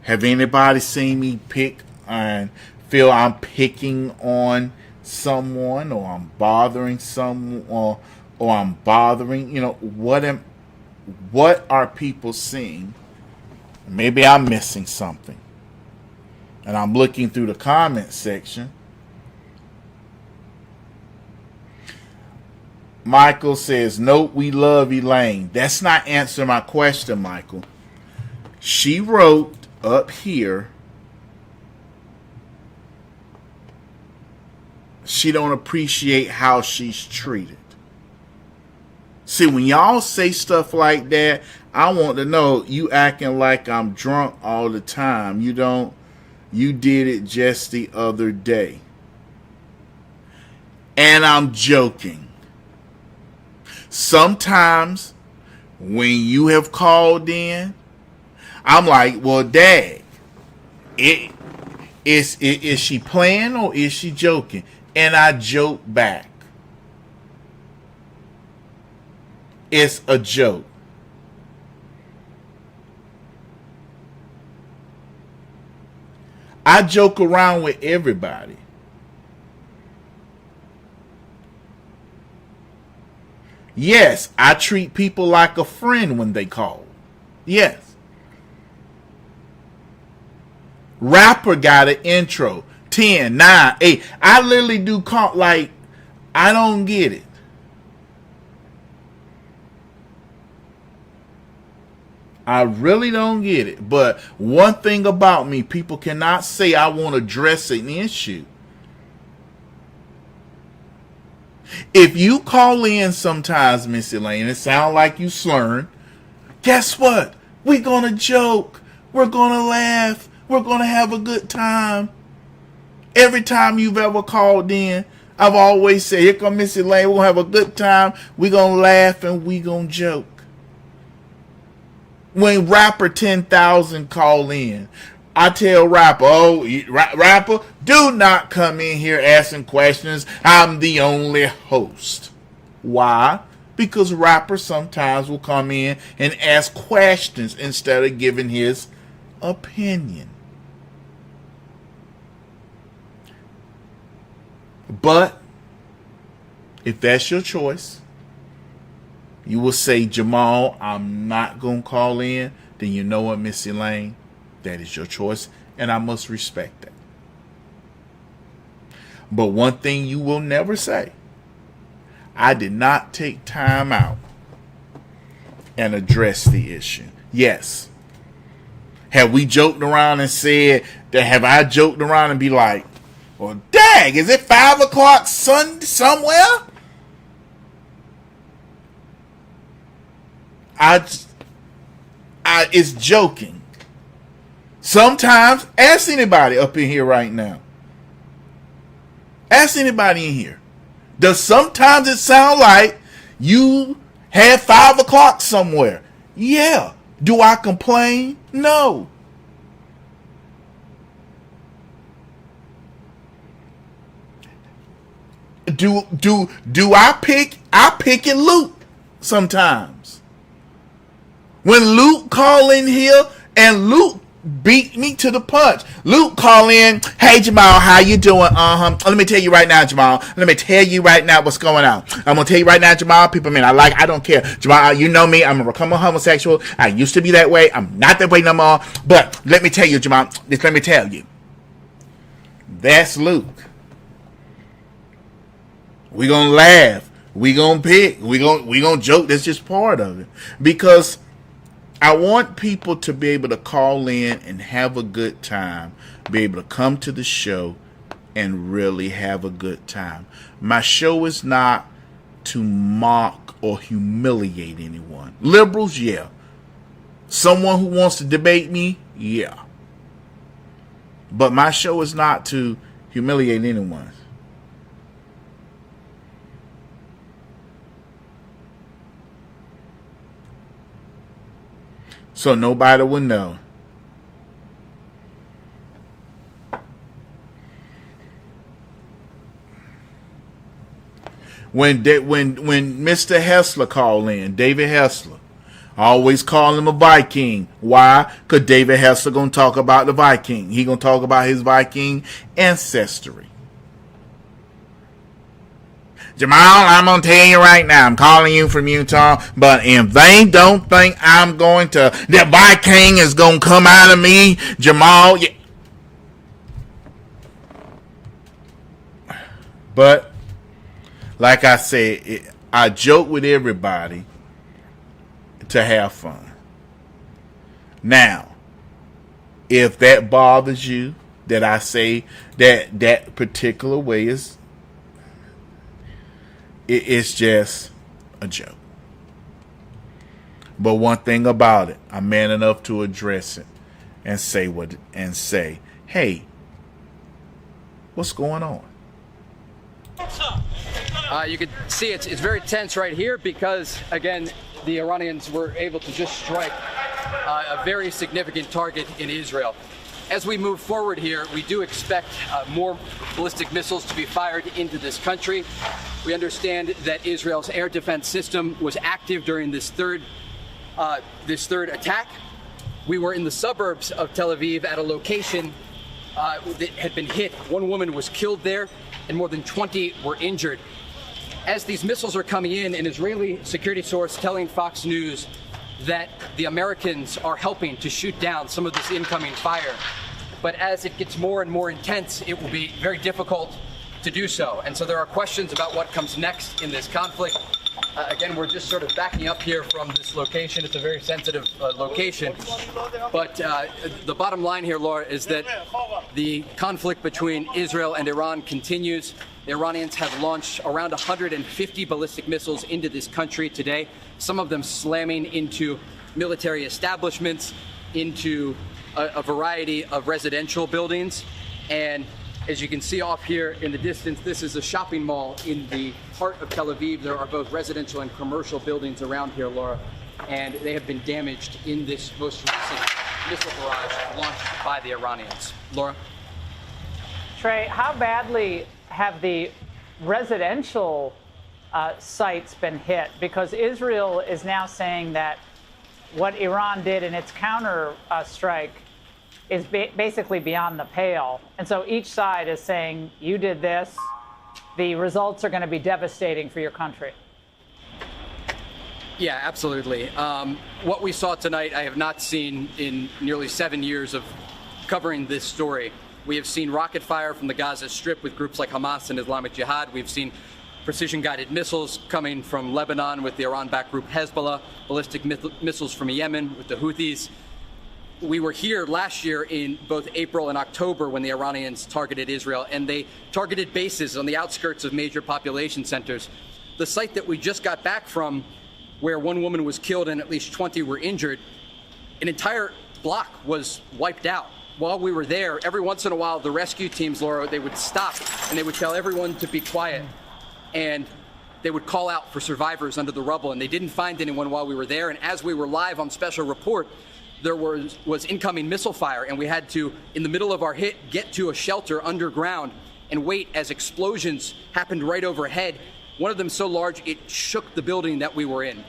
Have anybody seen me pick and feel I'm picking on someone, or I'm bothering someone, or I'm bothering, what are people seeing? Maybe I'm missing something. And I'm looking through the comment section. Michael says, nope, we love Elaine. That's not answering my question, Michael. She wrote up here, she don't appreciate how she's treated. See, when y'all say stuff like that, I want to know, you acting like I'm drunk all the time. You did it just the other day. And I'm joking. Sometimes when you have called in, I'm like, well, Dad, is she playing or is she joking? And I joke back. It's a joke. I joke around with everybody. Yes, I treat people like a friend when they call. Yes. Rapper got an intro. 10, 9, 8. I literally do call, like, I don't get it. I really don't get it. But one thing about me, people cannot say I want to address an issue. If you call in sometimes, Miss Elaine, it sounds like you slurring. Guess what? We're going to joke. We're going to laugh. We're going to have a good time. Every time you've ever called in, I've always said, here come Miss Elaine. We're going to have a good time. We're going to laugh and we're going to joke. When Rapper 10,000 call in, I tell Rapper, Rapper, do not come in here asking questions. I'm the only host. Why? Because Rapper sometimes will come in and ask questions instead of giving his opinion. But if that's your choice, you will say, Jamal, I'm not going to call in. Then you know what, Miss Elaine? That is your choice, and I must respect that. But one thing you will never say, I did not take time out and address the issue. Yes. Have we joked around and said that? Have I joked around and be like, well, dang, is it 5 o'clock somewhere? It's joking. Sometimes, ask anybody up in here right now. Ask anybody in here. Does sometimes it sound like you had 5 o'clock somewhere? Yeah. Do I complain? No. Do I pick and Luke sometimes. When Luke call in here and Luke beat me to the punch. Luke call in, hey Jamal, how you doing? Let me tell you right now, Jamal. Let me tell you right now what's going on. I'm gonna tell you right now, Jamal. People, man, I don't care. Jamal, you know me. I'm a recovering homosexual. I used to be that way. I'm not that way no more. But let me tell you, Jamal. Just let me tell you. That's Luke. We gonna laugh. We gonna pick. We gonna joke. That's just part of it. Because I want people to be able to call in and have a good time, be able to come to the show and really have a good time. My show is not to mock or humiliate anyone. Liberals, yeah. Someone who wants to debate me, yeah. But my show is not to humiliate anyone. So nobody will know. When Mr. Hessler called in, David Hessler, I always call him a Viking. Why? Because David Hessler going to talk about the Viking. He going to talk about his Viking ancestry. Jamal, I'm going to tell you right now, I'm calling you from Utah, but if they don't think I'm going to, that Viking is going to come out of me, Jamal. Yeah. But, like I said, I joke with everybody to have fun. Now, if that bothers you, that I say that particular way is, it's just a joke. But one thing about it, I'm man enough to address it and say, hey, what's going on?
You can see it's very tense right here because, again, the Iranians were able to just strike a very significant target in Israel. As we move forward here, we do expect more ballistic missiles to be fired into this country. We understand that Israel's air defense system was active during this third attack. We were in the suburbs of Tel Aviv at a location that had been hit. One woman was killed there, and more than 20 were injured. As these missiles are coming in, an Israeli security source telling Fox News that the Americans are helping to shoot down some of this incoming fire. But as it gets more and more intense, it will be very difficult to do so. And so there are questions about what comes next in this conflict. Again, we're just sort of backing up here from this location. It's a very sensitive location. But the bottom line here, Laura, is that the conflict between Israel and Iran continues. The Iranians have launched around 150 ballistic missiles into this country today, some of them slamming into military establishments, into a variety of residential buildings. And as you can see off here in the distance, this is a shopping mall in the heart of Tel Aviv. There are both residential and commercial buildings around here, Laura, and they have been damaged in this most recent missile barrage launched by the Iranians. Laura?
Trey, how badly have the residential sites been hit? Because Israel is now saying that what Iran did in its counter strike is basically beyond the pale. And so each side is saying, you did this, the results are going to be devastating for your country.
Yeah, absolutely. What we saw tonight, I have not seen in nearly 7 years of covering this story. We have seen rocket fire from the Gaza Strip with groups like Hamas and Islamic Jihad. We've seen precision-guided missiles coming from Lebanon with the Iran-backed group Hezbollah, ballistic missiles from Yemen with the Houthis. We were here last year in both April and October when the Iranians targeted Israel, and they targeted bases on the outskirts of major population centers. The site that we just got back from, where one woman was killed and at least 20 were injured, an entire block was wiped out. While we were there, every once in a while, the rescue teams, Laura, they would stop and they would tell everyone to be quiet. And they would call out for survivors under the rubble, and they didn't find anyone while we were there. And as we were live on Special Report, there was incoming missile fire, and we had to, in the middle of our hit, get to a shelter underground and wait as explosions happened right overhead. One of them so large, it shook the building that we were in.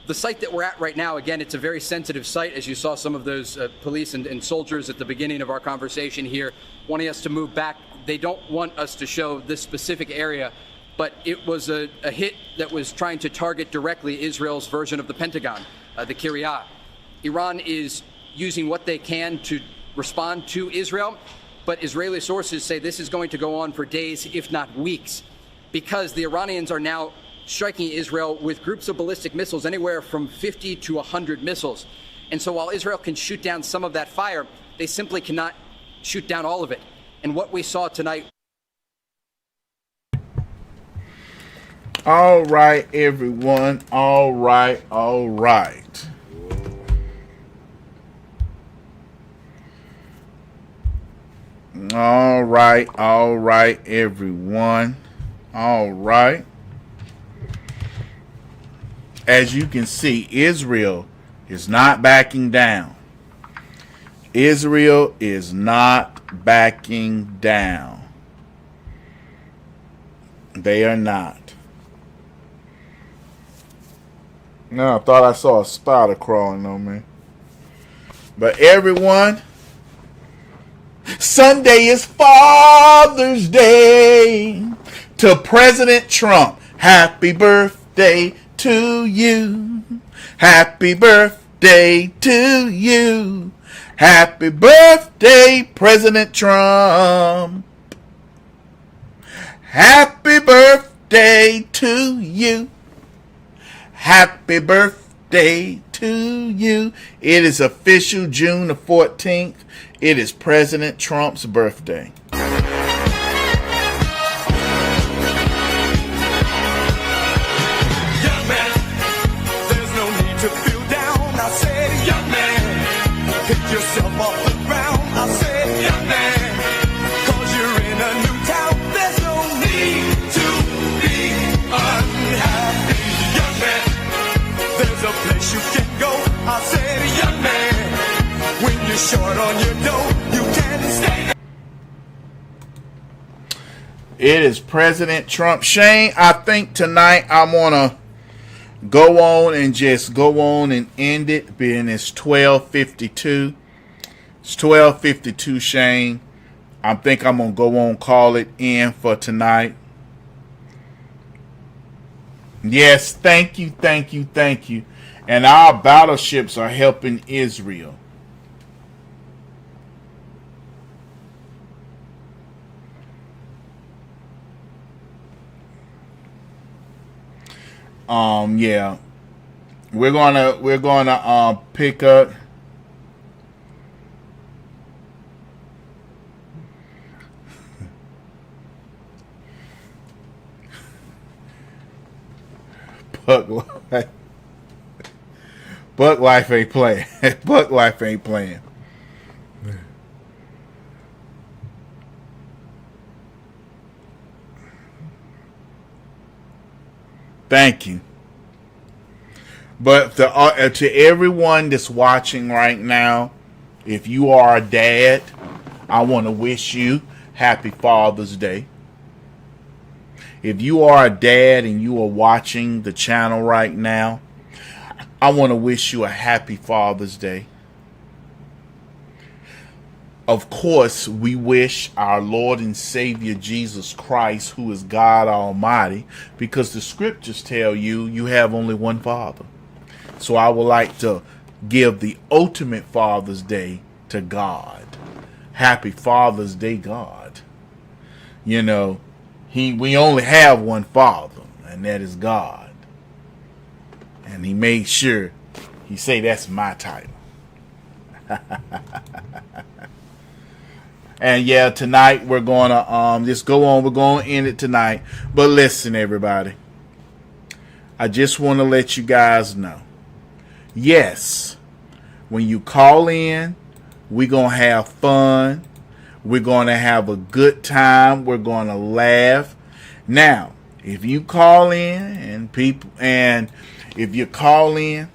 The site that we're at right now, again, it's a very sensitive site, as you saw some of those police and soldiers at the beginning of our conversation here wanting us to move back. They don't want us to show this specific area, but it was a hit that was trying to target directly Israel's version of the Pentagon, the Kiryat. Iran is using what they can to respond to Israel, but Israeli sources say this is going to go on for days, if not weeks, because the Iranians are now striking Israel with groups of ballistic missiles, anywhere from 50 to 100 missiles. And so while Israel can shoot down some of that fire, they simply cannot shoot down all of it. And what we saw tonight
All right, everyone. All right. All right. All right. All right, everyone. All right. As you can see, Israel is not backing down. Israel is not backing down. They are not. No, I thought I saw a spider crawling on me. But everyone, Sunday is Father's Day. To President Trump, happy birthday to you. Happy birthday to you. Happy birthday, President Trump. Happy birthday to you. Happy birthday to you. It is official June the 14th. It is President Trump's birthday.
Yourself off the ground, I said, young man, 'cause you're in a new town. There's no need to be unhappy, young man. There's a place you can go. I said, young man, when you're short on your dough, you can stay.
It is President Trump. Shayne, I think tonight I'm gonna go on and just go on and end it, being it's 12:52. It's 12:52, Shayne. I think I'm going to go on, call it in for tonight. Yes, thank you, thank you, thank you. And our battleships are helping Israel. Yeah. We're gonna pick up. Buck life ain't playing. Buck life ain't playing. Thank you. But to everyone that's watching right now, if you are a dad, I want to wish you happy Father's Day. If you are a dad and you are watching the channel right now, I want to wish you a happy Father's Day. Of course, we wish our Lord and Savior Jesus Christ, who is God Almighty, because the scriptures tell you you have only one Father. So I would like to give the ultimate Father's Day to God. Happy Father's Day, God. You know, we only have one Father, and that is God. And he made sure he say that's my title. And yeah, tonight we're gonna just go on. We're gonna end it tonight. But listen, everybody, I just want to let you guys know. Yes, when you call in, we're gonna have fun. We're gonna have a good time. We're gonna laugh. Now, if you call in if you call in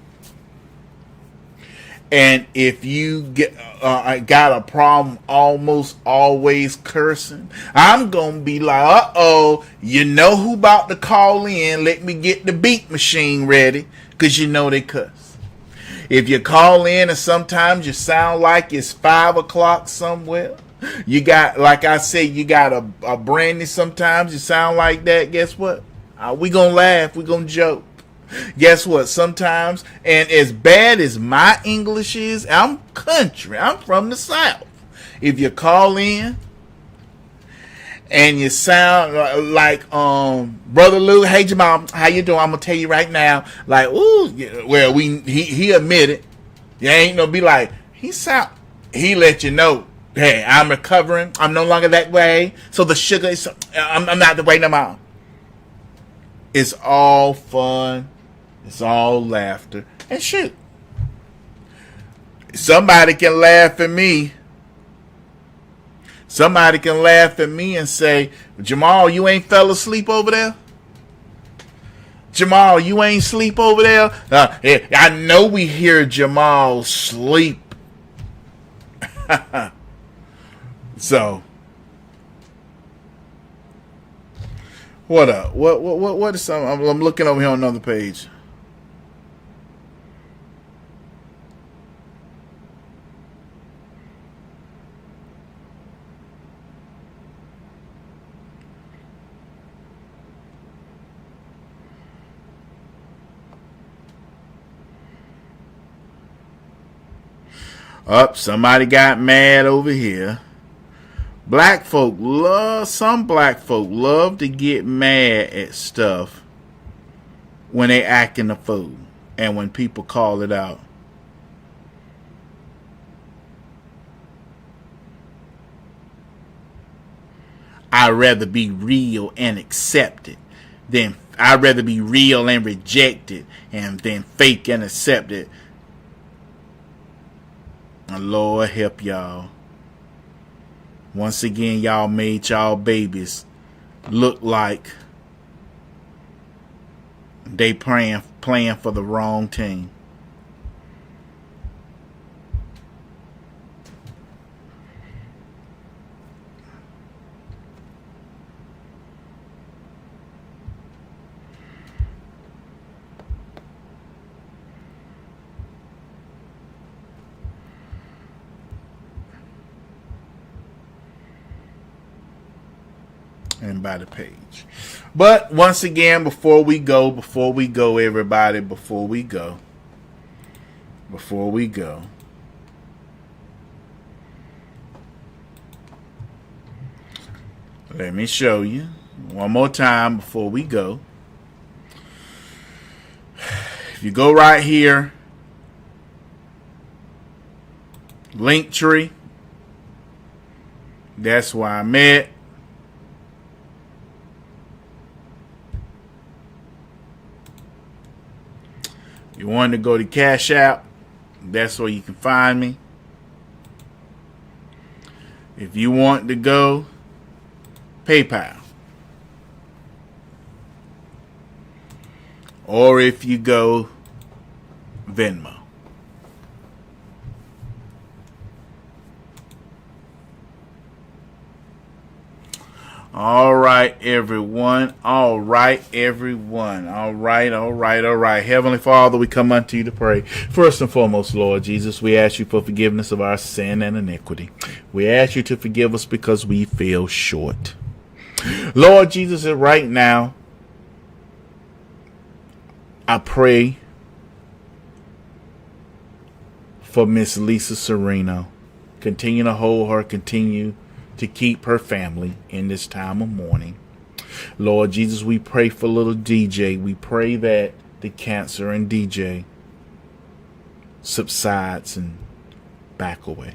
and if you got a problem almost always cursing, I'm going to be like, uh-oh, you know who about to call in? Let me get the beat machine ready, because you know they cuss. If you call in and sometimes you sound like it's 5 o'clock somewhere, you got, like I said, you got a brandy sometimes, you sound like that, guess what? We going to laugh, we going to joke. Guess what? Sometimes, and as bad as my English is, I'm country. I'm from the South. If you call in and you sound like Brother Lou, hey Jamal, how you doing? I'm gonna tell you right now, like, ooh, well, he admitted, you ain't no be like he let you know, hey, I'm recovering. I'm no longer that way. So the sugar is, I'm not the way no more. It's all fun. It's all laughter. And shoot, somebody can laugh at me. Somebody can laugh at me and say, Jamal, you ain't fell asleep over there? Jamal, you ain't sleep over there? I know we hear Jamal sleep. So, what up? What is some? I'm looking over here on another page. Up, somebody got mad over here. Some black folk love to get mad at stuff when they acting a fool and when people call it out. I'd rather be real and accepted than I'd rather be real and rejected and then fake and accepted. Lord help y'all. Once again, y'all made y'all babies look like they playing for the wrong team. And by the page. But once again, before we go, everybody, before we go, let me show you one more time before we go. If you go right here, Linktree, that's where I'm at. You want to go to Cash App, that's where you can find me. If you want to go PayPal, or if you go Venmo. All right, everyone. All right. Heavenly Father, we come unto you to pray. First and foremost, Lord Jesus, we ask you for forgiveness of our sin and iniquity. We ask you to forgive us because we fell short. Lord Jesus, right now, I pray for Miss Lisa Sereno. Continue to hold her. Continue to keep her family in this time of mourning. Lord Jesus, we pray for little DJ. We pray that the cancer in DJ subsides and back away.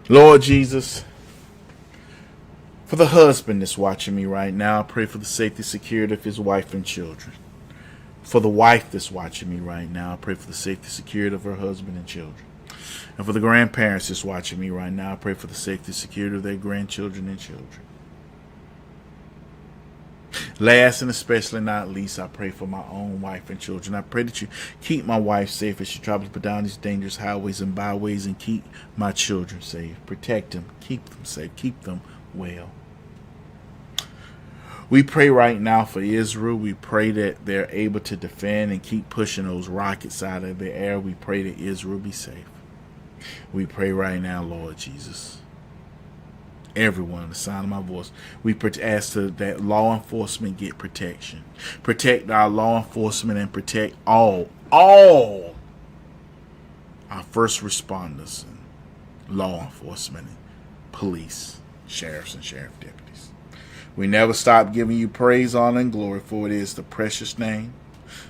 Lord Jesus, for the husband that's watching me right now, I pray for the safety and security of his wife and children. For the wife that's watching me right now, I pray for the safety and security of her husband and children. And for the grandparents that's watching me right now, I pray for the safety and security of their grandchildren and children. Last and especially not least, I pray for my own wife and children. I pray that you keep my wife safe as she travels down these dangerous highways and byways, and keep my children safe. Protect them, keep them safe, keep them well. We pray right now for Israel. We pray that they're able to defend and keep pushing those rockets out of the air. We pray that Israel be safe. We pray right now, Lord Jesus. Everyone, the sound of my voice, we ask that law enforcement get protection. Protect our law enforcement and protect all our first responders and law enforcement, and police, sheriffs, and sheriff deputies. We never stop giving you praise, honor, and glory, for it is the precious name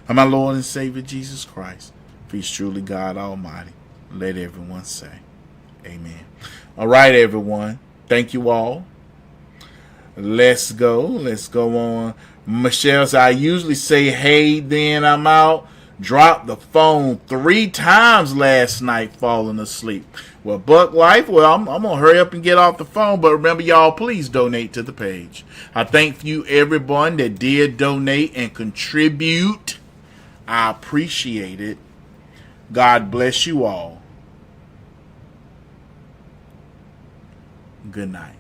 of my Lord and Savior Jesus Christ. For he's truly God Almighty. Let everyone say, amen. All right, everyone. Thank you all Let's go. Let's go on. Michelle said, I usually say, hey, then I'm out. Dropped the phone 3 times last night falling asleep. Well, Buck Life, well, I'm going to hurry up and get off the phone. But remember, y'all, please donate to the page. I thank you, everyone that did donate and contribute. I appreciate it. God bless you all. Good night.